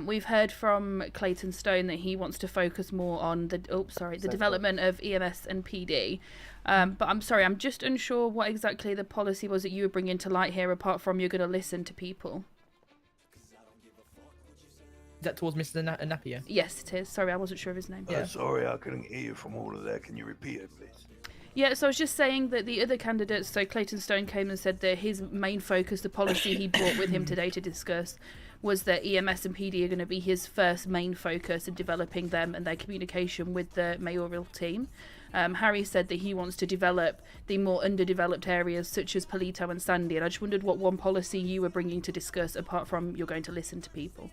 B: We've heard from Clayton Stone that he wants to focus more on the development of EMS and PD. But I'm sorry, I'm just unsure what exactly the policy was that you were bringing to light here, apart from you're going to listen to people.
D: Is that towards Mr. Napier?
B: Yes, it is. Sorry, I wasn't sure of his name.
K: Sorry, I couldn't hear you from all of that. Can you repeat it, please?
B: Yeah, so I was just saying that the other candidates, so Clayton Stone came and said that his main focus, the policy he brought with him today to discuss, was that EMS and PD are going to be his first main focus in developing them and their communication with the mayoral team. Harry said that he wants to develop the more underdeveloped areas such as Polito and Sandy, and I just wondered what one policy you were bringing to discuss apart from you're going to listen to people.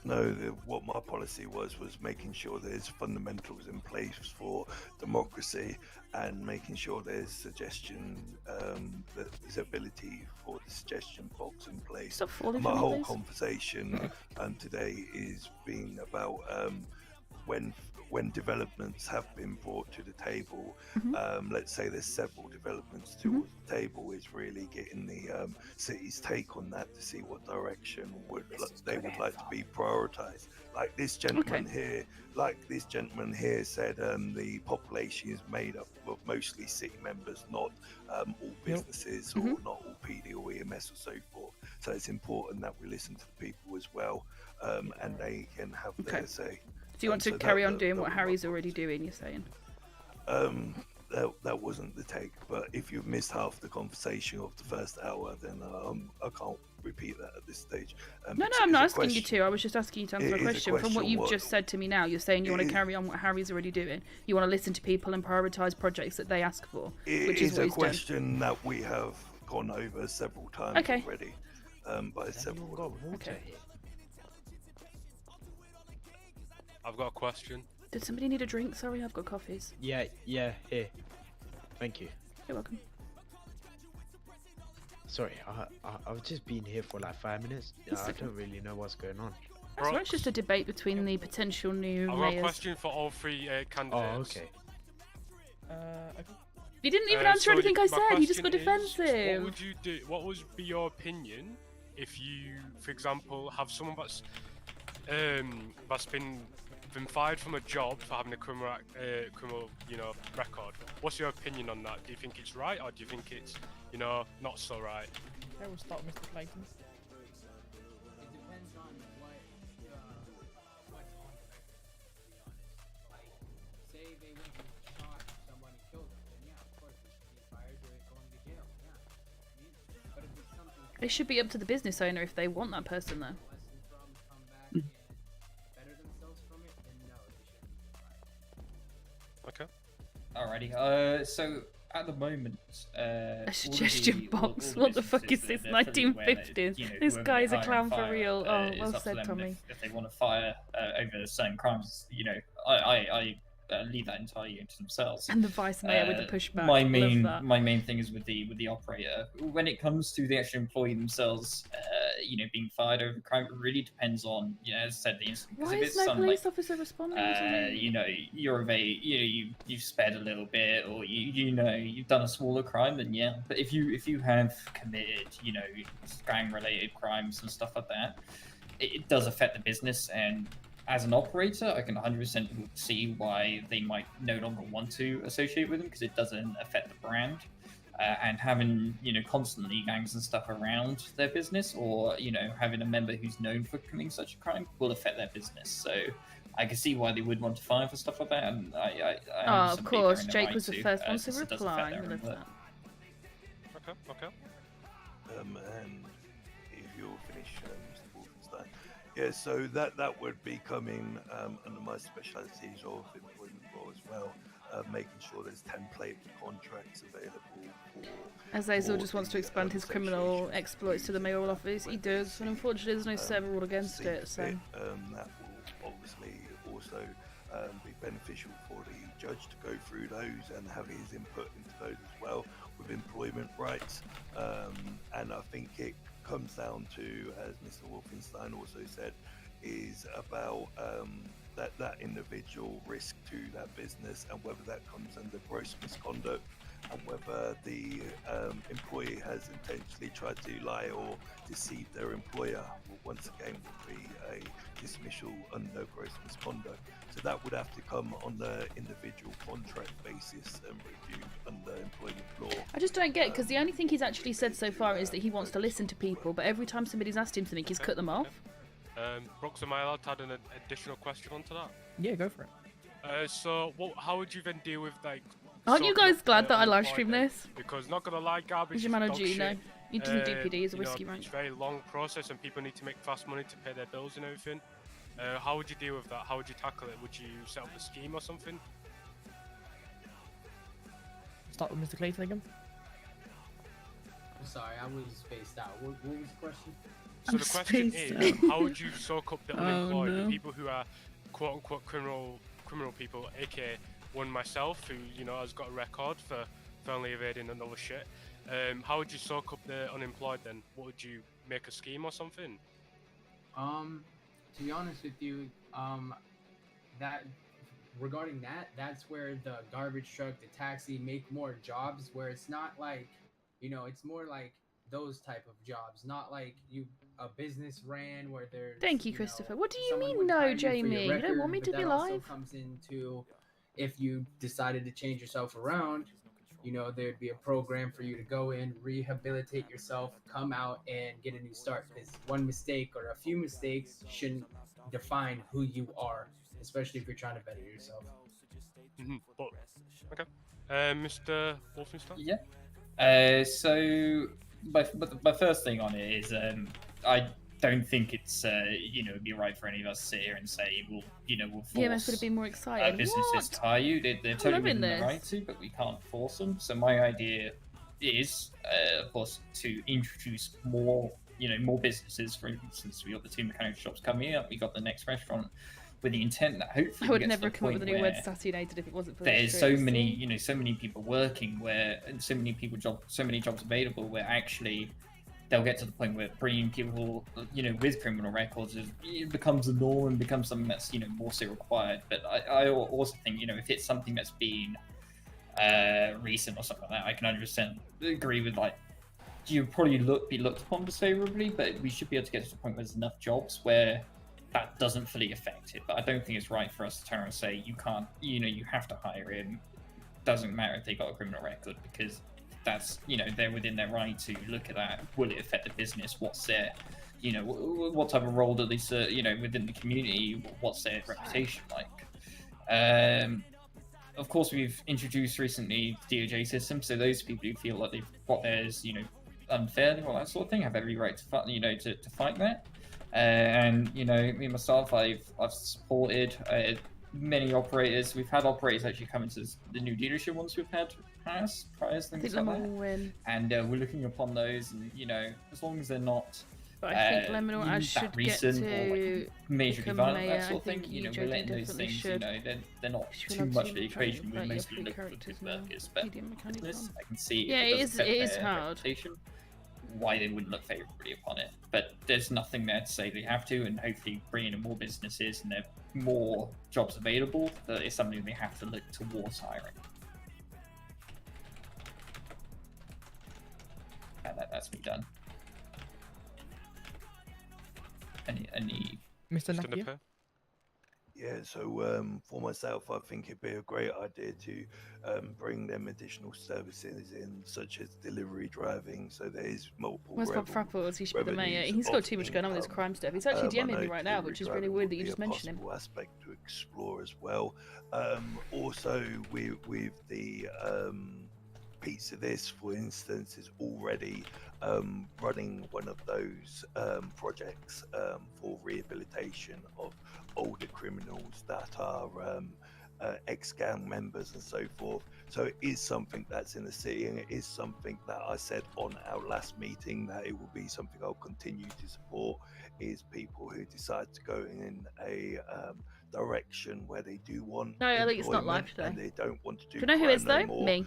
K: No, what my policy was making sure there's fundamentals in place for democracy and making sure there's suggestion, that there's ability for the suggestion box in place.
B: Stop falling
K: My
B: for me,
K: whole
B: please.
K: conversation today is being about when developments have been brought to the table. Let's say there's several developments towards the table, is really getting the city's take on that to see what direction they would like to be prioritized. Like this gentleman here said, the population is made up of mostly city members, not all businesses or not all PD or EMS or so forth. So it's important that we listen to the people as well, and they can have their say.
B: Do you want to carry on doing what Harry's already doing, you're saying?
K: That wasn't the take, but if you've missed half the conversation of the first hour, then I can't repeat that at this stage.
B: No, I'm not asking you to. I was just asking you to answer a question. From what you've just said to me now, you're saying you want to carry on what Harry's already doing. You want to listen to people and prioritise projects that they ask for, which is what he's
K: a question that we have gone over several times already. By several.
H: I've got a question.
B: Did somebody need a drink? Sorry, I've got coffees.
P: Yeah, here. Thank you.
B: You're welcome.
P: Sorry, I've just been here for like 5 minutes. I don't really know what's going on.
B: So it's just a debate between the potential new
H: I've
B: mayors.
H: got a question for all three candidates.
P: Oh, okay.
B: You didn't even answer anything I
H: my
B: said. You just got
H: question is,
B: defensive.
H: What would you do? What would be your opinion if you, for example, have someone that's been fired from a job for having a criminal record? What's your opinion on that? Do you think it's right, or do you think it's, not so right?
D: Okay, we'll start with Mr. Clayton.
E: It depends on what's on the record, to be honest. Like, say they went and shot someone and killed them, then yeah, of course they should be fired or going to jail. Yeah. I mean, but if it's something
B: It should be up to the business owner if they want that person there.
E: lesson from, come back and better themselves from it, then no, they shouldn't be fired.
H: Okay.
C: Alrighty. So at the moment,
B: A suggestion box. What the fuck is this? 1950s. This guy's a clown for real. Oh, well said, Tommy.
C: If they want to fire over certain crimes, I leave that entirely to themselves.
B: And the vice mayor with the pushback.
C: My
B: Love that.
C: main thing is with the operator. When it comes to the actual employee themselves, being fired over crime, it really depends on, as I said, the incident.
B: Why
C: if
B: is
C: it's
B: no
C: some,
B: police officer responding to me?
C: you've sped a little bit, or you've done a smaller crime, then yeah. But if you have committed, gang-related crimes and stuff like that, it does affect the business. And as an operator, I can 100% see why they might no longer want to associate with them, because it doesn't affect the brand. And having, constantly gangs and stuff around their business, or, having a member who's known for committing such a crime will affect their business. So I can see why they would want to fire for stuff like that. And I
B: of course, Jake was the first one to reply. I love that.
H: Okay.
K: And if you'll finish, Mr. Wolfenstein. Yeah, so that would be coming under my specialities of employment law as well. Making sure there's template contracts available.
B: Azazel just wants to expand his criminal exploits to the mayoral office. He does, and unfortunately there's no server rule against it, so...
K: that will obviously also be beneficial for the judge to go through those and have his input into those as well with employment rights. And I think it comes down to, as Mr. Wolfenstein also said, is about that individual risk to that business, and whether that comes under gross misconduct, and whether the employee has intentionally tried to lie or deceive their employer. Once again, would be a dismissal under gross misconduct. So that would have to come on the individual contract basis and reviewed under employment law.
B: I just don't get, because the only thing he's actually said so far is that he wants to listen to people, but every time somebody's asked him something, he's cut them off.
H: Brooks, am I allowed to add an additional question onto that?
D: Yeah, go for it.
H: So, how would you then deal with, like...
B: Aren't you guys glad that I live stream this?
H: Because, not gonna lie, garbage
B: Is
H: is
B: your man on
H: dog
B: duty
H: shit.
B: now? You didn't do PD as a
H: you know,
B: whiskey, right?
H: It's a very long process, and people need to make fast money to pay their bills and everything. How would you deal with that? How would you tackle it? Would you set up a scheme or something?
D: Start with Mr. Clayton again.
E: I'm sorry, I was spaced out. What was the question?
H: So the question is, how would you soak up the unemployed, the people who are quote-unquote criminal people, aka one myself, who has got a record for felony evading and other shit? How would you soak up the unemployed then? What would you make a scheme or something?
E: To be honest with you, that regarding that's where the garbage truck, the taxi make more jobs. Where it's not like, it's more like those type of jobs, not like a business ran where there's.
B: Thank you, Christopher. What do you mean, no, Jamie? You don't want me to be live?
E: Comes into if you decided to change yourself around. There'd be a program for you to go in, rehabilitate yourself, come out, and get a new start. Because one mistake or a few mistakes shouldn't define who you are, especially if you're trying to better yourself.
H: Okay. Mr. Wolfenstein?
C: Yeah. So my first thing on it is I don't think it's it'd be right for any of us to sit here and say we'll force
B: EMS would have been more excited.
C: businesses to hire you. They're totally
B: loving
C: within their
B: this.
C: right to, but we can't force them. So my idea is, of course, to introduce more businesses. For instance, we got the 2 mechanic shops coming up. We got the next restaurant, with the intent that hopefully
B: I would
C: we get
B: never
C: to the
B: come up with a
C: point
B: new word
C: where
B: saturated if it wasn't for
C: there's
B: this
C: so
B: tricks.
C: many so many people working and so many jobs available where actually they'll get to the point where bringing people with criminal records it becomes the norm and becomes something that's more so required. But I also think if it's something that's been recent or something like that, I can 100% agree with you probably be looked upon favorably, but we should be able to get to the point where there's enough jobs where that doesn't fully affect it. But I don't think it's right for us to turn and say you can't, you have to hire him. Doesn't matter if they got a criminal record, because that's they're within their right to look at that. Will it affect the business? What's their what type of role do they serve within the community? What's their reputation like? Of course, we've introduced recently the DOJ system, so those people who feel like they've got theirs unfairly or that sort of thing have every right to to fight that. And me myself, I've supported many operators. We've had operators actually come into the new dealership ones we've had priors, things like that. And we're looking upon those, and as long as they're not
B: But I think Lemonor
C: that
B: should get
C: recent
B: to
C: or majorly
B: become
C: violent,
B: mayor.
C: that sort of
B: I
C: thing,
B: think
C: we're letting those
B: definitely
C: things,
B: should.
C: they're not
B: She
C: too
B: will
C: much
B: have
C: of the
B: to try
C: equation.
B: and
C: We're
B: play
C: mostly
B: your
C: looking for
B: characters
C: good
B: now.
C: workers, but
B: Medium mechanic
C: business,
B: one.
C: I can see
B: Yeah,
C: if
B: it
C: does
B: is-
C: affect
B: it is
C: their
B: hard.
C: reputation, why they wouldn't look favourably upon it. But there's nothing there to say they have to, and hopefully bringing in more businesses and there are more jobs available, that is something they have to look towards hiring. And that's me done. Any
D: Mr. Napier?
K: Yeah, so for myself, I think it'd be a great idea to bring them additional services in, such as delivery driving. So there is multiple.
B: Where's Bob Frapples? He should be the mayor. He's got too much going on with his crime stuff. He's actually DMing me right now, which is really weird that you just mentioned him.
K: Aspect to explore as well. Also, with the Pizza This, for instance, is already running one of those projects for rehabilitation of older criminals that are ex-gang members and so forth. So it is something that's in the city, and it is something that I said on our last meeting that it will be something I'll continue to support, is people who decide to go in a direction where they do want
B: No, I think it's not live
K: employment
B: today.
K: and they don't want to do
B: Do you know who
K: crime
B: is
K: no
B: though?
K: more,
B: Me.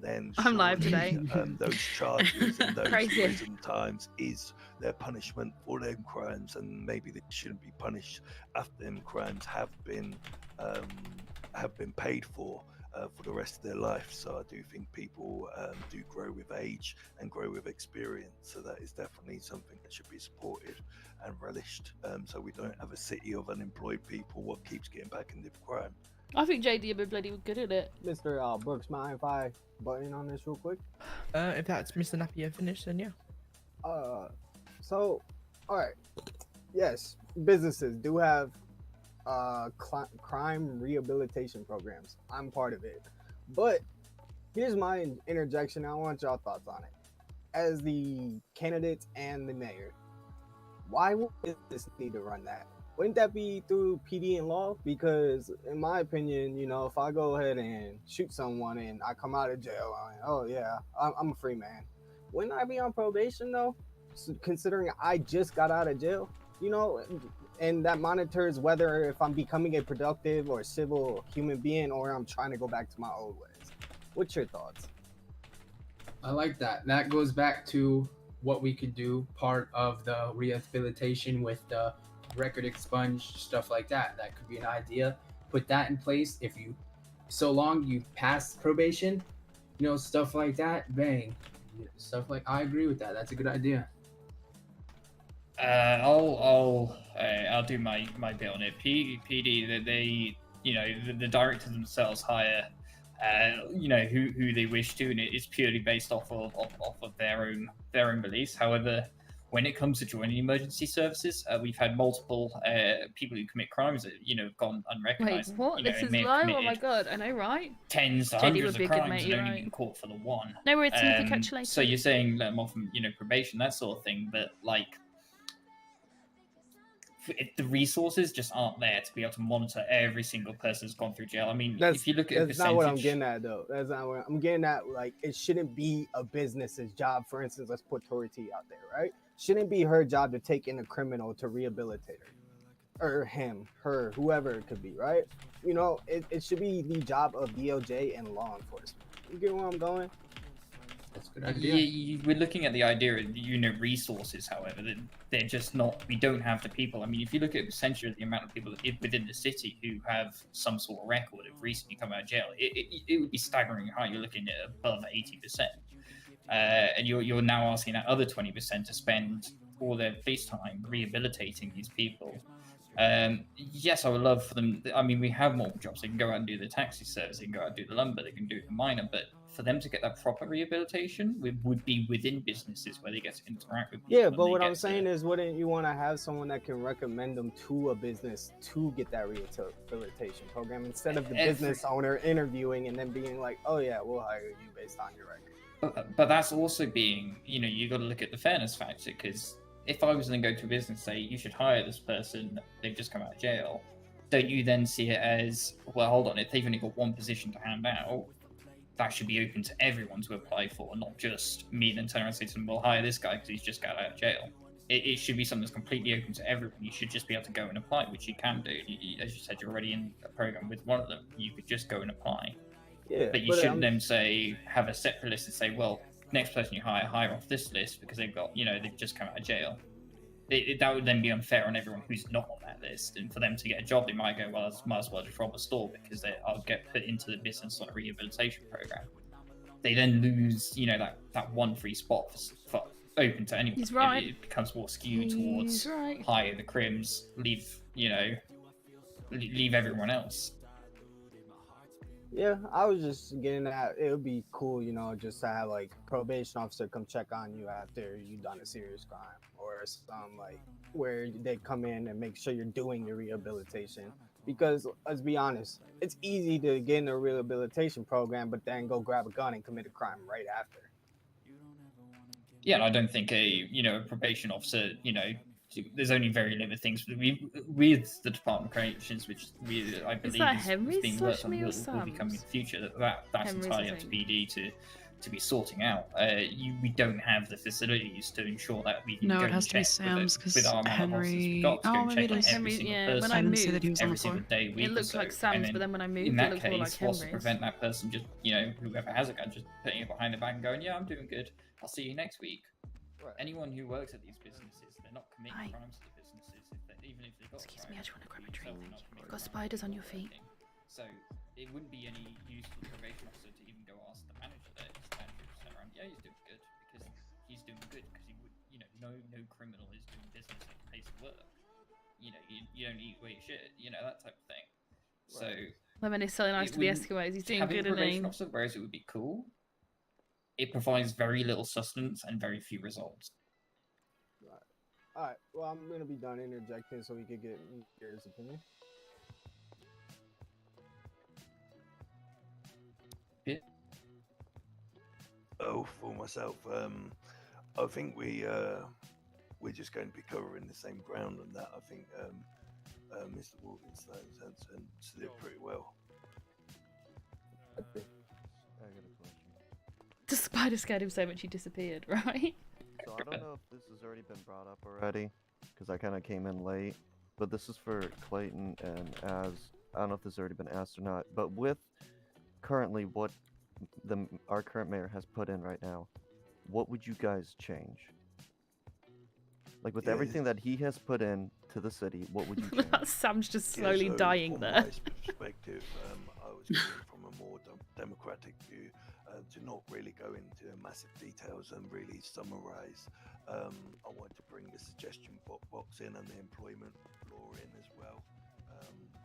K: Then
B: I'm live
K: surely,
B: today.
K: Those charges and those
B: Crazy.
K: prison times is their punishment for them crimes, and maybe they shouldn't be punished after them crimes have been paid for the rest of their life. So I do think people do grow with age and grow with experience. So that is definitely something that should be supported and relished. So we don't have a city of unemployed people what keeps getting back into crime.
B: I think JD would be bloody good at it.
A: Mr. Brooks, mind if I butt in on this real quick?
D: If that's Mr. Napier finished, then yeah.
A: So, all right. Yes, businesses do have crime rehabilitation programs. I'm part of it. But here's my interjection. I want y'all thoughts on it. as the candidates and the mayor, why would this need to run that? Wouldn't that be through PD and law? Because in my opinion, you know, if I go ahead and shoot someone and I come out of jail, oh yeah, I'm a free man. Wouldn't I be on probation though? Considering I just got out of jail, you know, and that monitors whether if I'm becoming a productive or civil human being or I'm trying to go back to my old ways. What's your thoughts?
E: I like that. That goes back to what we could do, part of the rehabilitation with the record expunged, stuff like that. That could be an idea. Put that in place. If you, so long you pass probation, you know, stuff like that, bang. Stuff like, I agree with that. That's a good idea.
C: I'll do my bit on it. PD, they you know, the directors themselves hire you know, who they wish to, and it's purely based off of their own beliefs. However, when it comes to joining emergency services, we've had multiple people who commit crimes that, you know, have gone
B: Wait,
C: unrecognized.
B: what?
C: You know,
B: This
C: and
B: is
C: may have
B: live? Oh my
C: committed
B: god, I know, right?
C: tens to
B: JD
C: hundreds
B: would
C: of
B: be a good
C: crimes
B: mate,
C: and
B: you're
C: only
B: right.
C: been caught for the one.
B: No worries, Timothy, catch you later.
C: So you're saying let them off, you know, probation, that sort of thing, but like, the resources just aren't there to be able to monitor every single person who's gone through jail. I mean, if you look at
A: that's not what I'm getting at though. That's not what I'm getting at. Like, it shouldn't be a business's job. For instance, let's put Tori T out there, right? Shouldn't be her job to take in a criminal to rehabilitate her, or him, her, whoever it could be, right? You know, it should be the job of DOJ and law enforcement. You get where I'm going?
E: That's a good idea.
C: We're looking at the idea of, you know, resources. However, they're just not. We don't have the people. I mean, if you look at essentially the amount of people within the city who have some sort of record of recently come out of jail, it would be staggering high. You're looking at above 80%, and you're now asking that other 20% to spend all their police time rehabilitating these people. Yes, I would love for them. I mean, we have more jobs. They can go out and do the taxi service. They can go out and do the lumber. They can do the miner. But for them to get that proper rehabilitation, would be within businesses where they get to interact with people.
A: Yeah, but what I'm saying is, wouldn't you want to have someone that can recommend them to a business to get that rehabilitation program instead of the business owner interviewing and then being like, oh yeah, we'll hire you based on your record.
C: But that's also being, you know, you got to look at the fairness factor, because if I was going to go to a business and say, you should hire this person, they've just come out of jail, don't you then see it as, well, hold on, if they've only got one position to hand out, that should be open to everyone to apply for, not just me then turn around and say to them, well, hire this guy because he's just got out of jail. It should be something that's completely open to everyone. You should just be able to go and apply, which you can do. As you said, you're already in a program with one of them. You could just go and apply.
A: Yeah,
C: but you shouldn't then say, have a separate list and say, well, next person you hire off this list because they've got, you know, they've just come out of jail. That would then be unfair on everyone who's not on that list. And for them to get a job, they might go, well, I might as well just rob a store because I'll get put into the business on a rehabilitation program. They then lose, you know, that one free spot for open to anyone.
B: He's right.
C: It becomes more skewed towards hire the crims, leave everyone else.
A: Yeah, I was just getting at, it would be cool, you know, just to have like probation officer come check on you after you've done a serious crime, or some like where they come in and make sure you're doing your rehabilitation. Because let's be honest, it's easy to get in a rehabilitation program, but then go grab a gun and commit a crime right after.
C: Yeah, and I don't think a probation officer, you know, there's only very limited things with the Department of Corrections, which I believe is being worked on will become in the future. That's entirely up to PD to be sorting out. We don't have the facilities to ensure that we can
O: No,
C: go
O: it has
C: and
O: to be
C: check
O: Sam's because
C: with our
O: Henry.
C: We've got to go
O: Oh, maybe
C: check
O: it is.
C: on every single
B: yeah,
C: person.
B: when I
O: didn't see that he
B: moved,
O: was on
C: every
O: the floor.
C: single day, week
B: it looked
C: or
B: like
C: so.
B: Sam's,
C: And then
B: but then when I moved,
C: in
B: it
C: that
B: looked more like
C: case, what's to
B: Henry's.
C: prevent that person just, you know, whoever has a gun, just putting it behind the back and going, yeah, I'm doing good. I'll see you next week.
A: Right.
C: Anyone who works at these businesses, they're not committing crimes to the businesses, even if they've got.
B: Excuse me, I just want to grab a drink. You've got spiders on your feet.
C: So it wouldn't be any use for the probation officer to even go ask the manager there. Just the manager would turn around, yeah, he's doing good, because he's doing good because he would, you know, no criminal is doing business at a pace of work. You know, you don't eat where you shit, you know, that type of thing. So
B: Lemon is so nice to the Eskimos. He's doing
C: having
B: good,
C: a probation
B: and
C: officer, whereas it would be cool, it provides very little sustenance and very few results.
A: All right, well, I'm going to be done interjecting so we could get your opinion.
K: Oh, for myself, I think we're just going to be covering the same ground on that. I think Mr. Wolfenstein has did pretty well.
V: I got a question.
B: The spider scared him so much he disappeared, right?
V: So I don't know if this has already been brought up already, because I kind of came in late. But this is for Clayton and I don't know if this has already been asked or not. But with currently what our current mayor has put in right now, what would you guys change? Like with everything that he has put in to the city, what would you change?
B: Sam's just slowly dying
K: from
B: there.
K: my perspective, I was coming from a more democratic view, to not really go into massive details and really summarize. I want to bring the suggestion box in and the employment law in as well.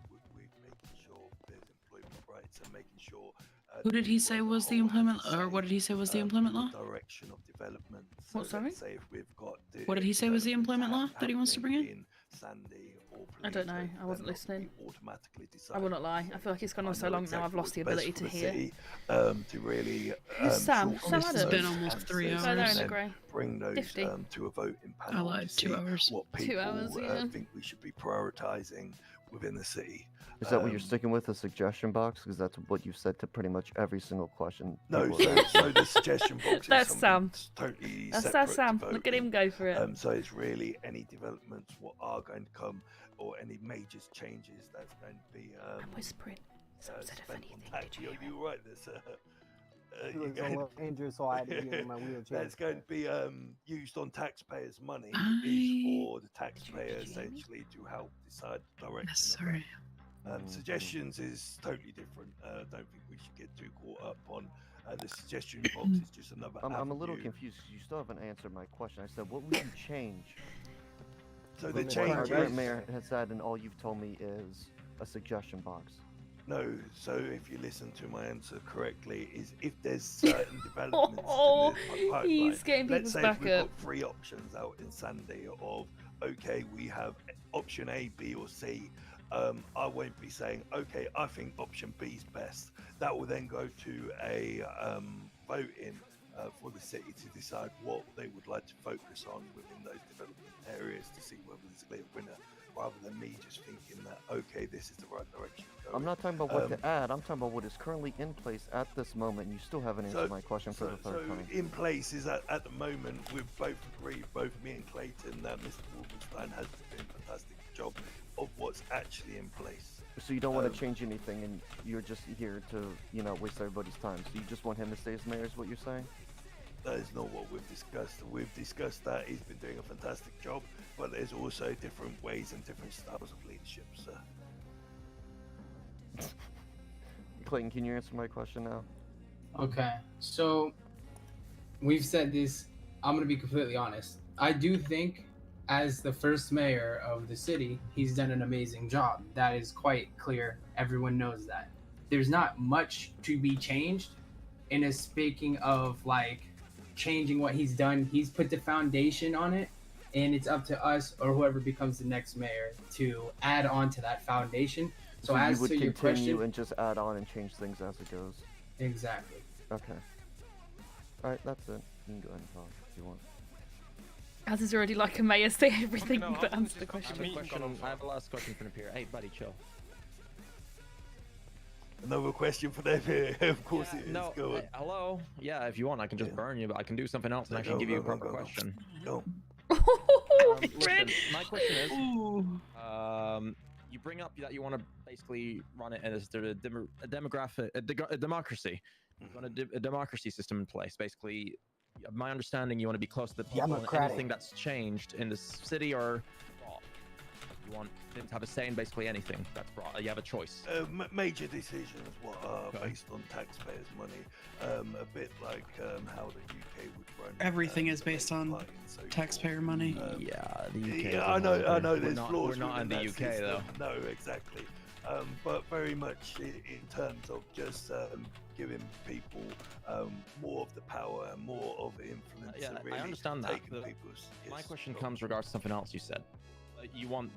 K: We're making sure there's employment rights and making sure.
O: Who did he say was the employment, or what did he say was the employment law?
K: Direction of development.
O: What, sorry?
K: Say if we've got
O: What did he say was the employment law that he wants to bring in?
K: Sandy or
B: I don't know. I wasn't listening.
K: automatically
B: I will not lie. I feel like it's gone on so long now. I've lost the ability to hear.
K: To really.
B: Who's Sam? Sam
O: This has been almost 3 hours.
B: Go there in the grey.
K: Bring those
B: 50.
K: To a voting
O: I
K: panel.
O: lied.
K: to
O: 2
K: see
O: hours.
K: What people
B: 2 hours, yeah.
K: think we should be prioritizing within the city.
V: Is that what you're sticking with, the suggestion box? Because that's what you've said to pretty much every single question.
K: No,
V: people have
K: so the suggestion box
B: That's
K: is
B: Sam.
K: totally
B: That's
K: separate
B: Sam.
K: to
B: Look at him go for it.
K: So it's really any developments what are going to come or any major changes that's going to be
B: I'm whispering. Sam said if anything.
K: You're right. There's
A: It was a little dangerous, so I had to be in my wheelchair.
K: that's going to be used on taxpayers' money is for the taxpayer essentially to help decide the direction.
O: Sorry.
K: Suggestions is totally different. Don't think we should get too caught up on the suggestion box. Is just another.
V: I'm a little confused. You still haven't answered my question. I said, what would you change?
K: So the
V: Our
K: change
V: current mayor has said, and all you've told me is a suggestion box.
K: No, so if you listen to my answer correctly, is if there's certain developments
B: Oh,
K: in the pipeline,
B: he's getting
K: let's
B: people's
K: say
B: back
K: if we've
B: up.
K: got 3 options out in Sandy of, okay, we have option A, B or C. I won't be saying, okay, I think option B is best. That will then go to a voting for the city to decide what they would like to focus on within those development areas to see whether there's a clear winner, rather than me just thinking that, okay, this is the right direction to go.
V: I'm not talking about what to add. I'm talking about what is currently in place at this moment. You still haven't answered my question for the third time.
K: In place is at the moment, we've both agreed, both me and Clayton, that Mr. Wolfenstein has been doing a fantastic job of what's actually in place.
V: So you don't want to change anything, and you're just here to, waste everybody's time. So you just want him to stay as mayor, is what you're saying?
K: That is not what we've discussed. We've discussed that he's been doing a fantastic job, but there's also different ways and different styles of leadership, sir.
V: Clayton, can you answer my question now?
E: Okay, so we've said this. I'm gonna be completely honest. I do think, as the first mayor of the city, he's done an amazing job. That is quite clear. Everyone knows that. There's not much to be changed. And as speaking of changing what he's done, he's put the foundation on it, and it's up to us or whoever becomes the next mayor to add on to that foundation. So as
V: you would
E: to your
V: continue
E: question,
V: and just add on and change things as it goes.
E: exactly.
V: Okay. All right, that's it. You can go ahead and talk if you want.
B: As is already like a mayor, say everything
S: No,
B: but
S: I
B: answer the question.
S: I have a last question for Napier. Hey, buddy, chill.
K: Another question for them here. Of course it is.
S: No,
K: Go on.
S: hello? Yeah, if you want, I can just burn you, but I can do something else and actually give you a proper question.
K: Go.
S: Listen, my question is, you bring up that you want to basically run it as a democracy. You want a democracy system in place. Basically, my understanding, you want to be close to the people, and
A: Democratic.
S: anything that's changed in the city or brought. You want them to have a say in basically anything that's brought. You have a choice.
K: Major decisions what are based on taxpayers' money, a bit like how the UK would run.
O: Everything is based on taxpayer money.
S: Yeah, the UK.
K: Yeah, I know. There's flaws.
S: We're not in the
K: within
S: UK
K: that
S: though.
K: system. No, exactly. But very much in terms of just giving people more of the power and more of the influence.
S: Yeah,
K: and really
S: I understand that.
K: taking people's.
S: My
K: yes,
S: question
K: go.
S: comes regards to something else you said. You want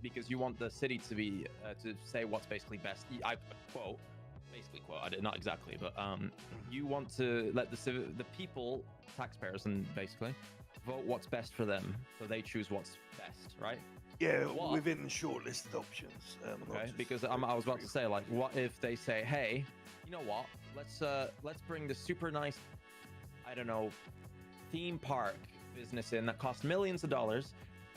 S: the city to be to say what's basically best. I quote, basically quote. I did not exactly, but you want to let the people, taxpayers, and basically vote what's best for them, so they choose what's best, right?
K: Yeah,
S: What?
K: within the shortlisted options. Not
S: Okay,
K: just
S: because I was about to say, like, what if they say, hey, you know what? Let's bring the super nice, I don't know, theme park business in that costs millions of dollars,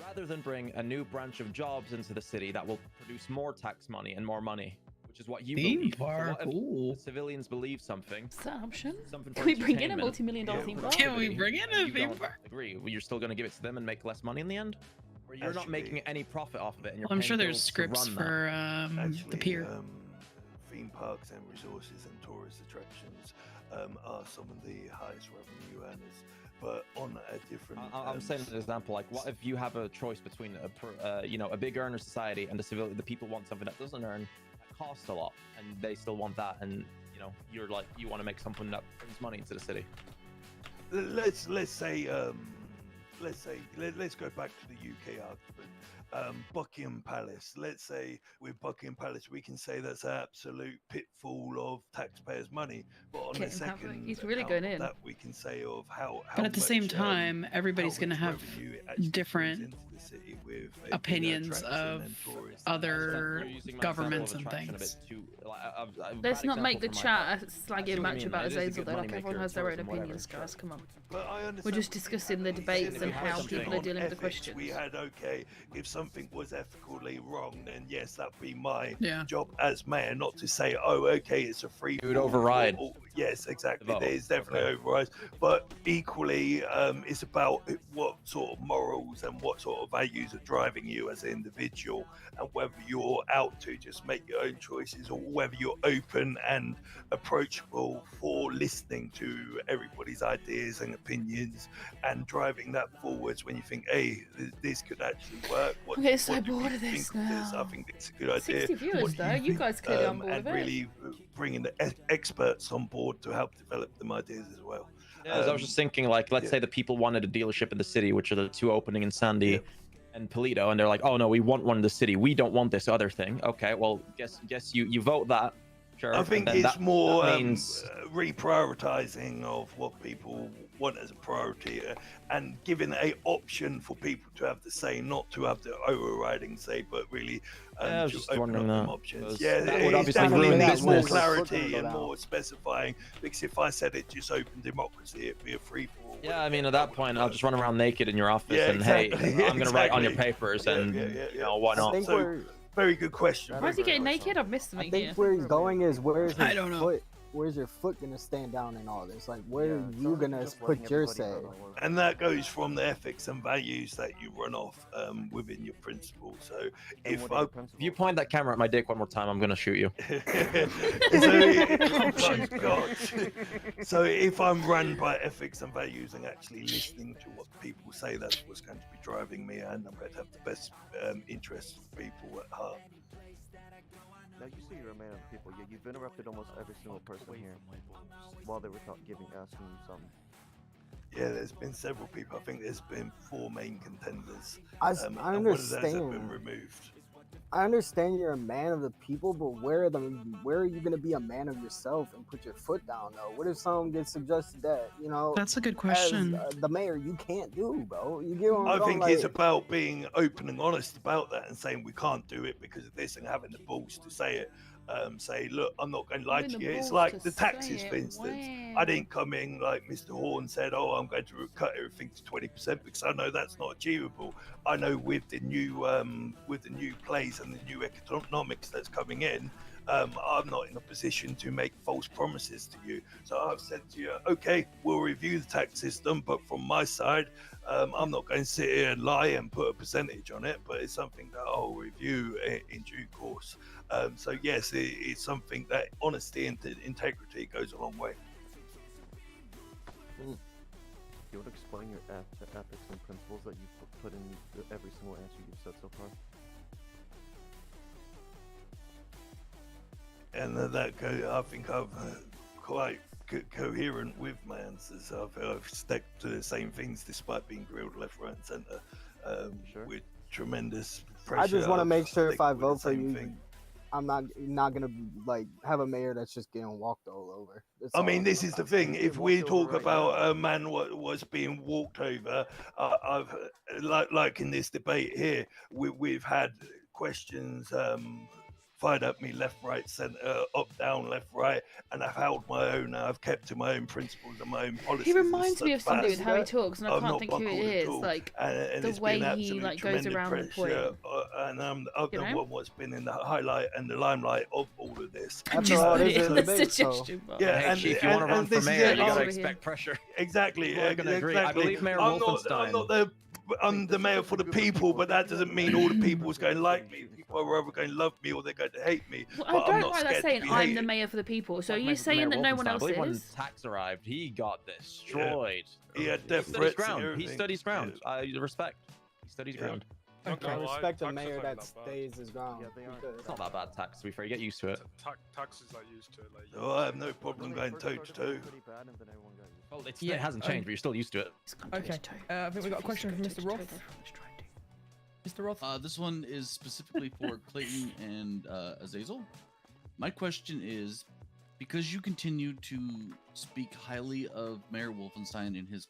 S: rather than bring a new branch of jobs into the city that will produce more tax money and more money, which is what you
O: Theme
S: believe.
O: park,
S: So what if
O: ooh.
S: the civilians believe something?
B: Is that an option?
S: Something
B: Can
S: for
B: we bring in a
S: entertainment,
B: multi-million-dollar theme park?
O: Can we bring in
S: and
O: a
S: you
O: theme
S: don't
O: park?
S: Agree? Well, you're still going to give it to them and make less money in the end, or you're not making any profit off of it. And you're
O: Well, I'm sure
S: paying
O: there's
S: bills to
O: scripts
S: run that.
O: for the pier.
K: Theme parks and resources and tourist attractions are some of the highest revenue earners. But on a different,
S: I'm saying an example, like, what if you have a choice between a big earner society and the people want something that doesn't earn, that costs a lot, and they still want that, and you want to make something that brings money into the city.
K: Let's go back to the UK argument. Buckingham Palace. Let's say with Buckingham Palace, we can say that's an absolute pitfall of taxpayers' money. But on the second,
B: he's really
K: account
B: going
K: of
B: in.
K: that we can say of how.
O: But at the same
K: much,
O: time, everybody's
K: how
O: going to
K: much
O: have
K: revenue it actually
O: different
K: brings into the city with a bigger
O: opinions
K: attraction
O: of
K: and tourists.
O: other
S: You're using my
O: governments
S: example
O: and
S: of attraction
O: things.
S: a bit too, a
B: Let's
S: bad
B: not make the
S: example from my
B: chat
S: part.
B: a
S: I see
B: slagging
S: what
B: match
S: you mean,
B: about
S: it is a
B: Azazel,
S: good
B: though. Like,
S: moneymaker,
B: everyone has their own
S: tourism, whatever,
B: opinions, guys.
S: sure.
B: Come on.
K: But I understand
B: We're just discussing the debates and how people are dealing with the questions.
K: We had, okay, if something was ethically wrong, then yes, that'd be my
O: Yeah.
K: job as mayor, not to say, oh, okay, it's a free.
S: It would override.
K: Yes, exactly.
S: The vote.
K: It is definitely overrides. But equally, it's about what sort of morals and what sort of values are driving you as an individual, and whether you're out to just make your own choices, or whether you're open and approachable for listening to everybody's ideas and opinions and driving that forwards when you think, hey, this could actually work.
B: I'm getting so bored of this now.
K: I think it's a good idea.
B: 60 viewers, though. You guys clearly on board
K: and
B: with it.
K: really bringing the experts on board to help develop them ideas as well.
S: Yeah, I was just thinking, like, let's say the people wanted a dealership in the city, which are the two opening in Sandy and Polito, and they're like, oh no, we want one in the city. We don't want this other thing. Okay, well, guess you vote that. Sure.
K: I think
S: and then
K: it's more
S: that means...
K: reprioritizing of what people want as a priority, and giving a option for people to have the say, not to have the overriding say, but really
S: I was
K: to
S: just
K: open
S: wondering
K: up them
S: that,
K: options.
S: because
K: Yeah,
S: that would
K: it's
S: obviously
K: definitely
S: ruin
K: needs more
S: business.
K: clarity and more specifying, because if I said it just open democracy, it'd be a free-for-all.
S: Yeah, I mean, at that point, I'll just run around naked in your office
K: Yeah,
S: and
K: exactly.
S: hey, I'm gonna write on your
K: Exactly.
S: papers, and you know, why
A: I
S: not?
A: think
K: So, very good question.
B: Why is he getting naked? I've missed something
A: I think
B: here.
A: where he's going is where's his
O: I don't know.
A: foot? Where's your foot gonna stand down in all this? Like, where are you gonna
V: just letting
A: put your
V: everybody
A: say?
V: have their work.
K: And that goes from the ethics and values that you run off within your principles. So
V: And
K: if
V: what are
K: I,
V: your principles?
S: If you point that camera at my dick one more time, I'm gonna shoot you.
K: oh God. So if I'm run by ethics and values and actually listening to what people say, that's what's going to be driving me, and I'm going to have the best interests of people at heart.
V: Now you say you're a man of the people. Yeah, you've interrupted almost every single person here while they were asking you something.
K: Yeah, there's been several people. I think there's been 4 main contenders.
A: I
K: and one of those have been
A: understand.
K: removed.
A: I understand you're a man of the people, but where are you gonna be a man of yourself and put your foot down though? What if someone gets suggested that, you know?
O: That's a good
A: as,
O: question.
A: the mayor, you can't do, bro. You get what I'm
K: I
A: saying?
K: think
A: Like,
K: it's about being open and honest about that and saying we can't do it because of this, and having the balls to say it. Say, look, I'm not going to lie
B: Having
K: to
B: the
K: you. It's
B: balls
K: like
B: to
K: the
B: say
K: taxes,
B: it,
K: for instance.
B: wow.
K: I didn't come in like Mr. Horn said, oh, I'm going to cut everything to 20% because I know that's not achievable. I know with the new plays and the new economics that's coming in, I'm not in a position to make false promises to you. So I've said to you, okay, we'll review the tax system, but from my side, I'm not going to sit here and lie and put a percentage on it, but it's something that I'll review in due course. So yes, it's something that honesty and integrity goes a long way.
V: You want to explain your ethics and principles that you put in every single answer you've said so far?
K: And I think I'm quite coherent with my answers. I feel I've stuck to the same things despite being grilled left, right, and centre with tremendous pressure.
A: I just want to make sure if I
K: stick with
A: vote
K: the
A: for
K: same
A: you,
K: thing.
A: I'm not gonna like have a mayor that's just getting walked all over.
K: I mean, this is the thing. If we talk about a man was being walked over, I've like in this debate here, we've had questions fired at me left, right, centre, up, down, left, right, and I've held my own. I've kept to my own principles and my own policies.
B: He reminds me of somebody with how he talks, and I can't think who it is. Like
K: and
B: the way he like goes around the point.
K: And I'm the one what's been in the highlight and the limelight of all of this.
B: Just put it in the suggestion box.
K: Yeah,
S: hey,
K: and
S: Chief, if you want to run for mayor, you gotta
K: expect
S: expect pressure.
K: Exactly.
S: People are gonna agree. I believe Mayor Wolfenstein.
K: I'm the mayor for the people, but that doesn't mean all the people is going to like me. People are either going to love me or they're going to hate me.
B: Well,
K: but
B: I
K: I'm
B: don't
K: not
B: like that
K: scared
B: saying
K: to be
B: I'm
K: hated.
B: the mayor for the people. So are you
S: Mayor
B: saying that no one
S: Wolfenstein, I
B: else
S: believe when
B: is?
S: tax arrived, he got destroyed.
K: He had
S: He
K: death
S: stood his
K: threats and
S: ground. He
K: everything.
S: stood his ground. I respect. He stood his ground.
A: I respect a mayor that stays his ground.
S: It's not that bad tax, to be fair. You get used to it.
H: Taxes are used to it. Like,
K: No, I have no problem going toe to toe.
S: Well, it hasn't changed, but you're still used to it.
D: Okay. I think we got a question from Mr. Roth. Mr. Roth.
I: This one is specifically for Clayton and Azazel. My question is, because you continue to speak highly of Mayor Wolfenstein and his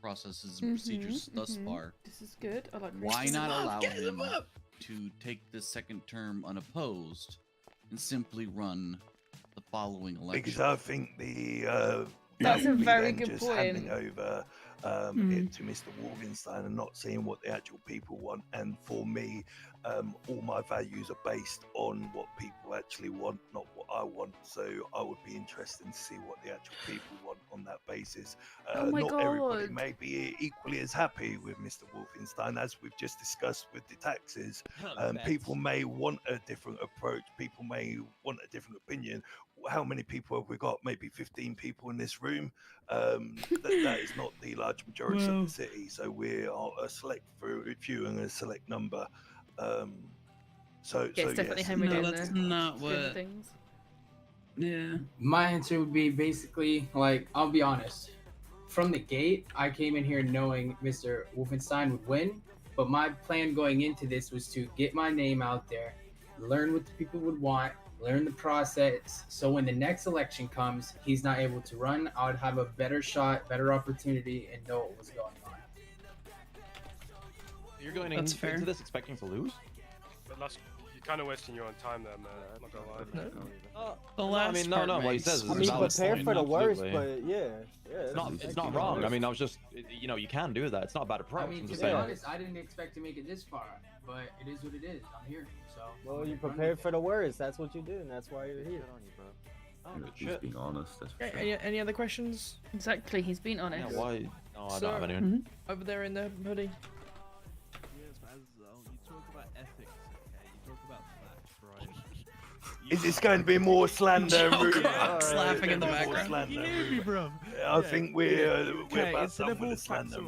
I: processes and procedures thus far,
B: This is good. I like.
I: why not allow him to take this second term unopposed and simply run the following election?
K: Because I think the
B: That's a
K: me
B: very
K: then
B: good
K: just
B: point.
K: handing over it to Mr. Wolfenstein and not seeing what the actual people want. And for me, all my values are based on what people actually want, not what I want. So I would be interested to see what the actual people want on that basis.
B: Oh my
K: not everybody
B: God.
K: may be equally as happy with Mr. Wolfenstein as we've just discussed with the taxes. People may want a different approach. People may want a different opinion. How many people have we got? Maybe 15 people in this room. That is not the large majority of the city. So we are a select few and a select number. So
B: It's definitely
K: yes.
B: Henry down
O: that's
B: there.
O: not
B: Doing
O: what-
B: things.
O: Yeah.
E: My answer would be basically like, I'll be honest. From the gate, I came in here knowing Mr. Wolfenstein would win, but my plan going into this was to get my name out there, learn what the people would want, learn the process, so when the next election comes, he's not able to run, I would have a better shot, better opportunity, and know what was going on.
S: You're going
O: That's
S: into
O: fair.
S: this expecting to lose?
H: but you're kind of wasting your own time there, man. I'm not gonna lie.
O: The
S: I
O: last
S: mean,
O: part
S: what he
O: makes-
S: says is
A: I mean,
S: valid
A: prepare
S: point,
A: for the worst,
S: absolutely.
A: but yeah,
S: It's not wrong. I mean, I was just, you can do that. It's not a bad approach.
E: I mean,
S: I'm
E: to
S: just
E: be
S: saying.
E: honest, I didn't expect to make it this far, but it is what it is. I'm here, so.
A: Well, you prepared for the worst. That's what you do, and that's why you're here.
J: He's being honest. That's for
D: Okay,
J: sure.
D: any other questions?
B: Exactly. He's been honest.
S: Yeah, why? No, I
D: Sir,
S: don't have anyone.
D: Over there in the hoodie.
Q: Yes, Azazel, you talk about ethics, okay? You talk about facts, right?
K: Is this going to be more slander?
O: Joker's laughing in the
K: More
O: background.
K: slander
Q: You hear me, bro?
K: I think we're
Q: Okay,
K: about
Q: instead
K: done
Q: of
K: with
Q: all
K: the slander
Q: facts,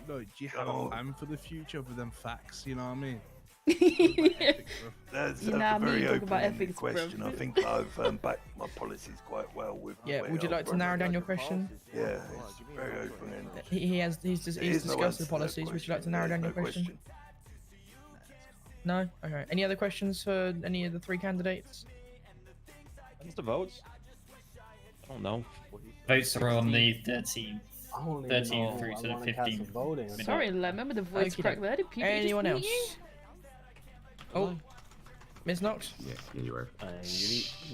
K: route.
Q: do you have
K: Oh.
Q: a plan for the future other than facts? You know what I mean?
K: That's
B: You know
K: a
B: what I mean?
K: very
B: Talk about
K: open
B: ethics, bro.
K: question. I think I've backed my policies quite well with. the
D: Yeah,
K: way
D: would you
K: I've
D: like to
K: run
D: narrow
K: it.
D: down your question?
K: Yeah, it's very open-ended.
D: He's
K: There is no
D: discussed
K: answer
D: the
K: to that
D: policies. Would you like to
K: question.
D: narrow down
K: There's
D: your
K: no
D: question? No? Okay. Any other questions for any of the three candidates?
S: When's the votes? I don't know.
C: Votes are on the 13th.
A: I don't even
C: 13th
A: know.
C: through
A: I
C: to the
A: wanna cast a
C: 15th.
A: vote in.
B: Sorry, Lem, remember the voice
D: Okey-doke.
B: crack there? Did people
D: Anyone
B: just
D: else?
B: mute you?
D: Oh, Ms. Knox?
J: Yeah, you are.
N: You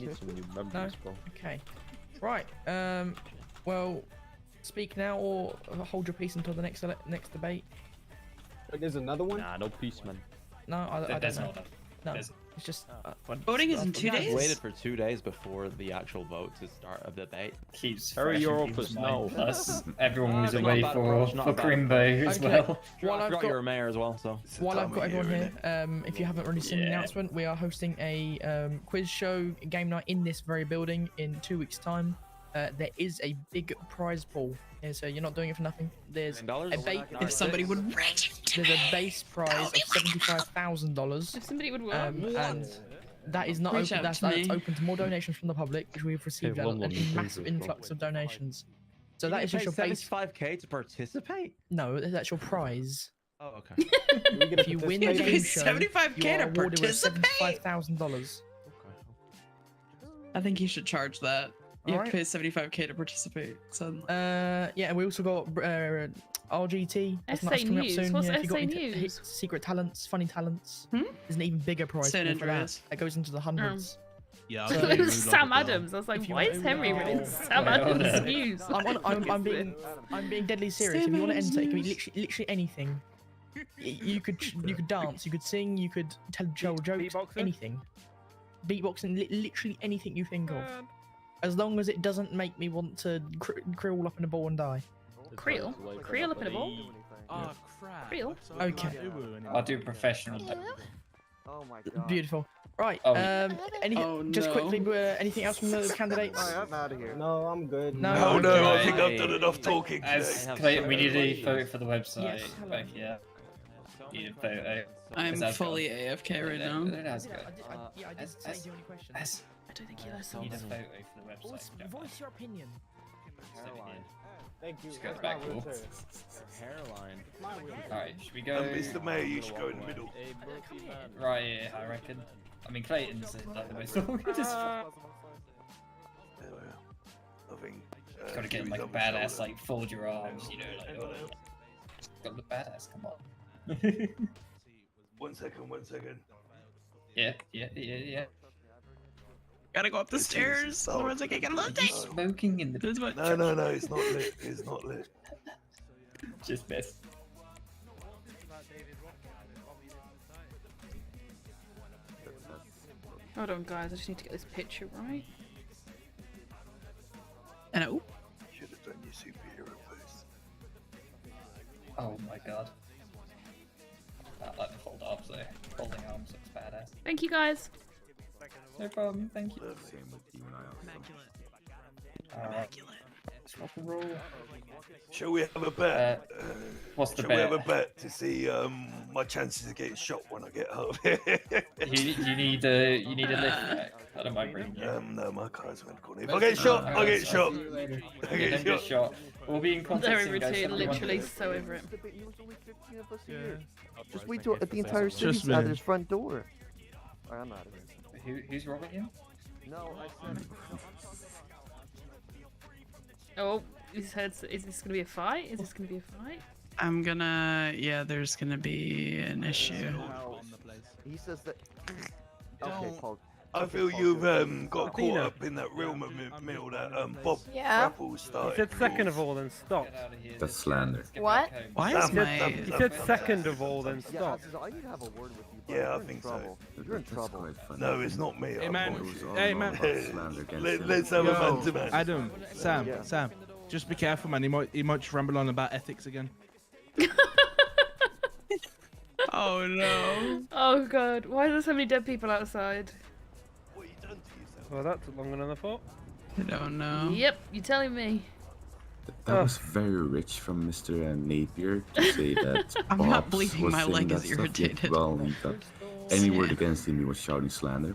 N: need some new members,
D: No?
N: bro.
D: Okay. Right. Well, speak now or hold your peace until the next debate.
A: Wait, there's another one?
N: Nah, no peace, man.
D: No, I don't
C: There's
D: know.
C: not.
D: No,
C: There's-
D: it's just.
O: Voting is in
S: You
O: 2
S: guys
O: days?
S: waited for 2 days before the actual vote to start a debate.
C: Keeps
N: Hurry
C: fresh in
N: your
C: people's
N: office
C: mind.
N: now.
C: Plus, everyone was
S: Not a
C: away
S: bad
C: for
S: approach, not a bad
C: Grimbo as
D: Okay.
C: well.
D: While
S: I
D: I've
S: forgot
D: got-
S: you're a mayor as well, so.
K: It's the
D: While I've
K: time
D: got
K: of year,
D: everyone
K: innit?
D: here, if you haven't already seen the
C: Yeah.
D: announcement, we are hosting a quiz show game night in this very building in 2 weeks' time. There is a big prize pool, so you're not doing it for nothing. There's
S: $10?
D: a base.
O: If somebody would register.
D: There's a base prize of $75,000,
B: If somebody would
D: and that is not
O: Reach
D: open.
O: out
D: That's
O: to me.
D: open to more donations from the public, because we've received
N: Hey,
D: a
N: London,
D: massive
N: please,
D: influx of donations. So
S: You
D: that is just your
S: pay
D: base.
S: 75k to participate?
D: No, that's your prize.
S: Oh, okay.
A: We get a
D: If you win the
A: participation?
D: game show,
O: 75K
D: you are
O: to
D: awarded with
O: participate?
D: $75,000.
O: I think you should charge that. You have to pay
D: Alright.
O: $75K to participate. So.
D: Yeah, and we also got RGT. That's
B: SA
D: coming up
B: News?
D: soon.
B: What's
D: Yeah, if you got
B: SA
D: into
B: News?
D: secret talents, funny talents, there's an even bigger prize
O: San
D: pool for that.
O: Andreas.
D: That goes into the hundreds.
Q: Yeah,
B: I thought it was Sam Adams. I was like, why is Henry reading Sam Adams news?
D: I'm being deadly serious. If you want to enter, it can be literally anything. You could dance, you could sing, you could tell jokes, anything. Beatboxing, literally anything you think of. As long as it doesn't make me want to creel up in a ball and die.
B: Creel? Creel up in a ball?
Q: Oh crap.
B: Creel?
D: Okay.
C: I'll do professional.
V: Oh my god.
D: Beautiful. Right.
C: Oh.
D: Just quickly, anything else from the candidates?
V: I'm out of here.
A: No, I'm good.
D: No,
K: Oh no, I think
C: Okay.
K: I've done enough talking
C: As
K: today.
C: Clayton, we need a photo for the website.
D: Yes, hello.
C: Back here. Need a photo.
O: I'm
C: Azazel.
O: fully AFK right now.
D: Yeah, I did say the only question.
B: I don't think he knows
C: Need a
B: songs.
C: photo for the website.
D: Voice your opinion.
A: Thank you.
C: Just go
A: That's
C: back,
A: my
C: cool.
A: wheelchair.
S: Hairline.
A: My wheelchair.
C: Alright, should we go?
K: Mr. Mayor, you should go in the middle.
C: Right here, I reckon. I mean, Clayton's like the most awkward as fuck.
K: I think.
C: Gotta get like a badass, like fold your arms, you know, like. Oh, got the badass. Come on.
K: 1 second, 1 second.
C: Yeah.
O: Gotta go up the stairs, otherwise I can't get a loading.
C: Smoking in the.
K: No, it's not lit. It's not lit.
C: Just miss.
B: Hold on, guys. I just need to get this picture right.
O: Hello.
K: Should have done your superhero first.
C: Oh my god. I like the fold arms though. Folding arms looks badass.
B: Thank you, guys.
C: No problem. Thank you.
J: Same with you and I also.
C: Immaculate. Let's rock and roll.
K: Shall we have a bet?
C: What's the
K: Shall
C: bet?
K: we have a bet to see my chances of getting shot when I get home?
C: you need a lift back. I don't mind bringing you.
K: No, my car's around the corner. If I get shot, I get shot. I
C: Yeah, don't get shot. We'll be in contact
B: They're
C: soon,
B: over
C: guys.
B: to
C: Have a good one.
B: literally so over it.
V: Just wait till the entire city's at his front door. Alright, I'm out of here.
C: Who's robbing him?
V: No, I said.
B: Oh, he said, is this gonna be a fight? Is this gonna be a fight?
O: I'm gonna. Yeah, there's gonna be an issue.
V: He says that. Okay, Paul.
K: I feel you've got caught up in that real meal that Bob Raffles started.
U: He said second of all, then stop.
J: That's slander.
L: What?
O: Why is my?
U: He said second of all, then stop.
V: I need to have a word with you.
K: Yeah, I think so.
V: You're in trouble.
K: No, it's not me.
U: Hey, man.
J: It was all
U: Hey,
J: about
U: man.
J: slander against
K: Let's have a
U: Yo,
K: man to man.
U: Adam, Sam,
V: Yeah.
U: Sam, just be careful, man. He might just ramble on about ethics again.
O: Oh no.
B: Oh god, why are there so many dead people outside?
U: Well, that took longer than I thought.
O: I don't know.
B: Yep, you're telling me.
J: That was very rich from Mr. Napier to say that
O: I'm not
J: Bob's
O: bleeding,
J: was
O: my
J: saying
O: leg
J: that
O: is
J: stuff, yet,
O: irritated.
J: well, he got any word against him, he was shouting slander.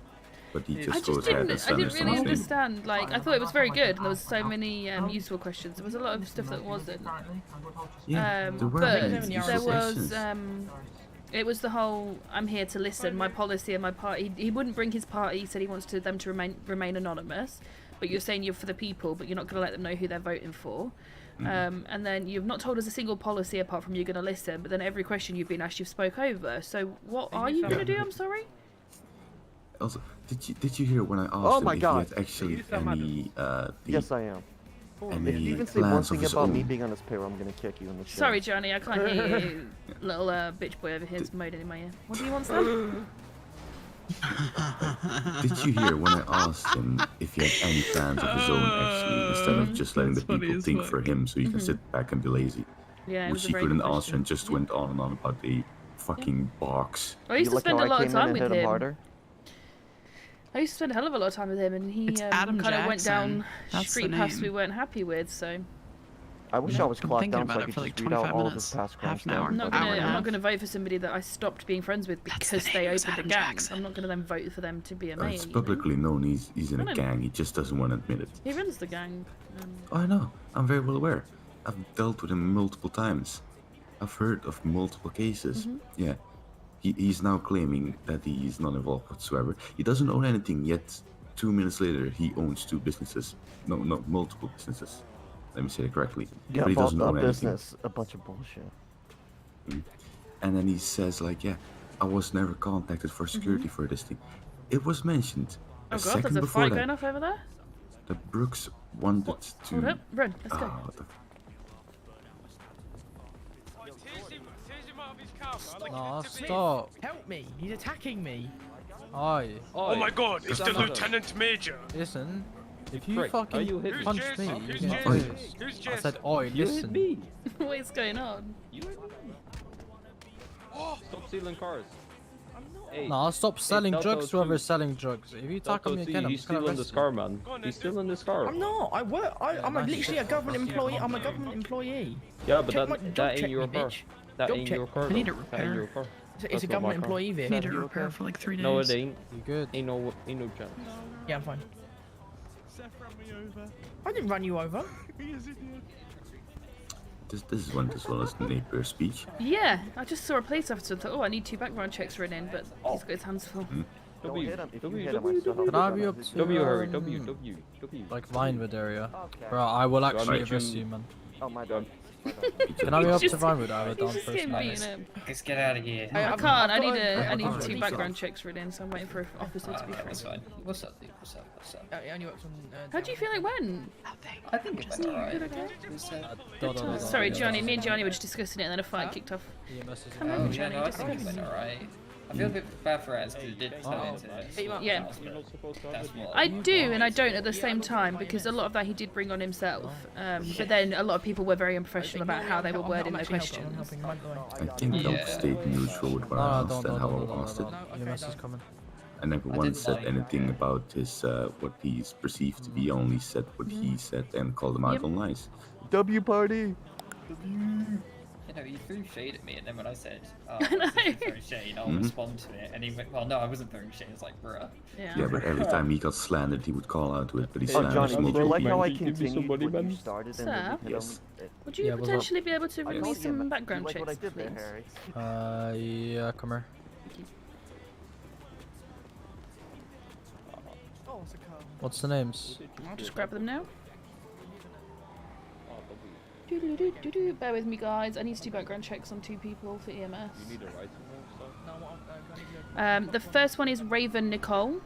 J: But he
B: I
J: just
B: just
J: goes ahead and
B: I
J: slanders
B: didn't really
J: something.
B: understand. Like, I thought it was very good, and there was so many useful questions. There was a lot of stuff that wasn't.
J: Yeah, there were
B: But
J: many
B: there was
J: questions.
B: it was the whole I'm here to listen. My policy and my party. He wouldn't bring his party. He said he wants them to remain anonymous. But you're saying you're for the people, but you're not going to let them know who they're voting for. And then you've not told us a single policy apart from you're going to listen. But then every question you've been asked, you've spoke over. So what are you going to do? I'm sorry.
J: Also, did you hear when I asked
V: Oh
J: him
V: my
J: if
V: God.
J: he had actually any
V: Yes, I am.
J: any
V: If you even say one
J: plans of
V: thing
J: his
V: about me
J: own?
V: being on his payroll, I'm gonna kick you in the shin.
B: Sorry, Johnny, I can't hear you. Little bitch boy over here is moaning in my ear. What do you want, Sam?
J: Did you hear when I asked him if he had any plans of his own actually, instead of just letting the people think for him so he can sit back and be lazy?
B: Yeah, it
J: Which
B: was a
J: he
B: very
J: couldn't
B: good
J: answer
B: question.
J: and just went on and on about the fucking box.
B: I used to spend a lot of time with him.
V: Harder?
B: I used to spend a hell of a lot of time with him, and he
O: It's Adam
B: kind of went
O: Jackson.
B: down
O: That's
B: street
O: the
B: paths
O: name.
B: we weren't happy with. So
V: I wish
B: Yeah.
V: I was
O: Been
V: clocked
O: thinking
V: down so
O: about
V: I
O: it
V: could
O: for like
V: just read out
O: 25
V: all of
O: minutes.
V: his past
O: Half
V: crimes
O: an
V: down.
O: hour.
B: I'm not
V: but-
O: Hour
B: gonna
O: and a
B: I'm
O: half.
B: not gonna vote for somebody that I stopped being friends with because they
O: name, is
B: opened a
O: Adam
B: gang.
O: Jackson.
B: I'm not gonna then vote for them to be a
J: Oh,
B: mayor.
J: it's
B: you know?
J: publicly known he's in
B: I
J: a
B: know.
J: gang, he just doesn't want to admit it.
B: He runs the gang.
J: I know, I'm very well aware. I've dealt with him multiple times. I've heard of multiple cases.
B: Mhm.
J: Yeah. He's now claiming that he's not involved whatsoever. He doesn't own anything yet. 2 minutes later, he owns 2 businesses. No, multiple businesses. Let me say it correctly.
V: Yeah,
J: but he doesn't
V: bought
J: own
V: the
J: anything.
V: business. A bunch of bullshit.
J: And then he says like, yeah, I was never contacted for security for this thing. It was mentioned
B: Oh
J: a
B: god,
J: second
B: there's a
J: before
B: fight
J: that
B: going off over there?
J: that Brooks wanted to.
B: Hold up, run, let's go.
J: What the
R: No, stop.
D: Help me! He's attacking me.
R: Oi.
H: Oh my god, it's the
R: Listen.
H: Lieutenant Major.
R: Listen, if you
H: Prick, are
R: fucking
H: you hitting me?
R: punch
H: Who's
R: me,
H: Jason?
R: you
H: Who's
R: get
H: Jason?
R: serious.
H: Who's
R: I
H: Jason?
R: said, oi,
H: You
R: listen.
B: What is going on?
N: Stop stealing cars. Hey,
R: No, stop selling
N: Delta
R: drugs to
N: 02.
R: whoever's selling drugs. If you talk on me again, I'm
N: he's
R: just gonna
N: stealing
R: arrest
N: this
R: you.
N: car, man. He's stealing this car.
D: I'm not. I work. I'm
R: nice.
D: literally a government employee. I'm a government employee.
N: Yeah, but
D: Check my-
N: that
D: job
N: ain't
D: check
N: your
D: me,
N: car.
D: bitch.
N: That
D: Job
N: ain't
D: check.
N: your car.
O: I need
N: though.
O: a
N: That ain't
O: repair.
N: your car.
D: It's a
N: That's not my
D: government
N: car.
D: employee vehicle.
O: Needed a repair for like 3 days.
N: No, it ain't.
R: You good?
N: Ain't no chance.
D: Yeah, I'm fine.
Q: Seth ran me over.
D: I didn't run you over.
Q: Yes, it did.
J: This is one as well as Napier speech.
B: Yeah, I just saw a police officer and thought, oh, I need 2 background checks written in, but he's got his hands full.
V: Don't hit him. If you
N: W,
V: hit him, I
N: W,
V: still
N: W,
R: Can I be up to
N: hurry.
R: um,
N: W.
R: like Vinewood area?
V: Okay.
R: Bro, I will
N: Do I
R: actually
N: make
R: arrest
N: him-
R: you, man.
V: Oh my god.
R: Can I be up to
B: Just-
R: Vinewood? I have a down
B: He's just
R: first.
B: getting
R: man.
B: beaten up.
C: Let's get out of here.
B: I
D: I've
B: can't. I
D: got
B: need
D: a-
B: I need
D: I've got
B: 2
D: a-
B: background checks written in, so I'm waiting for an officer to be
C: That's
B: free.
C: fine. What's up, dude? What's up? What's up?
D: It only works on.
B: How do you feel it went?
C: I think it went alright.
B: Sorry, Johnny. Me and Johnny were just discussing it, and then a fight kicked off.
R: EMS is
B: Come
C: Oh,
B: on,
C: yeah,
B: Johnny.
C: no, I think it
B: Discuss.
C: went alright. I feel a bit bad for us because it did turn into
B: Yeah.
C: That's what
B: I do and I don't at the same time because a lot of that he did bring on himself. But then a lot of people were very unprofessional about how they were wording their questions.
J: I think I'll stay neutral with what I asked and how I asked it.
R: EMS is coming.
J: I never once said anything about his what he's perceived to be. I only said what he said and called him out
B: Yep.
J: on lies.
V: W party.
C: You know, he threw shade at me, and then when I said, "Oh, this is throwing shade," I'll respond to it, and he went, "Well, no, I wasn't throwing shade." It's like, bruh.
J: Yeah, but every time he got slandered, he would call out to it. But he
V: Oh,
J: slandered
V: Johnny, you
J: multiple
V: like how I
J: people.
V: continued what you started
B: Sir?
V: and then you hit
J: Yes.
V: him?
B: Would you
R: Yeah, what's up?
B: potentially be able to
V: I
B: run me
V: told you,
B: some
V: you
B: background
V: like
B: checks,
V: what I did there,
B: please?
V: Harry.
R: Yeah, come here.
D: Oh, it's a car.
R: What's the names?
B: I'll just grab them now. Doo-doo-doo-doo-doo. Bear with me, guys. I need to do background checks on 2 people for EMS.
N: You need a right
D: No, what? I need to.
B: The first one is Raven Nicole.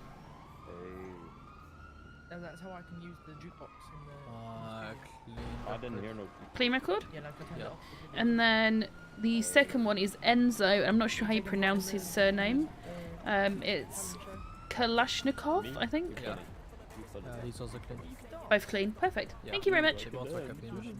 D: That's how I can use the jukebox in the.
N: I didn't hear no.
B: Clean record?
D: Yeah, no, I can turn it off.
B: And then the second one is Enzo. I'm not sure how you pronounce his surname. It's Kalashnikov, I think.
R: Yeah. He's also clean.
B: Both clean. Perfect. Thank you very much.
R: They both like a clean mission.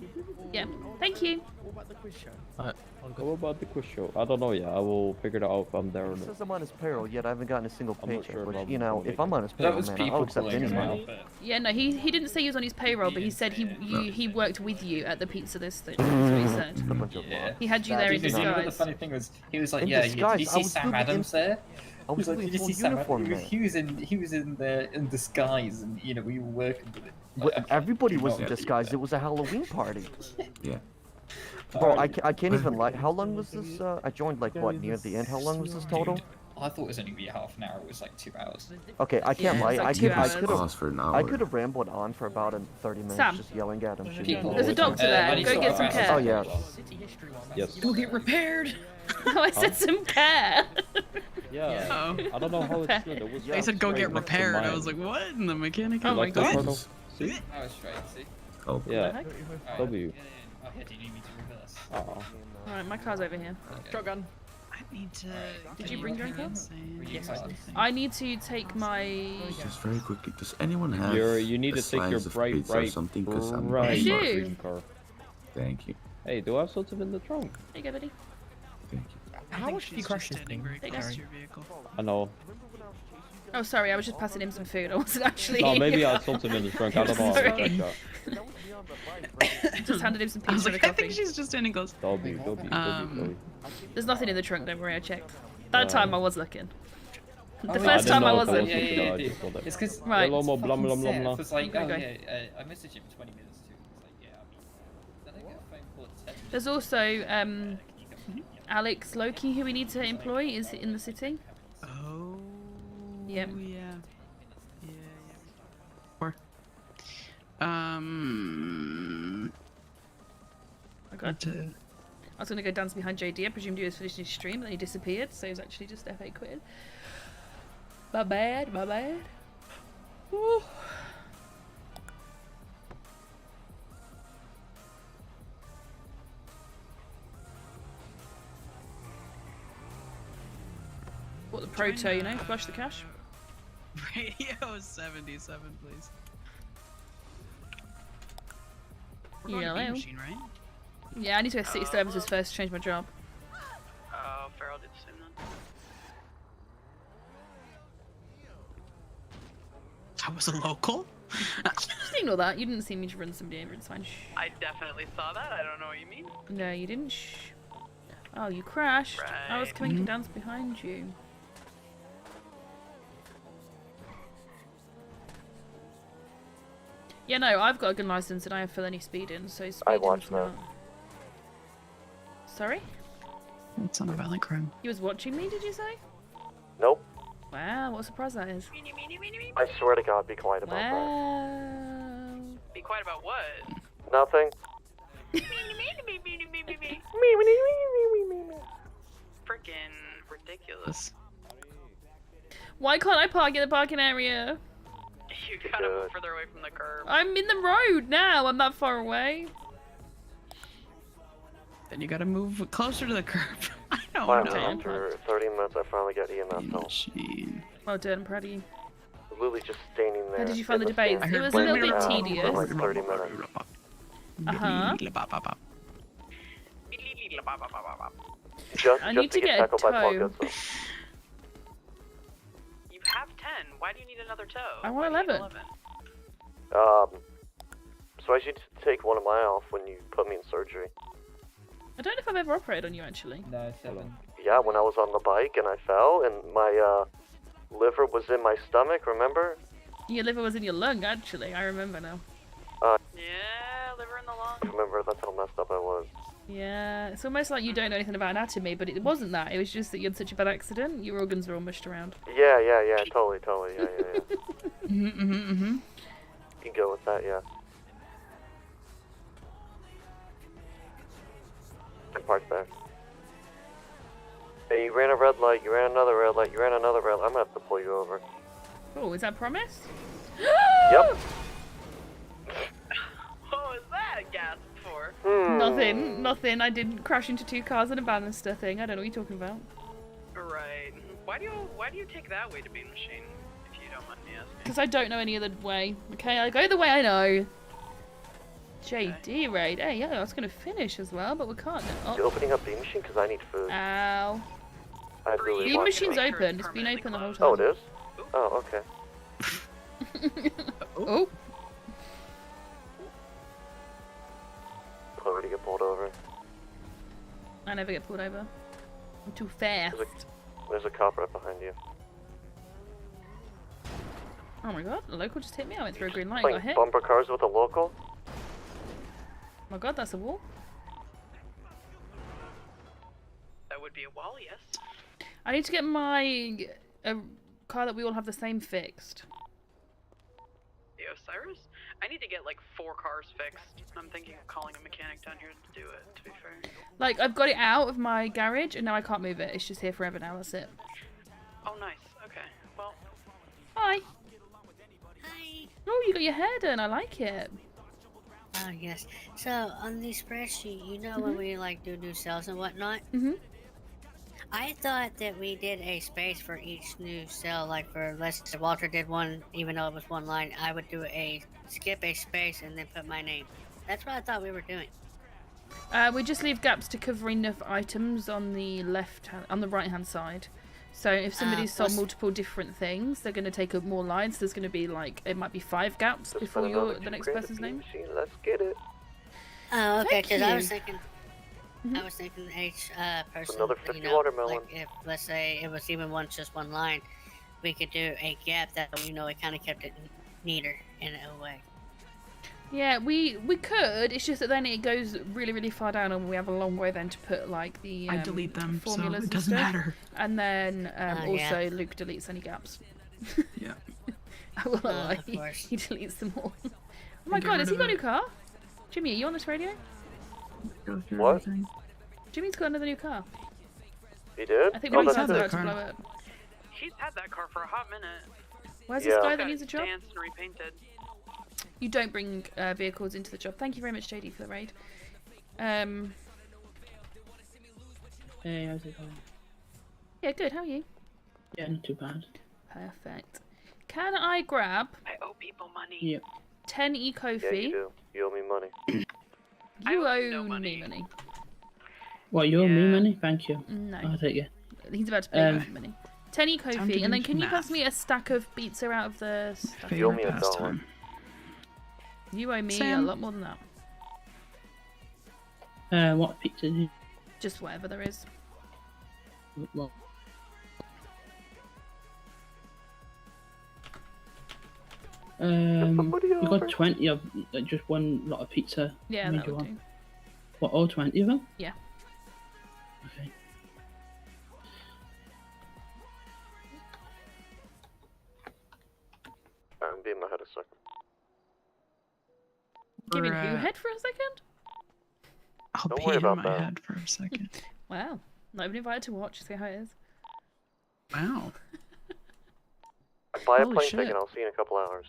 B: Yeah. Thank you.
D: What about the quiz show?
R: Alright, all good.
N: What about the quiz show? I don't know yet. I will figure it out if I'm there or
V: He
N: not.
V: says I'm on his payroll, yet I haven't gotten a single
N: I'm not
V: paycheck.
N: sure
V: Which,
N: about
V: you know,
N: the
V: if I'm on his
C: That
V: payroll,
C: was
V: man,
C: people
V: I'll accept
C: calling
V: any
C: him
V: money.
C: out, but
B: Yeah, no, he didn't say he was on his payroll, but he said he worked with you at the pizza this thing. That's what he said.
V: A bunch of
C: yeah.
V: lies.
B: He had you
V: That
B: there in
V: is
C: Because you know what the
B: disguise.
C: funny thing was, he was like,
V: In
C: "Yeah,
V: disguise,
C: did you
V: I
C: see
V: was
C: Sam
V: literally
C: Adams
V: in-
C: there?"
V: I was
C: He's like,
V: literally
C: "Did you
V: in
C: see
V: full
C: Sam
V: uniform,
C: Adams?"
V: man.
C: He was in there in disguise, and you know we were working with it.
V: Everybody was in
C: Yeah.
V: disguise. It was a Halloween party.
J: Yeah.
V: Bro, I can't even lie. How long was this? I joined like what, near the end? How long was this total?
C: Dude, I thought it was only gonna be half an hour. It was like 2 hours.
V: Okay, I can't
B: Yeah,
V: lie.
B: it's like
V: I
B: 2
V: could
B: hours.
J: Pause for an hour.
V: I could have rambled on for about 30 minutes
B: Sam.
V: just yelling at him. shooting
C: People-
V: him.
B: There's a doctor there.
C: I need
B: Go
C: to
B: get some
C: ask-
B: care.
V: Oh yeah.
D: City history one.
N: Yes.
O: Go get repaired.
B: Oh, I said some care.
N: Yeah.
O: Oh.
N: I don't know how it's done. It was
O: They said go
N: straight
O: get
N: next to
O: repaired. I
N: mine.
O: was like, what? And the mechanic.
B: Oh
O: I'm
B: my
O: like,
N: Like the
B: God.
N: portal. See?
C: I was straight. See?
J: Oh.
N: Yeah.
B: Heck?
C: Alright,
N: W.
C: Oh, yeah, do you need me to reverse?
N: Oh.
B: Alright, my car's over here.
D: Shotgun.
O: I need to.
B: Did you bring your own car?
C: Yes, I did.
B: I need to take my.
J: Just very quickly, does anyone have
N: You need
J: a
N: to take your
J: slice of
N: bright,
J: pizza or
N: bright,
J: something? Because I'm
N: bright
B: I do.
N: green car.
J: Thank you.
N: Hey, do I have something in the trunk?
B: There you go, buddy.
J: Thank you.
D: How much did you crash this thing?
B: There you go.
O: Your vehicle.
N: I know.
B: Oh, sorry, I was just passing him some food. I wasn't actually.
N: No, maybe I had something in the trunk. I don't know.
B: Sorry.
N: I
B: Just handed him some
O: I was
B: pizza
O: like,
B: and
O: I
B: a
O: think
B: coffee.
O: she's just standing close.
N: W.
B: There's nothing in the trunk, don't worry, I checked. That time I was looking. The
C: Oh,
B: first
C: yeah,
B: time I
N: know if I
B: wasn't.
C: Yeah, yeah, yeah.
N: I just got it.
C: It's because
B: Right.
N: Hello, mo, blum, blum, blum, blum.
C: was like, oh
B: Okay.
C: yeah, I messaged him 20 minutes too. It's like, yeah, I mean, then I get a phone call at 10.
B: There's also Alex Loki, who we need to employ, is in the city.
O: Oh.
B: Yep.
O: Yeah.
B: I was gonna go dance behind JD. I presumed he was finishing his stream, and he disappeared, so he was actually just FA quitting. My bad, my bad. Woo. What the proto, you know? Flush the cash.
O: Radio 77, please. We're
B: Yeah,
O: going to
B: hello.
O: machine, right?
B: Yeah, I need to go to City Services first to change my job.
O: Oh, Farrell did the same then. I was a local?
B: Just ignore that. You didn't see me run somebody over. It's fine. Shh.
O: I definitely saw that. I don't know what you mean.
B: No, you didn't. Shh. Oh, you crashed. I was coming to dance behind you. Yeah, no, I've got a gun license and I have felony speeding, so speeding's
V: watched
B: not... Sorry?
O: It's not a violent crime.
B: He was watching me, did you say?
V: Nope.
B: Wow, what a surprise that is.
V: I swear to God, be quiet about
B: Wow.
O: Be quiet about what?
V: that. Nothing.
O: Freaking ridiculous.
B: Why can't I park in the parking area?
O: You gotta move further away from the curb.
B: I'm in the road now. I'm that far away.
O: Then you gotta move closer to the curb. I don't
V: Finally,
O: know.
V: after 30 minutes, I finally got EMS help.
B: Well done, I'm proud of you.
V: Lily just standing there.
B: How did you find the
V: in
B: debates?
V: stand,
B: It was a little bit
V: waiting
B: tedious.
V: for like 30 minutes.
B: Uh-huh.
V: Just
B: I need
V: to
B: to get a
V: tackled by Paul
B: toe.
V: Goodson.
O: You have 10. Why do you need another toe?
B: I want 11.
V: So I should take one of mine off when you put me in surgery.
B: I don't know if I've ever operated on you, actually.
M: No, 7.
V: Yeah, when I was on the bike and I fell and my liver was in my stomach, remember?
B: Your liver was in your lung, actually. I remember now.
O: Yeah, liver in the lung.
V: Remember, that's how messed up I was.
B: Yeah, it's almost like you don't know anything about anatomy, but it wasn't that. It was just that you had such a bad accident. Your organs were all mushed around.
V: Yeah, totally, yeah.
O: Mm-hmm.
V: You can go with that, yeah. I parked there. Hey, you ran a red light, you ran another red light, you ran another red light. I'm gonna have to pull you over.
B: Oh, is that promised?
V: Yep.
O: What was that gasp for?
B: Nothing. I didn't crash into 2 cars and a banister thing. I don't know what you're talking about.
O: Right. Why do you take that way to Bean Machine, if you don't mind me asking?
B: Because I don't know any other way. Okay, I go the way I know. JD raid. Hey, yeah, I was going to finish as well, but we can't now.
V: You opening up Bean Machine? Because I need food.
B: Ow.
V: I really
B: Bean
V: want
B: Machine's
V: to.
B: open. It's been open the whole time.
V: Oh, it is? Oh, okay.
B: Oh.
V: Already get pulled over.
B: I never get pulled over. I'm too fast.
V: There's a cop right behind you.
B: Oh my god, the local just hit me. I went through a green light and
V: Playing
B: got hit.
V: bumper cars with a local?
B: Oh my god, that's a wall.
O: That would be a wall, yes.
B: I need to get my car that we all have the same fixed.
O: The Osiris? I need to get like 4 cars fixed. I'm thinking of calling a mechanic down here to do it, to be fair.
B: Like, I've got it out of my garage and now I can't move it. It's just here forever now, that's it.
O: Oh, nice. Okay. Well.
B: Hi. Hi. Oh, you got your hair done. I like it.
T: Oh, yes. So, on the spreadsheet, you know when we, like, do new cells and whatnot?
B: Mm-hmm.
T: I thought that we did a space for each new cell, like for, let's say Walter did one, even though it was one line, I would do skip a space and then put my name. That's what I thought we were doing.
B: We just leave gaps to cover enough items on the right-hand side. So if somebody's sold multiple different things, they're going to take up more lines. There's going to be like, it might be 5 gaps before the next person's name.
V: Let's get it.
T: Oh, okay, because I was
B: Thank
T: thinking... I was thinking each person,
V: Another 50
T: you know,
V: watermelon.
T: like if, let's say, it was even just one line, we could do a gap that, you know, it kind of kept it neater in a way.
B: Yeah, we could. It's just that then it goes really, really far down, and we have a long way then to put like the
O: I delete them, so
B: formulas
O: it doesn't
B: and stuff.
O: matter.
B: And then also
T: yeah.
B: Luke deletes any gaps.
O: Yeah.
B: I will
T: Of
B: lie.
T: course.
B: He deletes them all. Oh my god, has he got a new car? Jimmy, are you on this radio?
V: What?
B: Jimmy's got another new car.
V: He did?
B: I think
V: Oh,
B: Mike's
V: that's
B: about
V: it.
B: to blow up.
G: He's had that car for a hot minute.
B: Where's this guy that needs a job?
G: Danced and repainted.
B: You don't bring vehicles into the job. Thank you very much, JD, for the raid.
M: Hey, how's it going?
B: Yeah, good. How are you?
M: Yeah, not too bad.
B: Perfect. Can I grab?
G: I owe people money.
M: Yep.
B: 10 eco
V: Yeah,
B: fee.
V: you do. You owe me money.
B: You owe me money.
M: What, you owe me money? Thank you.
B: No.
M: I'll take it.
B: He's about to pay you money. 10 eco
M: Time to
B: fee, and then
M: do
B: can you
M: math.
B: pass me a stack of pizza out of the stack?
V: You owe me $1.
B: You owe me
M: Sam.
B: a lot more than that.
M: What pizza did you...
B: Just whatever there is.
M: What? You got 20 of just one lot of pizza.
B: Yeah,
M: How many
B: that
M: do you
B: would
M: want?
B: do.
M: What, all 20 of them?
B: Yeah.
M: Okay.
V: I'm being my head a second.
B: Giving who
O: Bruh.
B: head for a second?
O: I'll
V: Don't
O: be
V: worry
O: in
V: about
O: my
V: that.
O: head for a second.
B: Wow. Not even invited to watch. See how it is.
O: Wow.
V: Buy a
O: Holy
V: plane
O: shit.
V: ticket. I'll see you in a couple hours.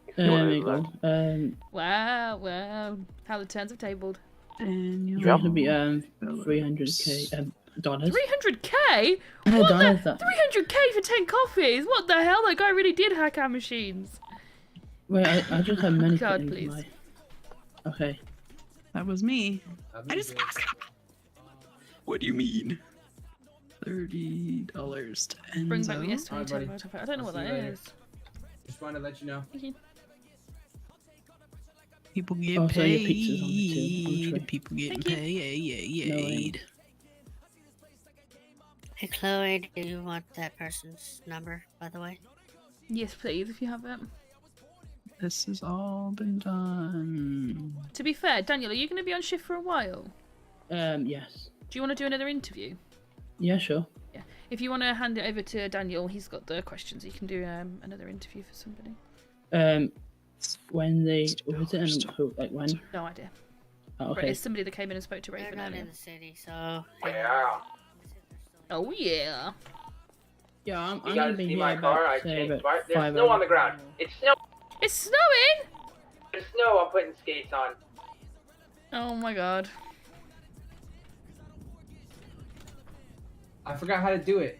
V: You see what
M: There
V: it
M: you
V: is
M: go.
V: there?
B: Wow, wow. How the turns have tabled.
O: And
M: It's going to be 300k dollars.
B: 300k?
M: No,
B: What
M: dollars,
B: the?
M: that-
B: 300k for 10 coffees? What the hell? That guy really did hack our machines.
M: Wait, I just have money
B: God,
M: put into
B: please.
M: my... Okay.
O: That was me. I just asked him. What do you mean? $30 to end
B: Bring back the
O: zone?
B: estimated
E: buddy.
B: amount of- I don't know
E: I'll
B: what
E: see
B: that
E: you later.
B: is.
E: Just wanted to let you know.
O: People get
M: Oh, so your
O: paid.
M: pizza's on the tray.
O: People getting
B: Thank you.
O: paid.
T: Hey Chloe, do you want that person's number, by the way?
B: Yes, please, if you have it.
O: This has all been done.
B: To be fair, Daniel, are you going to be on shift for a while?
M: Yes.
B: Do you want to do another interview?
M: Yeah, sure.
B: Yeah. If you want to hand it over to Daniel, he's got the questions. He can do another interview for somebody.
M: When they... Was it and who, like when?
B: No idea.
M: Oh,
B: But
M: okay.
B: it's somebody that came in and spoke to
T: They're
B: Raven
T: not
B: earlier.
T: in the city, so...
E: Yeah.
B: Oh yeah.
M: Yeah, I'm
E: You
M: going
E: guys
M: to be
E: see
M: here
E: my
M: about,
E: car? I
M: say,
E: changed
M: about
E: my... There's
M: 5
E: snow on
M: hours.
E: the ground. It's snow.
B: It's snowing!
E: There's snow. I'm putting skates on.
B: Oh my god.
E: I forgot how to do it.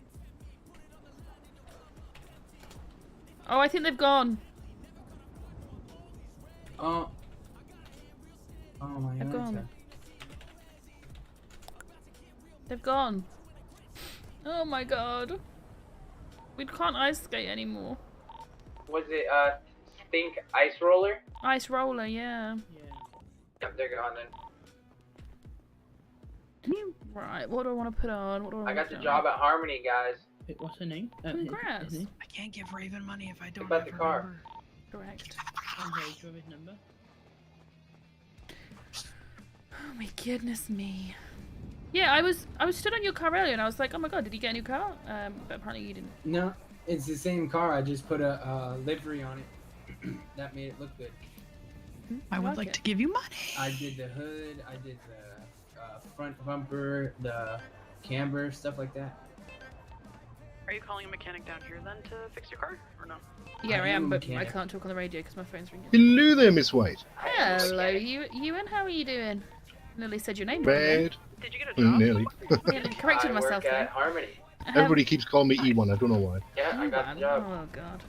B: Oh, I think they've gone.
E: Oh my
B: They've
E: god.
B: gone. They've gone. Oh my god. We can't ice skate anymore.
E: Was it Stink Ice Roller?
B: Ice roller, yeah.
E: Yep, they're gone then.
B: Right, what do I want to put on? What do I,
E: I
B: want
E: got
B: to
E: the
B: put
E: job
B: on?
E: at Harmony, guys.
M: Wait, what's her name?
B: Congrats.
M: His name?
O: I can't give Raven money if I don't
E: About
O: have
E: the
O: her
E: car.
O: number.
B: Correct.
M: Okay, do you have his number?
B: Oh my goodness me. Yeah, I was stood on your car earlier and I was like, oh my god, did you get a new car? But apparently you didn't.
E: No, it's the same car. I just put a livery on it. That made it look good.
O: I would like to give you money.
E: I did the hood. I did the front bumper, the camber, stuff like that.
G: Are you calling a mechanic down here then to fix your car, or no?
B: Yeah, I
E: am
B: am,
E: a
B: but I
E: mechanic.
B: can't talk on the radio because my phone's ringing.
W: Hello there, Miss White.
B: Hello, Ewan. How are you doing? Nearly said your name wrong then.
W: Bad.
G: Did you get
W: Nearly.
B: Nearly corrected
E: I
B: myself
E: work
B: then.
E: at Harmony.
W: Everybody keeps calling me E1. I don't know why.
E: Yeah, I got the job.
B: Oh god.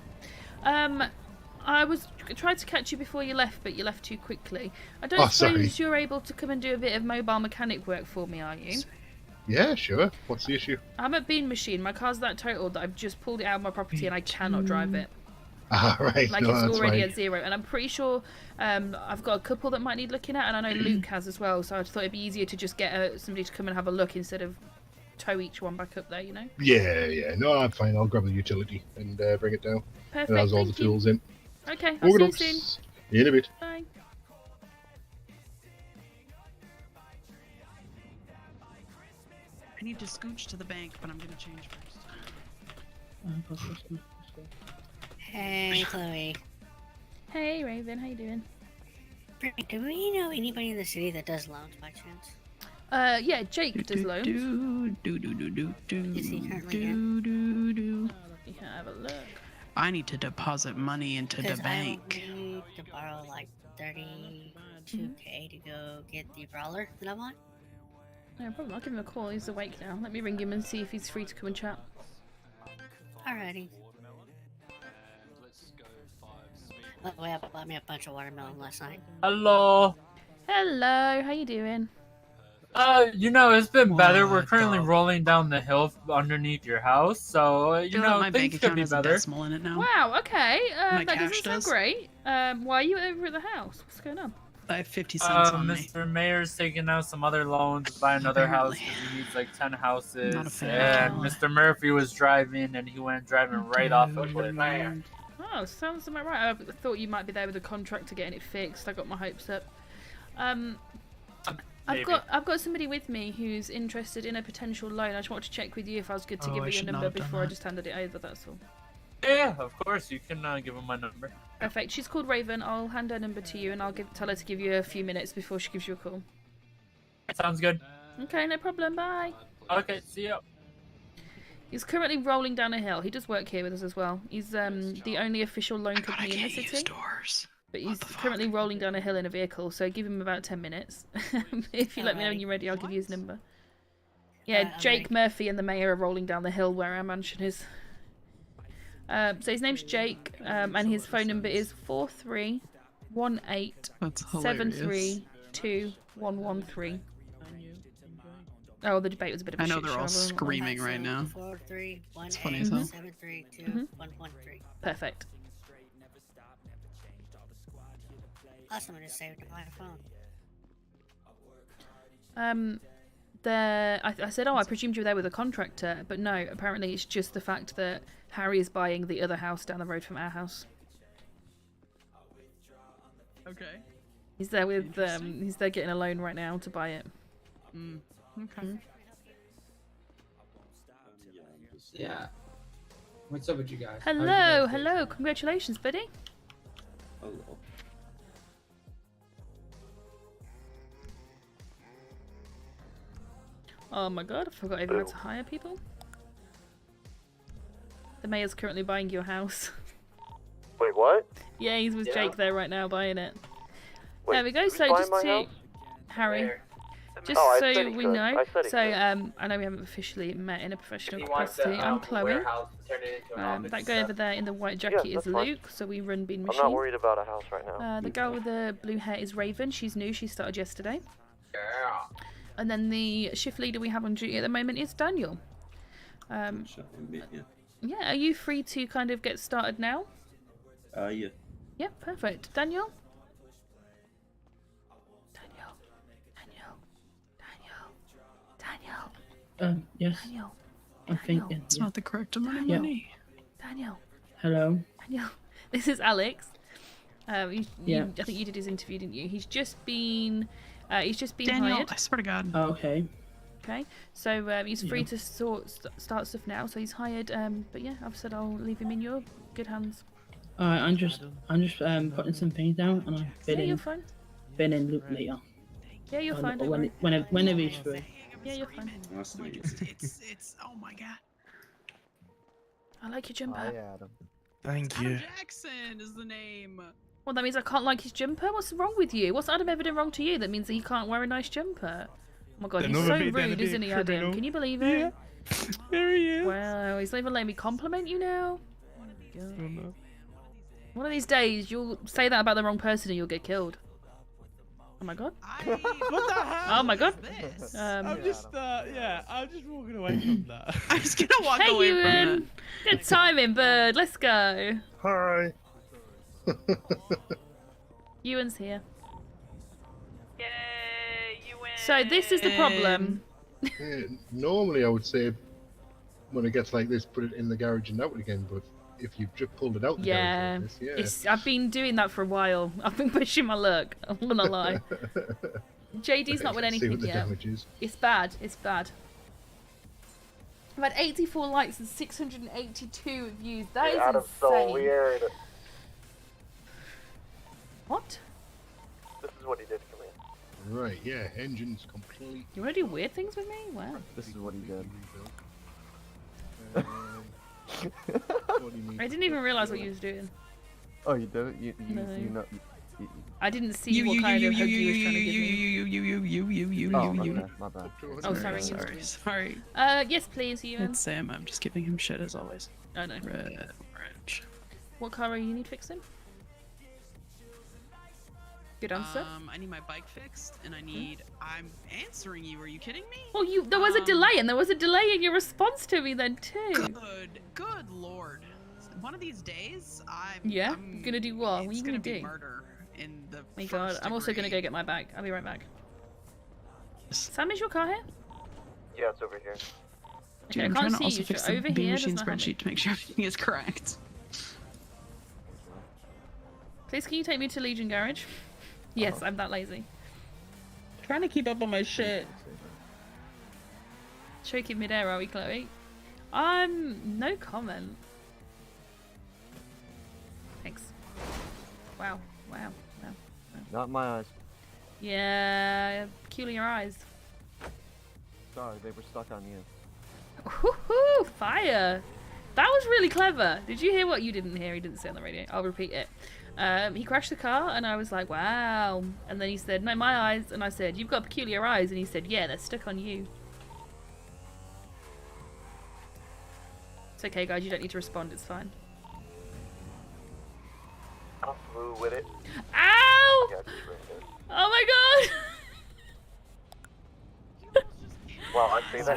B: I was tried to catch you before you left, but you left too quickly. I don't
W: Oh,
B: suppose
W: sorry.
B: you're able to come and do a bit of mobile mechanic work for me, are you?
W: Yeah, sure. What's the issue?
B: I'm at Bean Machine. My car's that totaled that I've just pulled it out of my property and I cannot drive it.
W: Ah, right.
B: Like
W: no,
B: it's
W: that's
B: already
W: fine.
B: at 0, and I'm pretty sure I've got a couple that might need looking at, and I know Luke has as well. So I thought it'd be easier to just get somebody to come and have a look instead of tow each one back up there, you know.
W: Yeah. No, I'm fine. I'll grab the utility and bring it down.
B: Perfect,
W: It has all the
B: thank you.
W: tools in.
B: Okay, I'll see you
W: Okey-dokes.
B: soon.
W: In a bit.
B: Bye.
O: I need to scooch to the bank, but I'm gonna change first.
T: Hey, Chloe.
B: Hey Raven, how you doing?
T: Do we know anybody in the city that does loans by chance?
B: Yeah, Jake does loans.
T: Is he currently in?
B: Let me have a look.
O: I need to deposit money into the bank.
T: I need to borrow like 32k to go get the brawler that I want.
B: No problem, I'll give him a call. He's awake now. Let me ring him and see if he's free to come and chat.
T: Alrighty. By the way, I bought me a bunch of watermelon last night.
F: Hello.
B: Hello, how you doing?
F: You know, it's been better. We're currently rolling down the hill underneath your house, so you know
O: my
F: things
O: bank
F: could
O: account
F: be
O: has a
F: better.
O: decimal in it now.
B: Wow, okay.
O: My
B: That
O: cash
B: doesn't sound
O: does.
B: great. Why are you over at the house? What's going on?
O: I have 50 cents on me.
F: Mr. Mayor's taking out some other loans to buy another house because he needs like 10 houses.
O: Not a fan.
F: And Mr. Murphy was driving, and he went driving right off of it.
B: Oh, sounds about right. I thought you might be there with a contractor getting it fixed. I got my hopes up. I've got somebody with me who's interested in a potential loan. I just wanted to check with you if I was good to give you a number before I just handed it over. That's all.
F: Yeah, of course. You can give him my number.
B: Perfect. She's called Raven. I'll hand her number to you, and I'll tell her to give you a few minutes before she gives you a call.
F: Sounds good.
B: Okay, no problem. Bye.
F: Okay, see ya.
B: He's currently rolling down a hill. He does work here with us as well. He's the only official loan company in the city. But he's currently rolling down a hill in a vehicle, so give him about 10 minutes. If you let me know when you're ready, I'll give you his number. Yeah, Jake Murphy and the mayor are rolling down the hill where our mansion is. So his name's Jake, and his phone number is 4318732113. Oh, the debate was a bit of a
O: I know
B: shit
O: they're all
B: show.
O: screaming right now.
T: 4318732113.
O: It's funny as hell.
B: Perfect.
T: Awesome, I just saved my phone.
B: I said, oh, I presumed you were there with a contractor, but no, apparently it's just the fact that Harry is buying the other house down the road from our house.
O: Okay.
B: He's there with he's there getting a loan right now to buy it.
O: Okay.
E: Yeah. What's up with you guys?
B: Hello, congratulations, buddy.
I: Hello.
B: Oh my god, I forgot even how to hire people. The mayor's currently buying your house.
V: Wait, what?
B: Yeah, he's with Jake there right now buying it.
V: Wait,
B: there we go,
V: who's
B: so
V: buying
B: just
V: my
B: to...
V: house?
B: Harry. Just
V: Oh, I
B: so
V: said he
B: we
V: could.
B: know,
V: I said he
B: so
V: could.
B: I know we haven't officially met in a professional
E: He wants
B: capacity.
E: the
B: I'm Chloe.
E: warehouse to turn it into an office
B: That
E: and
B: guy
E: stuff.
B: over there in the white jacket is
V: that's fine.
B: Luke, so we run Bean
V: I'm
B: Machine.
V: not worried about a house right now.
B: The girl with the blue hair is Raven. She's new. She started yesterday.
E: Yeah.
B: And then the shift leader we have on duty at the moment is Daniel. Yeah, are you free to kind of get started now?
I: Yeah.
B: Yeah, perfect. Daniel?
M: Yes.
B: Daniel.
M: I'm thinking.
O: It's not the correct amount of
M: Yeah.
O: money.
B: Daniel.
M: Hello.
B: Daniel. This is Alex.
M: Yeah.
B: I think you did his interview, didn't you? He's just been
O: Daniel,
B: hired.
O: I swear to God.
M: Oh, okay.
B: Okay, so he's free to start stuff now. So he's hired. But yeah, I've said I'll leave him in your good hands.
M: Alright, I'm just putting some things down, and I'll
B: Yeah, you're fine.
M: fit in Luke later.
B: Yeah, you're fine. Don't worry.
M: Whenever he's free.
B: Yeah, you're fine.
I: Nice to meet you.
O: It's oh my God.
B: I like your jumper.
A: Hi, Adam.
Q: Thank you.
O: Jackson is the name.
B: Well, that means I can't like his jumper? What's wrong with you? What's Adam ever done wrong to you that means that he can't wear a nice jumper? Oh my god, he's so rude, isn't he, Adam? Can you believe it?
Q: Yeah. There he is.
B: Wow, he's not even letting me compliment you now. Oh my god. One of these days, you'll say that about the wrong person and you'll get killed. Oh my god.
Q: What the hell?
B: Oh my god.
Q: I'm just, I'm just walking away from that.
O: I'm just gonna walk
B: Hey,
O: away from
B: Ewan. Good timing, bird. Let's go.
W: Hi.
B: Ewan's here.
G: Yay, you win.
B: So this is the problem.
W: Yeah, normally I would say when it gets like this, put it in the garage and out again, but if you've just pulled it out the
B: Yeah,
W: garage like this,
B: I've been doing that for a while. I've been pushing my luck. I'm gonna lie. JD's not won
W: See
B: anything
W: what the
B: yet.
W: damage is.
B: It's bad. It's bad. I've had 84 likes and 682 views. That is insane.
V: so weird.
B: What?
V: This is what he did for me.
W: Right, yeah, engine's complete.
B: You want to do weird things with me? Wow.
V: This is what he did.
B: I didn't even realize what you was doing.
V: Oh, you did it? You
B: No.
V: know.
B: I didn't see what kind of hug you was trying to give me.
V: Oh, okay, my bad.
B: Oh, sorry.
O: Sorry.
B: Yes, please, Ewan.
O: It's Sam. I'm just giving him shit as always.
B: I know.
O: Reg.
B: What car are you need fixing? Good answer.
O: I need my bike fixed, and I need. I'm answering you. Are you kidding me?
B: Well, there was a delay, and there was a delay in your response to me then too.
O: Good lord. One of these days, I'm
B: gonna do what? What are you gonna do?
O: Murder in the.
B: Oh my god, I'm also gonna go get my bag. I'll be right back. Sam, is your car here?
V: Yeah, it's over here.
O: Dude,
B: Okay,
O: I'm
B: I
O: trying
B: can't
O: to also
B: see you.
O: fix
B: So
O: the
B: over
O: Bing
B: here,
O: machine
B: does not help me.
O: spreadsheet to make sure everything is correct.
B: Please, can you take me to Legion Garage? Yes, I'm that lazy.
O: Trying to keep up on my shit.
B: Choking midair, are we, Chloe? No comment. Thanks. Wow.
V: Not in my eyes.
B: Yeah, peculiar eyes.
V: Sorry, they were stuck on you.
B: Woohoo! Fire! That was really clever. Did you hear what you didn't hear? He didn't say on the radio. I'll repeat it. He crashed the car, and I was like, wow. And then he said, no, my eyes. And I said, you've got peculiar eyes. And he said, yeah, they're stuck on you. It's okay, guys. You don't need to respond. It's fine.
V: I'm through with it.
B: Ow!
V: Yeah, just right there.
B: Oh my god!
V: Well, I say that.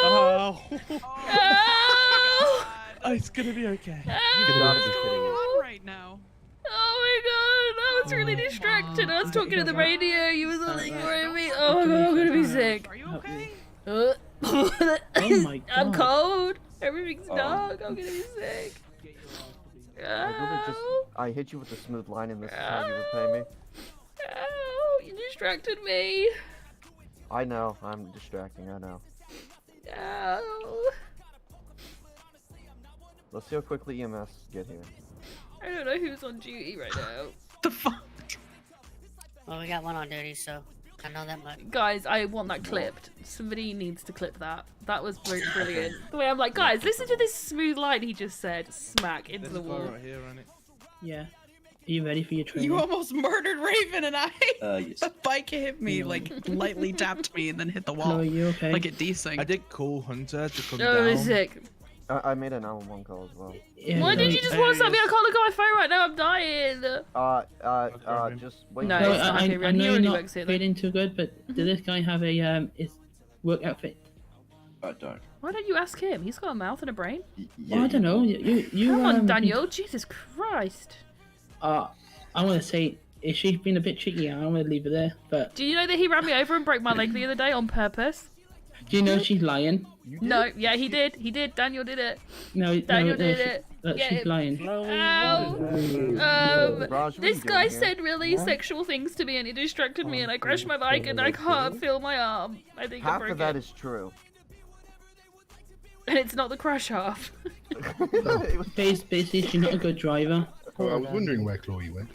Q: Oh.
B: Ow!
Q: Oh, it's gonna be okay.
V: You gotta be kidding me.
O: Right now.
B: Oh my god, I was really distracted. I was talking to the radio. You was all ignoring me. Oh my god, I'm gonna be sick.
O: Are you okay?
M: Oh my god.
B: I'm cold. Everything's dark. I'm gonna be sick.
V: I hit you with a smooth line, and this is how you repay me.
B: Ow, you distracted me.
V: I know, I'm distracting. I know.
B: Ow.
V: Let's see how quickly EMS get here.
B: I don't know who's on duty right now.
T: Well, we got one on duty, so I know that much.
B: Guys, I want that clipped. Somebody needs to clip that. That was brilliant. The way I'm like, guys, listen to this smooth line he just said. Smack into the wall.
Q: Right here, ain't it?
M: Yeah. Are you ready for your training?
O: You almost murdered Raven, and I.
I: Yes.
O: A bike hit me, like lightly tapped me, and then hit the wall.
M: Chloe, you okay?
O: Like it desync.
Q: I did call Hunter to come
B: Oh,
Q: down.
B: sick.
V: I made an 911 call as well.
M: Yeah,
B: Why did you just WhatsApp me? I can't look at my phone right now. I'm dying.
V: Just wait.
B: No,
M: No,
B: it's not
M: I
B: okay, Ren. He
M: know you're
B: already
M: not
B: works here. Though.
M: feeling too good, but did this guy have a his work outfit?
I: I don't.
B: Why don't you ask him? He's got a mouth and a brain.
M: Well, I don't know. You
B: Come on, Daniel. Jesus Christ.
M: I want to say, is she been a bit cheeky? I want to leave her there, but
B: Do you know that he ran me over and broke my leg the other day on purpose?
M: do you know she's lying?
B: No, yeah, he did. He did. Daniel did it.
M: No,
B: Daniel did it. Get
M: she's
B: him.
M: lying.
B: Ow.
V: Raj, what are
B: This
V: you
B: guy
V: doing here?
B: said really sexual things to me and he distracted me and I crashed my bike and I can't feel my arm. I think I
V: Half
B: broke
V: of that
B: it.
V: is true.
B: And it's not the crash half.
M: Basically, she's not a good driver.
W: Oh, I was wondering where Chloe went.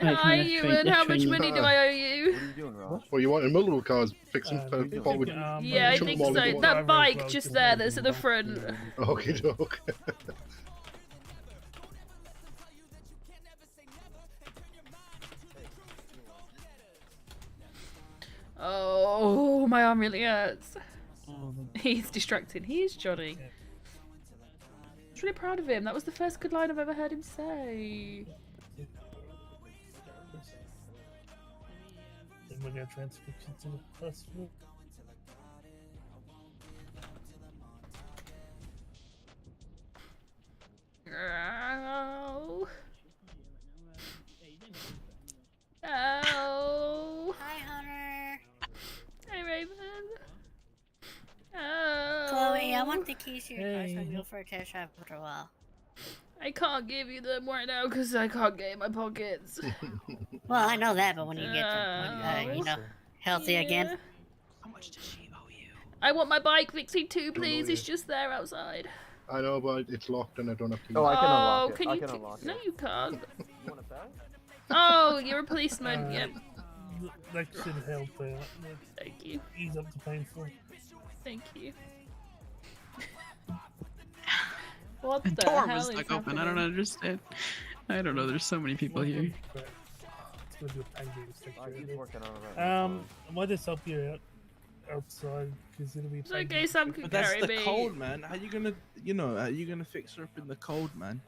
B: Hi, Ewan. How much money do I owe you?
V: What are you doing, Raj?
W: Well, you wanted multiple cars fixing forward.
B: Yeah, I
W: chuck
B: think
W: them all
B: so.
W: into one.
B: That bike just there that's at the front.
W: Okay, doke.
B: Oh, my arm really hurts. He's distracted. He is Johnny. I was really proud of him. That was the first good line I've ever heard him say.
Q: Then we're gonna transfer you to the hospital.
B: Ow. Ow.
T: Hi, Hunter.
B: Hey, Raven. Ow.
T: Chloe, I want the keys to your car so I can go for a test drive after a while.
B: I can't give you them right now because I can't get in my pockets.
T: Well, I know that, but when you get them, you know, healthy again.
O: How much does she owe you?
B: I want my bike fixing too, please. It's just there outside.
W: I know, but it's locked and I don't have keys.
V: Oh, I can unlock it.
B: Can
V: I
B: you
V: can unlock it.
B: No, you can't.
V: You want it back?
B: Oh, you're a policeman. Yep.
L: That should help out.
B: Thank you.
L: Ease up the painful.
B: Thank you. What
O: The
B: the
O: door
B: hell
O: was
B: is
O: stuck open. I
B: happening?
O: don't understand. I don't know. There's so many people here.
L: It's gonna be a pain to
N: he's working on it right
L: I might just help you outside because it'll be.
B: It's okay, Sam can
Q: But that's
B: carry
Q: the
B: me.
Q: cold, man. How you gonna, how you gonna fix her up in the cold, man?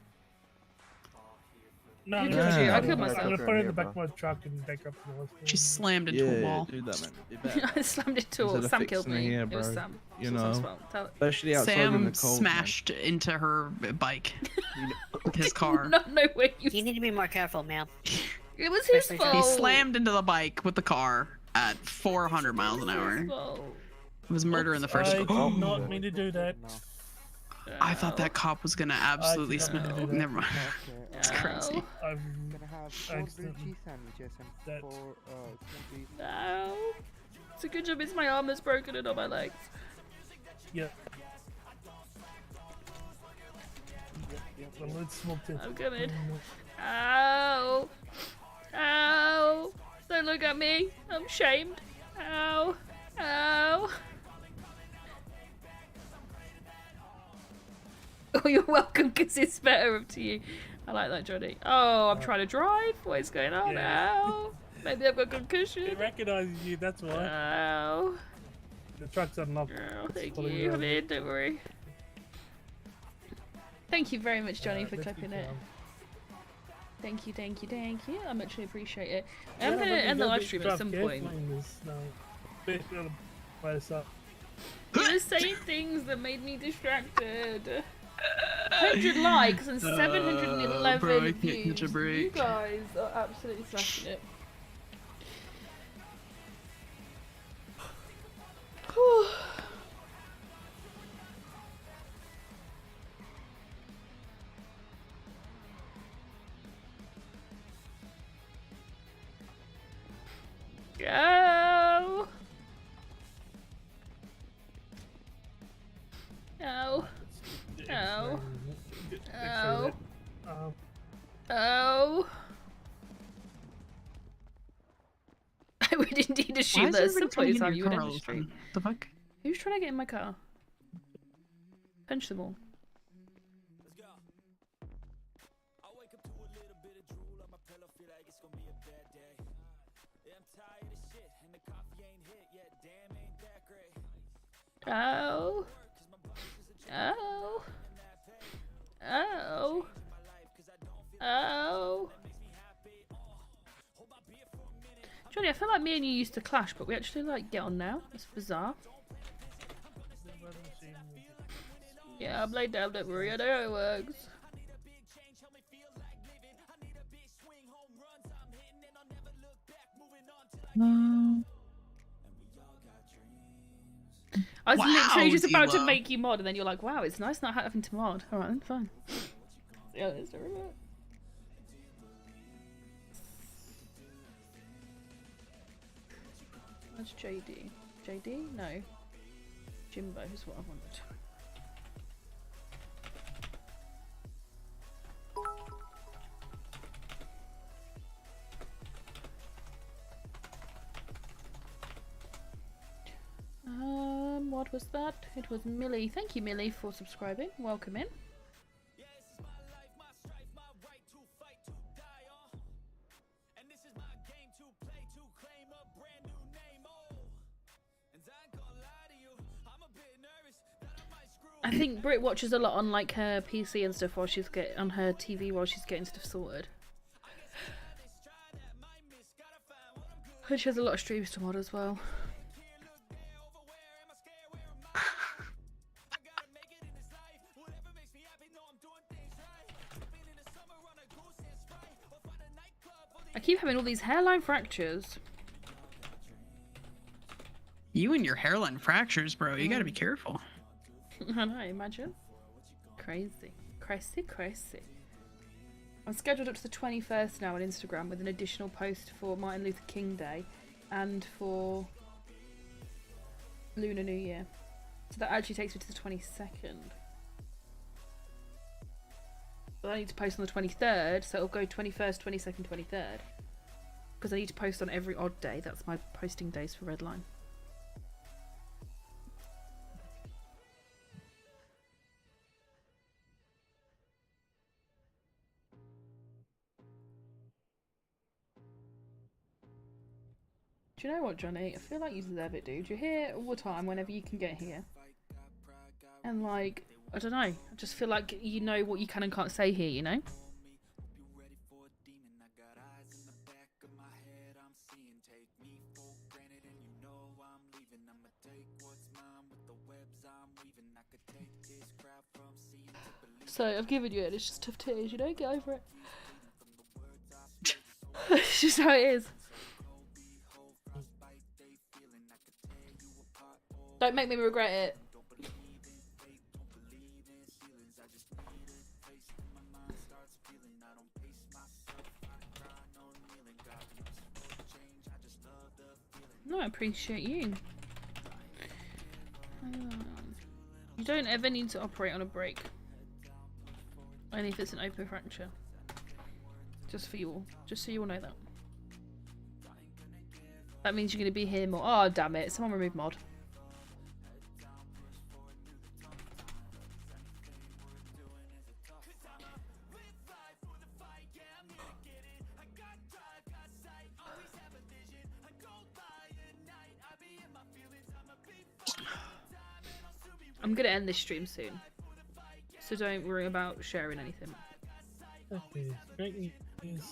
L: No,
B: You
L: no,
B: killed
L: no,
B: you. I
L: I'm
B: killed
L: gonna
B: myself.
L: put her in the back of my truck and take her up to the hospital.
O: She slammed into a wall.
Q: do that, man. Be better.
B: I slammed into
Q: Instead
B: a
Q: of
B: Sam killed
Q: fixing her
B: me.
Q: here,
B: It was
Q: bro.
B: Sam.
Q: You
B: It was Sam's
Q: know,
B: fault. Tell it.
Q: especially outside in the
O: Sam
Q: cold, man.
O: smashed into her bike with his car.
B: Not know where
T: You need to be more careful, ma'am.
B: It was his
T: Especially
B: fault.
O: He slammed into the bike with the car at 400 miles an hour. It was murder in the first
L: I
O: degree.
L: did not mean to do that.
O: I thought that cop was gonna absolutely
L: did not mean to
O: smash.
L: do that.
O: Never mind. It's crazy.
L: I've
P: Gonna have 4
L: accidentally-
P: grilled cheese sandwiches and 4 sandwiches.
B: Ow. It's a good job it's my arm is broken and not my legs.
L: Yeah. Well, let's smoke this.
B: I'm coming. Ow. Ow. Don't look at me. I'm shamed. Ow. Ow. Oh, you're welcome, because it's better up to you. I like that, Johnny. Oh, I'm trying to drive. What is going on now? Maybe I've got concussion.
L: It recognizes you, that's why.
B: Ow.
L: The truck's unlocked.
B: Oh, thank
L: Following
B: you. I'm
L: around.
B: in, don't worry. Thank you very much, Johnny, for
L: let's
B: clipping
L: keep
B: it.
L: going.
B: Thank you, thank you, thank you. I much appreciate it. I'm
L: Yeah,
B: going
L: but
B: to end the
L: don't
B: live
L: be
B: stream at
L: tough,
B: some
L: yeah,
B: point.
L: playing this now. Bit by yourself.
B: You were saying things that made me distracted. 100 likes and 711
O: bro, I can't
B: views.
O: catch a break.
B: You guys are absolutely smashing it. Whew. Go! Ow. Ow. Ow. Ow. I would indeed
O: Why
B: assume
O: is
B: that at
O: everybody
B: some
O: trying to
B: point in
O: get in
B: time
O: your
B: you would
O: car
B: end
O: all
B: the
O: the time?
B: stream.
O: The fuck?
B: Who's trying to get in my car? Punch them all. Ow. Ow. Ow. Ow. Johnny, I feel like me and you used to clash, but we actually like get on now. It's bizarre. Yeah, I'm laid down, don't worry, I know how it works. I was literally just about to
O: Zila.
B: make you mod, and then you're like, wow, it's nice not having to mod. Alright then, fine. Yeah, let's do it. Where's JD? JD? No. Jimbo is what I wanted. What was that? It was Millie. Thank you, Millie, for subscribing. Welcome in. I think Brit watches a lot on like her PC and stuff while she's on her TV while she's getting stuff sorted. And she has a lot of streams to mod as well. I keep having all these hairline fractures.
O: You and your hairline fractures, bro. You gotta be careful.
B: I know, imagine. Crazy. Crazy, crazy. I'm scheduled up to the 21st now on Instagram with an additional post for Martin Luther King Day and for Lunar New Year. So that actually takes me to the 22nd. But I need to post on the 23rd, so it'll go 21st, 22nd, 23rd. Because I need to post on every odd day. That's my posting days for Redline. Do you know what, Johnny? I feel like you deserve it, dude. You're here all the time whenever you can get here. And like, I don't know. I just feel like you know what you can and can't say here, you know? So I've given you it. It's just tough tears, you know? Get over it. It's just how it is. Don't make me regret it. No, I appreciate you. You don't ever need to operate on a break. Only if it's an open fracture. Just for you all. Just so you all know that. That means you're going to be here more. Oh, damn it. Someone remove mod. I'm going to end this stream soon. So don't worry about sharing anything.
L: Okay, great news.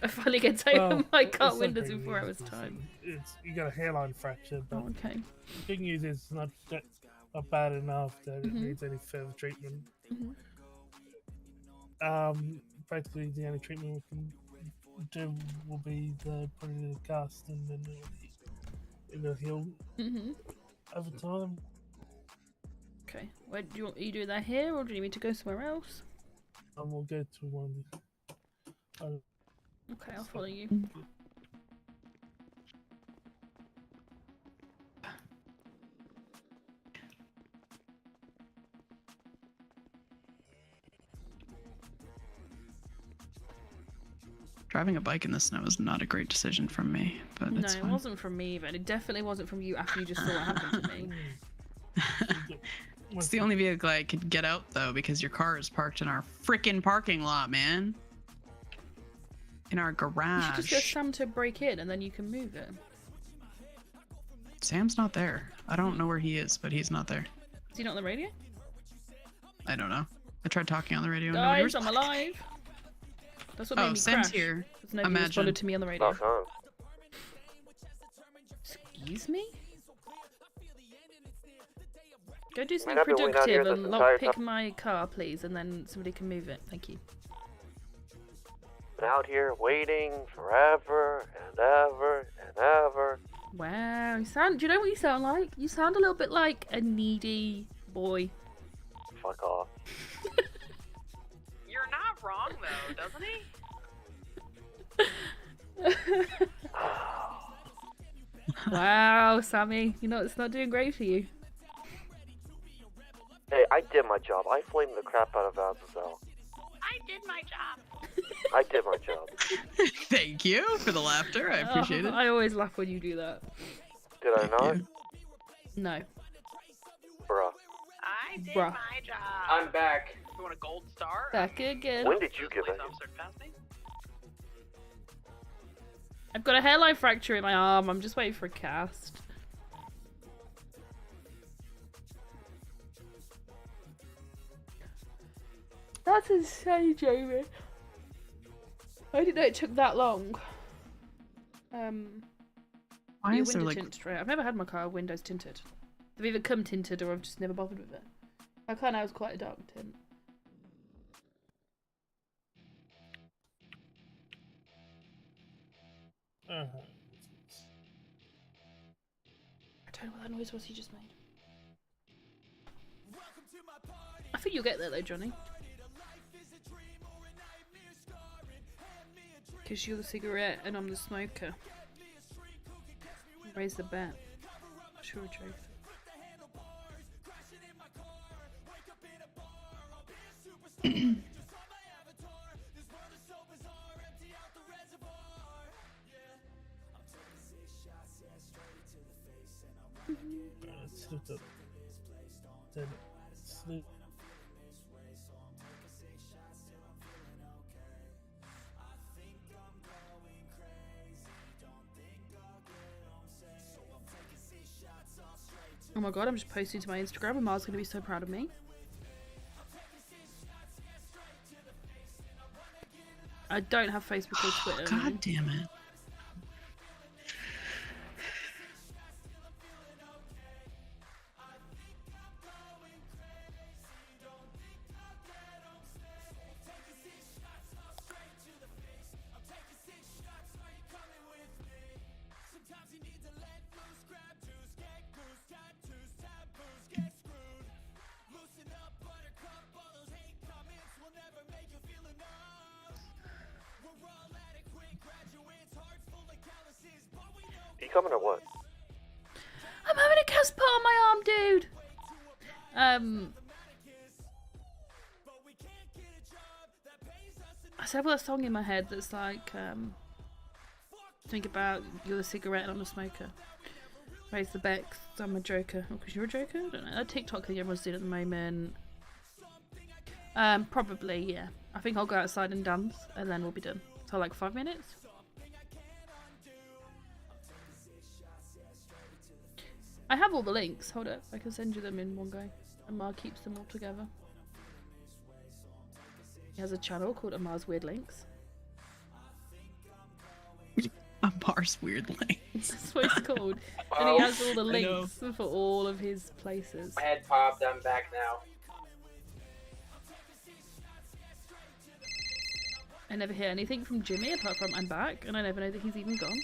B: I finally get to open my car windows in 4 hours' time.
L: You got a hairline fracture, but
B: okay.
L: The good news is it's not bad enough that it needs any further treatment. Practically the only treatment we can do will be the putting in a cast, and then it'll heal over time.
B: Okay. Where do you want you do that here, or do you need me to go somewhere else?
L: We'll go to one.
B: Okay, I'll follow you.
O: Driving a bike in the snow is not a great decision from me, but
B: No,
O: it's
B: it
O: fine.
B: wasn't from me even. It definitely wasn't from you after you just saw what happened to me.
O: It's the only vehicle I could get out though, because your car is parked in our freaking parking lot, man. In our
B: You should
O: garage.
B: just get Sam to break in and then you can move it.
O: Sam's not there. I don't know where he is, but he's not there.
B: Is he not on the radio?
O: I don't know. I tried talking on the radio. And
B: Guys, I'm alive. That's what made me
O: Sam's
B: crash.
O: here.
B: 'Cause nobody
O: Imagine.
B: responded to me on the radio. Excuse me? Go do something
V: I've been waiting out here
B: productive
V: this
B: and
V: entire
B: pick
V: time.
B: my car, please, and then somebody can move it. Thank you.
V: Been out here waiting forever and ever and ever.
B: Wow, you sound. Do you know what you sound like? You sound a little bit like a needy boy.
V: Fuck off.
G: You're not wrong though, doesn't he?
B: Wow, Sammy, you know it's not doing great for you.
V: Hey, I did my job. I flamed the crap out of Azazel.
G: I did my job.
V: I did my job.
O: Thank you for the laughter. I appreciate it.
B: I always laugh when you do that.
V: Did I not?
B: No.
V: Bruh.
G: I did
B: Bruh.
G: my job.
E: I'm back.
G: You want a gold star?
B: Back again.
V: When did you get
G: Police
V: back?
G: officer passed me?
B: I've got a hairline fracture in my arm. I'm just waiting for a cast. That's insane, Jamie. I didn't know it took that long.
O: Why
B: your
O: is there
B: window
O: like
B: tint, right? I've never had my car windows tinted. They've either come tinted or I've just never bothered with it. My car now is quite a dark tint. I don't know what that noise was you just made. I think you'll get there though, Johnny. Because you're the cigarette and I'm the smoker. Raise the bet. Sure truth.
L: Let's look up. Then sleep.
B: Oh my god, I'm just posting to my Instagram and Mar's gonna be so proud of me. I don't have Facebook or Twitter.
O: God damn it.
V: You coming or what?
B: I'm having a cast put on my arm, dude. I said, well, a song in my head that's like, think about you're a cigarette and I'm a smoker. Raise the Becks, I'm a joker. Oh, because you're a joker? I don't know. That TikTok thing everyone's doing at the moment. Probably, yeah. I think I'll go outside and dance and then we'll be done. So like 5 minutes? I have all the links. Hold up. I can send you them in one go. Amar keeps them all together. He has a channel called Amar's Weird Links.
O: Amar's Weird Links.
B: That's what it's called. And he has all the links for all of his places.
E: My head popped. I'm back now.
B: I never hear anything from Jimmy apart from I'm back, and I never know that he's even gone.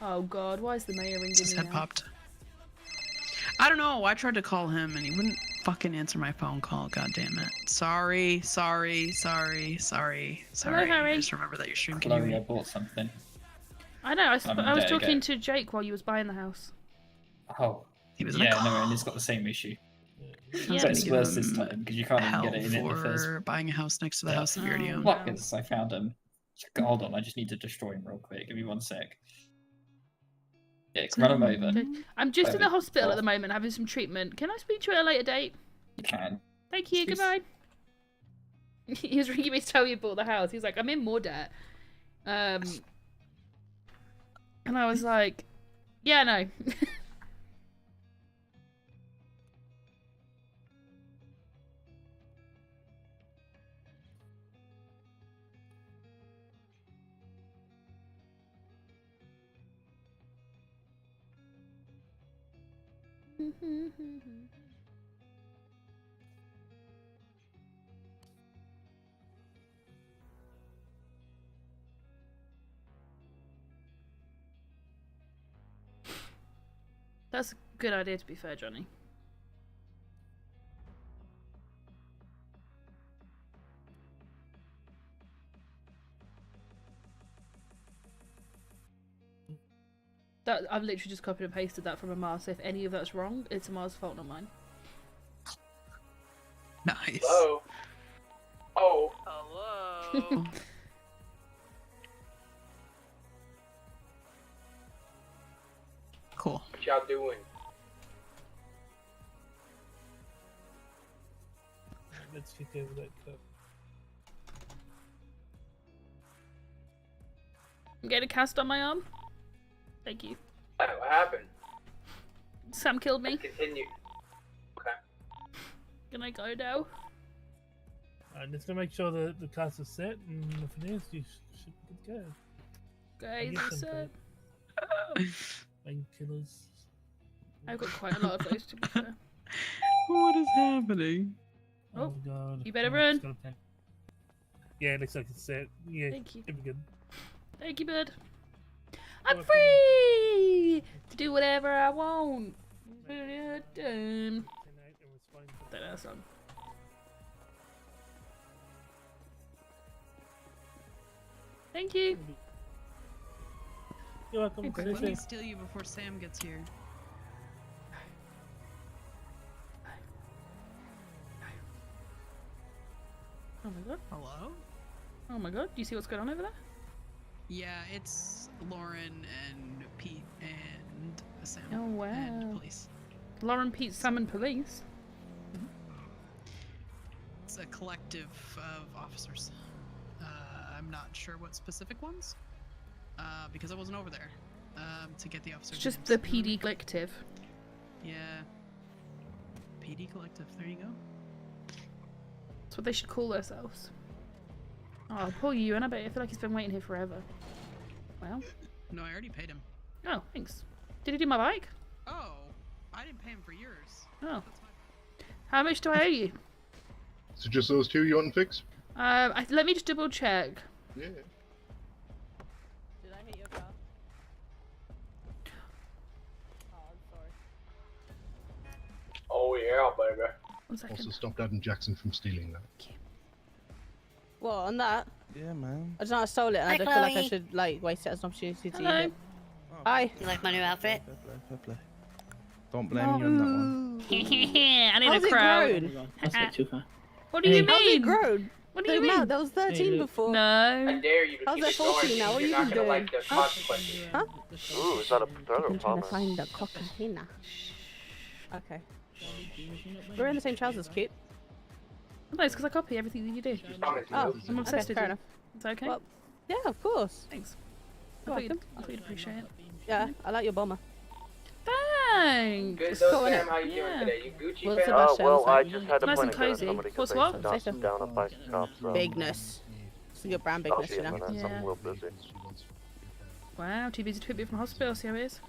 B: Oh god, why is the mayor ringing
O: His
B: me
O: head
B: now?
O: popped. I don't know. I tried to call him and he wouldn't fucking answer my phone call. God damn it. Sorry.
B: Harry.
O: I just remember that your stream can hear
C: Chloe, I
O: me.
C: bought something.
B: I know, I was
C: there you
B: talking
C: go.
B: to Jake while you was buying the house.
C: Oh.
O: He was
C: yeah,
O: like,
C: no, and it's got the same issue.
B: Yeah.
C: But it's worse this time because you can't even get it in the first.
O: For buying a house next to the house that we already own.
C: What? Because I found him. Hold on, I just need to destroy him real quick. Give me 1 sec. Yeah, run him over.
B: Okay. I'm just in the
C: Over.
B: hospital at the moment having some treatment. Can I speak to you at a later date?
C: You can.
B: Thank you, goodbye. He was ringing me to tell me he bought the house. He was like, I'm in more debt. And I was like, yeah, no. That's a good idea, to be fair, Johnny. That I've literally just copied and pasted that from Amar, so if any of that's wrong, it's Amar's fault, not mine.
O: Nice.
E: Hello. Oh.
G: Hello.
O: Cool.
E: What y'all doing?
L: Let's kick over that cup.
B: I'm getting a cast on my arm. Thank you.
E: What happened?
B: Sam killed me.
E: Continue. Okay.
B: Can I go now?
L: Alright, let's go make sure the cast is set, and if it is, you should be good to go.
B: Guys,
L: Get
B: it's
L: some
B: set.
L: painkillers.
B: I've got quite a lot of those, to be fair.
O: What is happening?
B: Oh,
L: God.
B: you better
L: Oh,
B: run.
L: it's got a pen. Yeah, it looks like it's set. Yeah,
B: Thank you.
L: it'll be good.
B: Thank you, bud. I'm free to do whatever I want. That song. Thank you.
L: You're welcome.
O: Quick,
L: Stay
O: let me
L: safe.
O: steal you before Sam gets here.
B: Oh my god.
O: Hello?
B: Oh my god. Do you see what's going on over there?
O: Yeah, it's Lauren and Pete and Sam.
B: Oh wow.
O: And police.
B: Lauren Pete Salmon Police.
O: It's a collective of officers. I'm not sure what specific ones, because I wasn't over there to get the officers.
B: It's just
O: names.
B: the PD collective.
O: Yeah. PD collective. There you go.
B: That's what they should call themselves. Oh, poor you, and I feel like he's been waiting here forever. Well.
O: No, I already paid him.
B: Oh, thanks. Did he do my bike?
O: Oh, I didn't pay him for yours.
B: Oh. How much do I owe you?
W: So just those two you want to fix?
B: Let me just double check.
W: Yeah.
K: Did I hit your car? Oh, I'm sorry.
E: Oh yeah, baby.
B: 1 second.
W: Also stopped Adam Jackson from stealing that.
K: What, on that?
I: Yeah, man.
K: I just know I stole it and I
T: Hi,
K: don't feel like I
T: Chloe.
K: should like waste it as an opportunity to
B: Hello.
K: use it. Hi.
T: You like my new outfit?
I: Fair play. Don't blame me on that one.
B: I need
K: How's
B: a
K: it
B: crowd.
K: grown?
M: That's a bit too far.
B: What do you
K: How's it
B: mean?
K: grown?
B: What do you
K: Look,
B: mean?
K: Matt, that was 13 before.
B: No.
E: dare you to
K: How's
E: keep
K: that
E: ignoring
K: 14
E: me.
K: now? What
E: You're
K: you
E: not
K: been
E: gonna
K: doing?
E: like the
K: Huh?
E: consequences.
K: Huh?
V: Ooh, is that a threat or
K: I'm
V: a
K: trying to
V: promise?
K: find the cocaine. Okay. We're in the same trousers, cute.
B: No, it's because I copy everything that you do.
K: Oh,
B: I'm obsessed
K: okay, fair
B: with you.
K: enough.
B: It's okay?
K: Well, yeah, of course.
B: Thanks. I
K: You're
B: thought you'd
K: welcome.
B: appreciate it.
K: Yeah, I like your bomber.
B: Thanks.
E: Good,
K: It's
E: though,
K: cool,
E: Sam.
K: innit?
E: How you doing
B: Yeah.
E: today? You Gucci
K: Well,
E: fan?
K: Sebastian,
V: Well,
K: so-
V: I just had a
B: Nice
V: plan
B: and
V: to get
B: cozy.
V: somebody
B: What's
V: because
B: what?
V: I knocked
K: Say so.
V: down a bike cop, so
K: Bigness. It's a good brand
V: I'll
K: bigness,
V: see
K: you
V: you in a
K: know.
V: minute. I'm
B: Yeah.
V: a little busy.
B: Wow, too busy to pick me up from hospital. See how it is.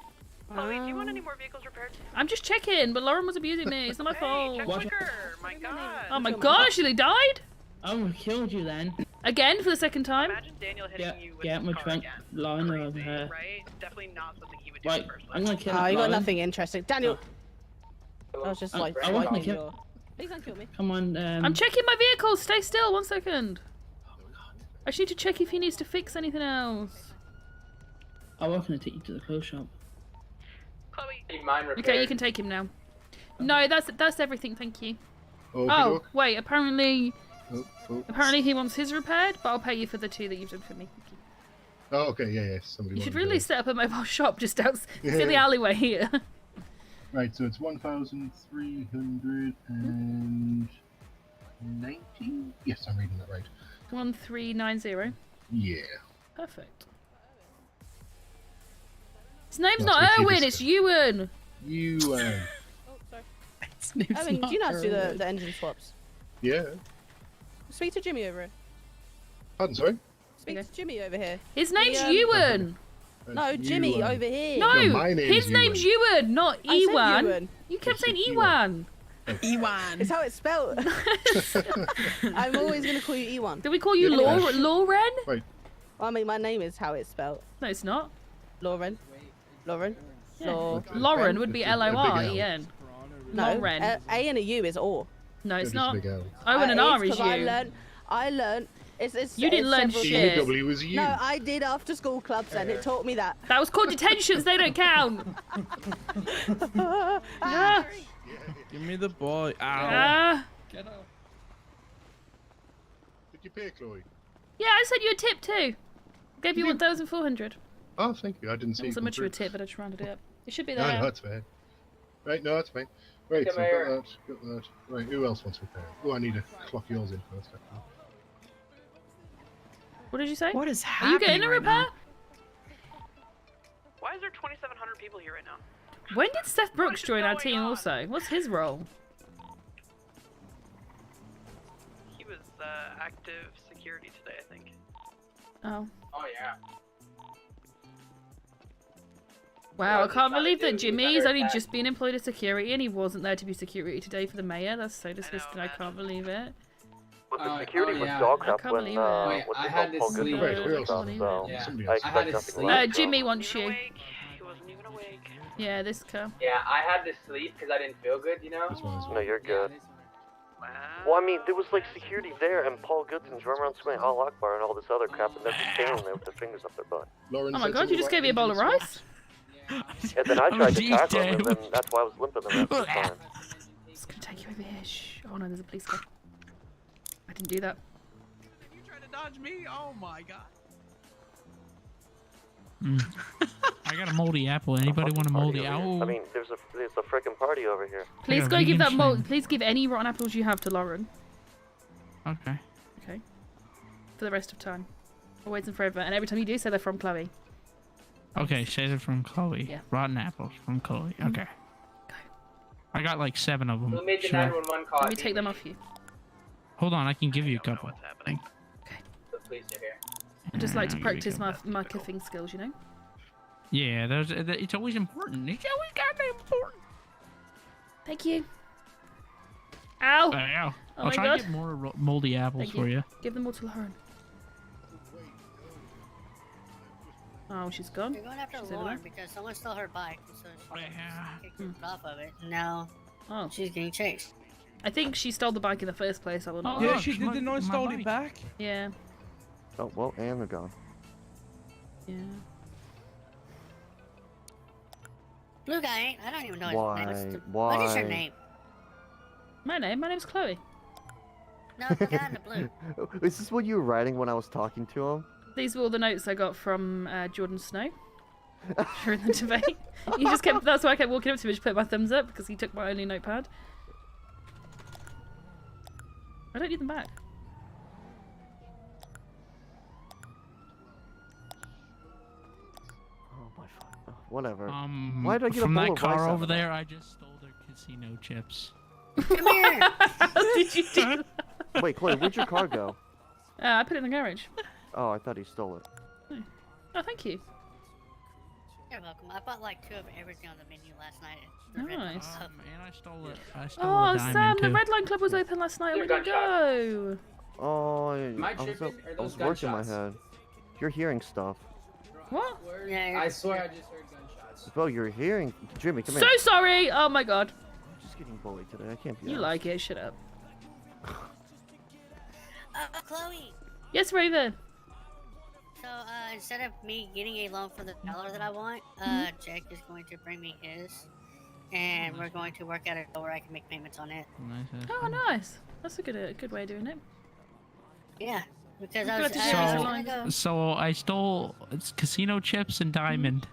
G: Chloe, do you want any more vehicles repaired?
B: I'm just checking, but Lauren was abusing me. It's not my fault.
G: Check quicker. My God.
B: Oh my gosh, she died?
M: I would have killed you then.
B: Again for the second time?
G: Imagine Daniel hitting
M: Get,
G: you with
M: get
G: his
M: my
G: car
M: trunk
G: again.
M: line over her.
G: Right? Definitely not something he would do
M: Right,
G: in the first place.
M: I'm gonna kill
K: Oh, you got
M: Lauren.
K: nothing interesting. Daniel! I was just
M: I-
K: like,
M: I want
K: swiping
M: to kill-
K: your... Please don't kill me.
M: Come on,
B: I'm checking my vehicle. Stay still. 1 second. I just need to check if he needs to fix anything else.
M: I was gonna take you to the clothes shop.
G: Chloe.
E: Need mine repaired.
B: Okay, you can take him now. No, that's everything. Thank you.
W: Okey
B: Oh,
W: doke.
B: wait. Apparently
W: Oh.
B: he wants his repaired, but I'll pay you for the 2 that you've done for me. Thank you.
W: Oh, okay, yeah. Somebody
B: You should
W: wanted
B: really
W: to-
B: set up a mobile shop just out in the
W: Yeah.
B: alleyway here.
W: Right, so it's 1,390? Yes, I'm reading that right.
B: 1390.
W: Yeah.
B: Perfect. His name's
W: That's
B: not
W: what you
B: Erwin,
W: just
B: it's Ewan.
W: You,
K: Oh, sorry. I mean, do you know how to do the engine swaps?
W: yeah.
K: Speak to Jimmy over here.
W: Pardon, sorry?
K: Speak to Jimmy over here.
B: His name's
K: The,
B: Ewan.
K: No, Jimmy
W: Ewan.
K: over here.
B: No,
W: No, my name's
B: his name's Ewan, not
K: I said
B: Ewan.
K: Ewan.
B: You kept saying
W: said
B: Ewan.
O: Ewan.
K: It's how it's spelled. I'm always going to call you Ewan.
B: Did we call you
W: Yeah.
B: Lauren?
W: Right.
K: Well, I mean, my name is how it's spelled.
B: No, it's not.
K: Lauren. Lauren.
B: Yeah. Lauren would be
W: It's a big
B: L-O-R-E-N.
K: No,
B: Lauren.
K: A and a U is or.
B: No, it's
W: Just
B: not.
W: big L.
B: O and an R is you.
K: I learned. It's
B: You didn't learn
K: several
B: shit.
K: things.
W: W was you.
K: No, I did after school clubs and it taught me that.
B: That was called detentions, they don't count. Yeah.
I: Give me the boy. Ow.
B: Ah.
C: Get up.
W: Did you pay, Chloe?
B: Yeah, I sent you a tip too. Gave you 1,400.
W: Oh, thank you. I didn't see
B: It
W: it
B: wasn't
W: come
B: much of a
W: through.
B: tip, but I just rounded it up. It should be
W: No,
B: there.
W: no, that's fair. Right, no, that's fine. Right,
E: Come
W: so
E: here.
W: got that. Right, who else wants repair? Oh, I need to clock yours in first. Actually.
B: What did you say?
O: What is
B: Are you
O: happening
B: getting a
O: right
B: repair?
O: now?
G: Why is there 2,700 people here right now?
B: When did Seth Brooks join our team also? What's his role?
G: He was active security today, I think.
B: Oh.
E: Oh yeah.
B: Wow, I can't believe that
E: do
B: Jimmy's
E: better
B: only
E: attack.
B: just been employed as security and he wasn't there to be security today for the mayor. That's so disgusting, I can't believe it.
V: But the security was
B: yeah.
V: dog
B: I
V: crap
B: can't
V: when
B: believe it.
V: what's
E: I
V: it
E: had
V: called,
E: to
V: Paul Goodman
E: sleep.
V: was
W: Wait, who
V: doing
W: else
V: stuff,
W: was in
V: so
W: there? Somebody
V: I
W: else.
E: I had
V: expect
E: to
V: nothing
E: sleep.
V: less.
B: Jimmy
V: so.
B: wants you.
G: He wasn't even awake.
B: Yeah, this car.
E: Yeah, I had to sleep because I didn't feel good, you know?
V: No, you're good. Well, I mean, there was like security there, and Paul Goodson's running around screaming "Allah Akbar" and all this other crap, and they're just standing there with their fingers up their butt.
W: Lauren
B: Oh my
W: said
B: god, you
W: something
B: just
W: about
B: gave me a bowl of
W: engine
B: rice?
V: And then I
N: I'm
V: tried to
N: deep
V: tackle him, and
N: down.
V: then that's why I was limping the rest of the time.
B: I'm just gonna take you over here. Shh. Oh no, there's a police car. I didn't do that.
O: You trying to dodge me? Oh my god.
H: I got a moldy apple. Anybody want a moldy apple?
V: I mean, there's a freaking party over here.
B: Please go give that please give any rotten apples you have to Lauren.
H: Okay.
B: Okay. For the rest of time. Always and forever. And every time you do, say they're from Chloe.
H: Okay, say they're from Chloe.
B: Yeah.
H: Rotten apples from Chloe. Okay. I got like 7 of them.
E: Who made the
H: Should I-
E: 911 call?
B: Let me take them off you.
H: Hold on, I can give you a couple.
E: The police are here.
B: I just like to
H: I'll give you a
B: practice
H: couple.
B: my kiffing skills, you know?
H: Yeah, it's always important. It's always goddamn important.
B: Thank you. Ow!
H: Ow.
B: Oh
H: I'll
B: my
H: try
B: god.
H: to get more moldy apples
B: Thank
H: for you.
B: Give them all to Lauren. Oh, she's gone.
T: You're going after
B: She's over
T: Lauren
B: there.
T: because someone stole her bike, so she kicked off of it. Now she's getting chased.
B: I think she stole the bike in the first place. I will not.
Q: Yeah, she did. Didn't I stole it back?
B: Yeah.
V: Oh well, and they're gone.
B: Yeah.
T: Blue guy, I don't even know
V: Why?
T: his name.
V: Why?
T: What is your name?
B: My name's Chloe.
T: No, the guy in the blue.
V: Is this what you were writing when I was talking to him?
B: These were all the notes I got from Jordan Snow during the debate. He just kept. That's why I kept walking up to him and just put my thumbs up because he took my only notepad. I don't need them back.
V: Oh my fuck. Whatever.
H: Why
V: did I get
H: from
V: a bowl
H: that
V: of rice
H: car
V: out
H: over
V: of
H: there? I just stole their casino chips.
T: Come here.
B: How did you do that?
V: Wait, Chloe, where'd your car go?
B: I put it in the garage.
V: Oh, I thought he stole it.
B: Oh, thank you.
T: You're welcome. I bought like 2 of everything on the menu last night.
B: Nice.
H: And I stole it. I stole
B: Oh,
H: a diamond
B: Sam,
H: too.
B: the Redline Club was open last night. Where'd you go?
V: Oh,
E: I
V: I was,
E: tripping, or
V: I
E: those
V: was working my
E: gunshots?
V: head. You're hearing stuff.
B: What?
T: Yeah,
E: I swear I just heard gunshots.
V: Bro, you're hearing. Jimmy, come
B: So
V: here.
B: sorry. Oh my god.
V: I'm just getting bullied today. I can't be.
B: You
V: arsed.
B: like it? Shut up.
T: Chloe.
B: Yes, Raven.
T: So instead of me getting a loan for the dollar that I want, Jake is going to bring me his, and we're going to work out a deal where I can make payments on it.
B: Oh, nice. That's a good way of doing it.
T: Yeah, because
B: I'm
T: I was,
B: glad to
T: I
B: share
T: was
B: it.
T: gonna go.
H: So I stole casino chips and diamond.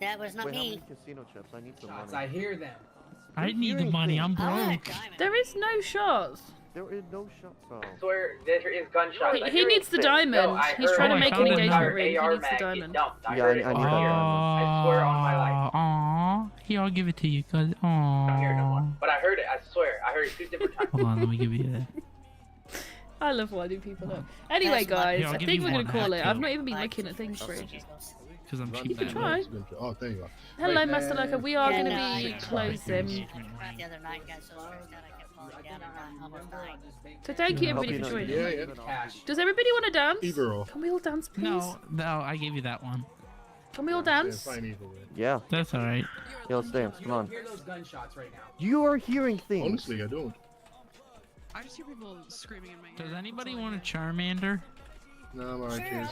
T: That was not
V: Wait, how
T: me.
V: many casino chips? I need some
E: Shots,
V: money.
E: I hear them.
H: I need the money. I'm broke.
B: There is no shots.
V: There is no shot, bro.
E: I swear there is gunshots. I
B: He
E: hear
B: needs
E: it.
B: the diamond.
E: No, I
B: He's
E: heard
B: trying to
E: it.
B: make
E: I
B: an
E: found
B: engagement
E: another
B: ring. He
E: AR
B: needs the
E: mag.
B: diamond.
E: Dumped. I
V: Yeah,
E: heard it
V: I
E: in
V: need
E: my
V: the
E: ear.
V: diamond.
E: I swear on my life.
H: Aw, here, I'll give it to you, cause
E: I don't hear it no more.
H: aw.
E: But I heard it. I swear. I heard it 2 different times.
H: Hold on, let me give you that.
B: I love winding people up. Anyway,
T: That's my-
B: guys,
H: Here, I'll
B: I
H: give
B: think
H: you
B: we're gonna
H: one
B: call it.
H: hat,
B: I've
H: too.
B: not even been looking at things for ages.
H: Cause I'm cheap.
B: You can try.
W: Oh, there you are.
B: Hello,
W: Right,
B: Master Loco. We are
T: Yeah,
B: going to
T: no,
B: be
T: I-
B: closing.
T: The other night got so stressed out I kept falling down and almost dying.
B: So thank you everybody for joining. Does everybody want to dance?
W: Either or.
B: Can we all dance, please?
H: No, I gave you that one.
B: Can we all dance?
W: Fine either way.
V: Yeah.
H: That's all right.
V: Yeah, let's dance. Come on.
E: Hear those gunshots right now.
V: You are hearing things.
W: Honestly, I don't.
O: I just hear people screaming in my ear.
H: Does anybody want a Charmander?
W: No, I'm alright, cheers.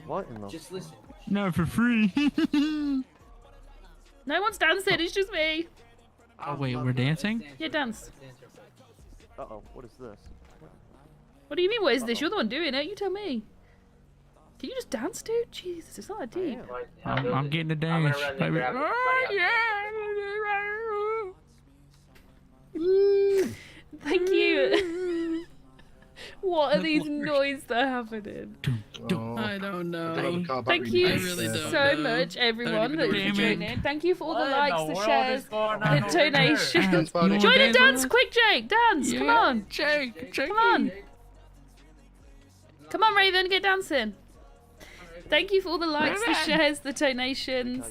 V: What in the?
E: Just listen.
H: No, for free.
B: No one's dancing. It's just me.
H: Oh wait, we're dancing?
B: Yeah, dance.
V: Uh oh, what is this?
B: What do you mean? What is this? You're the one doing it. You tell me. Can you just dance, dude? Jesus, it's not that deep.
H: I'm getting a dance. Baby.
B: Thank you. What are these noises that are happening?
O: I don't know.
B: Thank you
O: I really don't
B: so
O: know.
B: much, everyone,
O: even know
B: that's
O: what
B: for
O: you're
B: joining. Thank you for all the
H: What in
B: likes,
H: the
B: the
H: world
B: shares,
H: is going on
B: the
H: over there?
B: donations.
H: You wanna
B: Join and
H: dance
B: dance,
H: with
B: quick, Jake! Dance! Come
H: Yeah,
B: on!
H: Jake,
B: Come on! Come on, Raven, get dancing! Thank you for all the likes, the shares, the donations.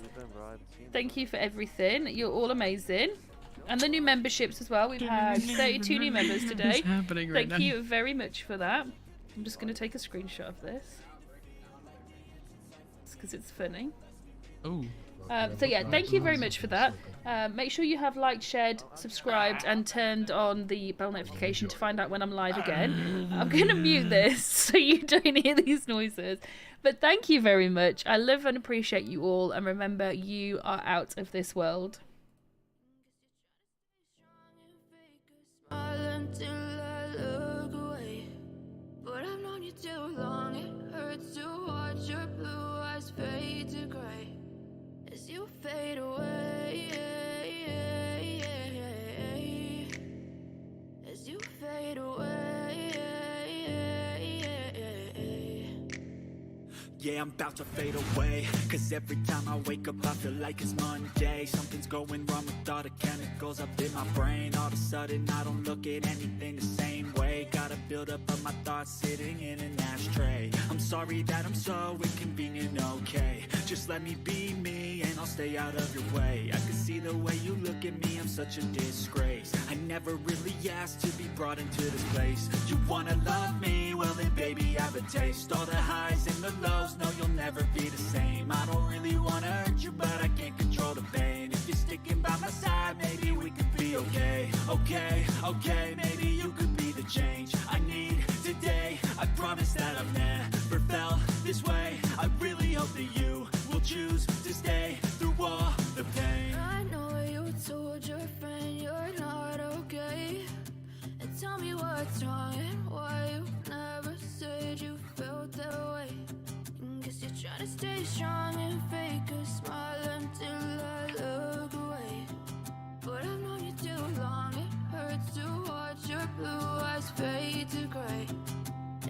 B: Thank you for everything. You're all amazing. And the new memberships as well. We've had 32 new members today.
O: What's happening right
B: Thank
O: now?
B: you very much for that. I'm just going to take a screenshot of this. Because it's funny.
H: Oh.
B: So yeah, thank you very much for that. Make sure you have liked, shared, subscribed, and turned on the bell notification to find out when I'm live again. I'm gonna mute this so you don't hear these noises. But thank you very much. I love and appreciate you all, and remember, you are out of this world.
S: Until I look away, but I've known you too long. It hurts to watch your blue
R: yeah, I'm about to fade away. Cause every time I wake up I feel like it's Monday. Something's going wrong with all the chemicals up in my brain. All of a sudden I don't look at anything the same way. Gotta build up of my thoughts sitting in an ashtray. I'm sorry that I'm so inconvenient, okay. Just let me be me and I'll stay out of your way. I can see the way you look at me, I'm such a disgrace. I never really asked to be brought into this place. You wanna love me? Well then baby, have a taste. All the highs and the lows, no you'll never be the same. I don't really wanna hurt you, but I can't control the pain. If you're sticking by my side, maybe we could be okay. Okay, maybe you could be the change I need today. I promise that I've never felt this way. I really hope that you will choose to stay through all the pain.
S: I know you told your friend you're not okay, and tell me what's wrong and why you never said you felt that way. Guess you're trying to stay strong and fake a smile until I look away. But I've known you too long, it hurts to watch your blue eyes fade to gray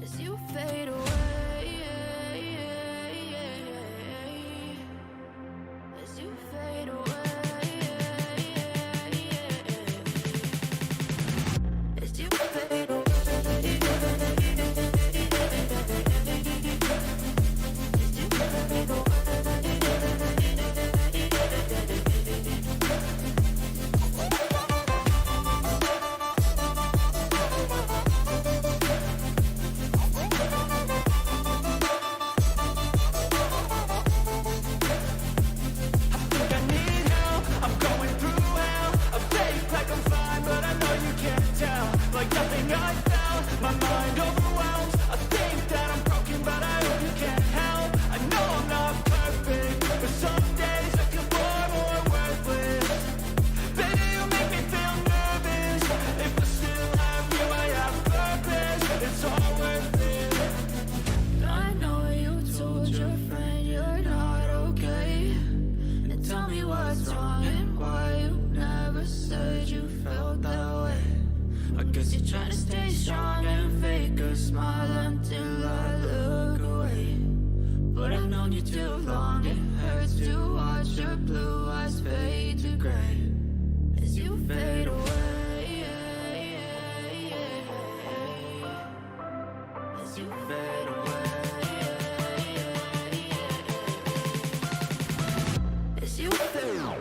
S: as you fade away. As you fade away. As you fade away.
R: Like nothing I felt, my mind overwhelmed. I think that I'm broken, but I hope you can't help. I know I'm not perfect, but some days I feel more worthless. Baby, you make me feel nervous. If I still have you, I have purpose. It's all worth it.
S: I know you told your friend you're not okay, and tell me what's wrong and why you never said you felt that way. I guess you're trying to stay strong and fake a smile until I look away. But I've known you too long, it hurts to watch your blue eyes fade to gray as you fade away. As you fade away. As you fade away.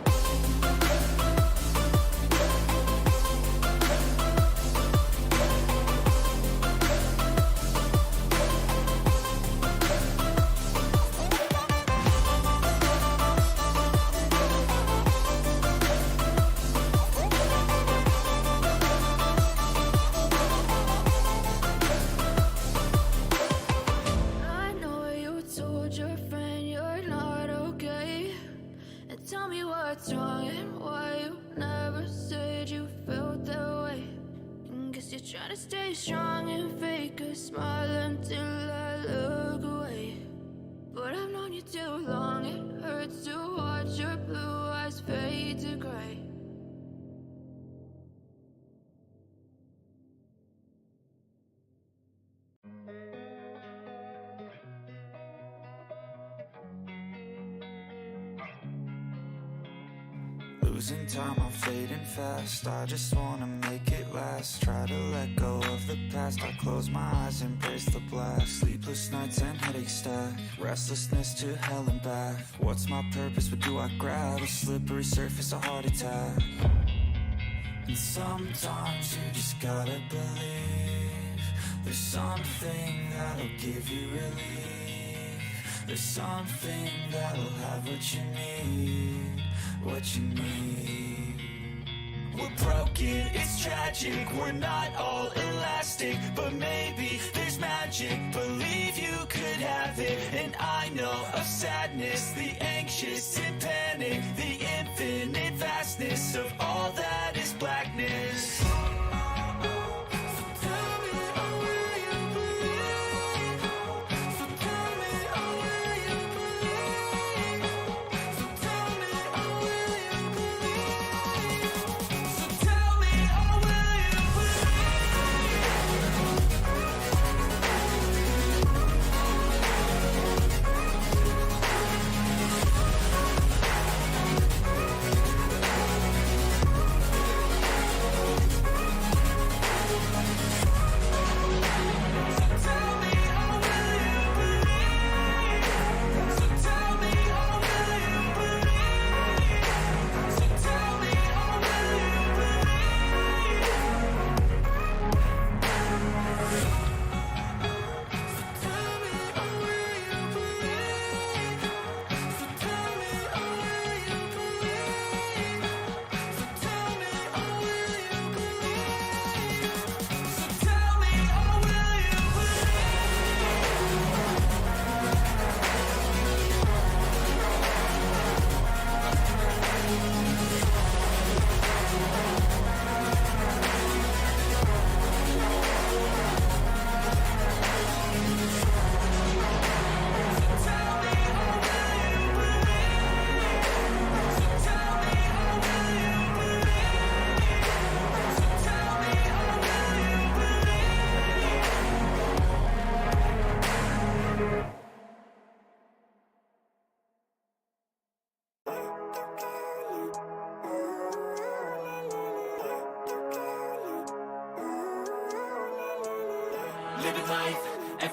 S: What's wrong and why you never said you felt that way. Guess you're trying to stay strong and fake a smile until I look away. But I've known you too long, it hurts to watch your blue eyes fade to gray.
U: Losing time, I'm fading fast. I just wanna make it last. Try to let go of the past. I close my eyes, embrace the blast. Sleepless nights and headaches stack. Restlessness to hell and back. What's my purpose? What do I grab? A slippery surface, a heart attack. And sometimes you just gotta believe there's something that'll give you relief. There's something that'll have what you need. What you need. We're broken, it's tragic. We're not all elastic, but maybe there's magic. Believe you could have it. And I know of sadness, the anxious and panic, the infinite vastness of all that is blackness.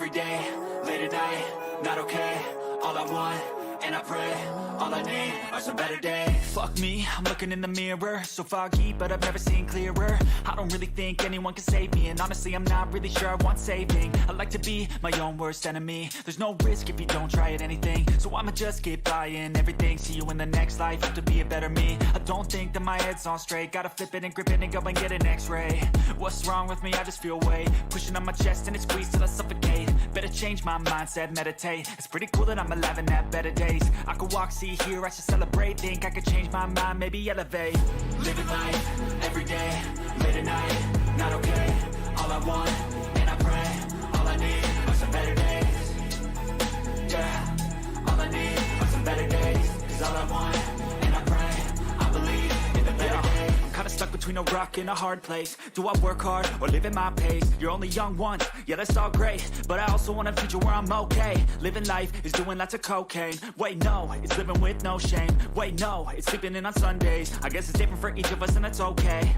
R: every day, late at night, not okay. All I want, and I pray, all I need are some better days. Fuck me, I'm looking in the mirror, so foggy, but I've never seen clearer. I don't really think anyone can save me, and honestly I'm not really sure I want saving. I like to be my own worst enemy. There's no risk if you don't try at anything, so I'ma just keep buying everything. See you in the next life, have to be a better me. I don't think that my head's on straight, gotta flip it and grip it and go and get an x-ray. What's wrong with me? I just feel weight pushing on my chest and it squeezes till I suffocate. Better change my mindset, meditate. It's pretty cool that I'm alive and have better days. I could walk, see, hear, I should celebrate. Think I could change my mind, maybe elevate. Living life, every day, late at night, not okay. All I want, and I pray, all I need are some better days. Yeah, all I need are some better days. Cause all I want, and I pray, I believe in the better days. Kinda stuck between a rock and a hard place. Do I work hard or live at my pace? You're only young once, yeah that's all great, but I also want a future where I'm okay. Living life is doing lots of cocaine. Wait no, it's living with no shame. Wait no, it's sleeping in on Sundays. I guess it's different for each of us and that's okay.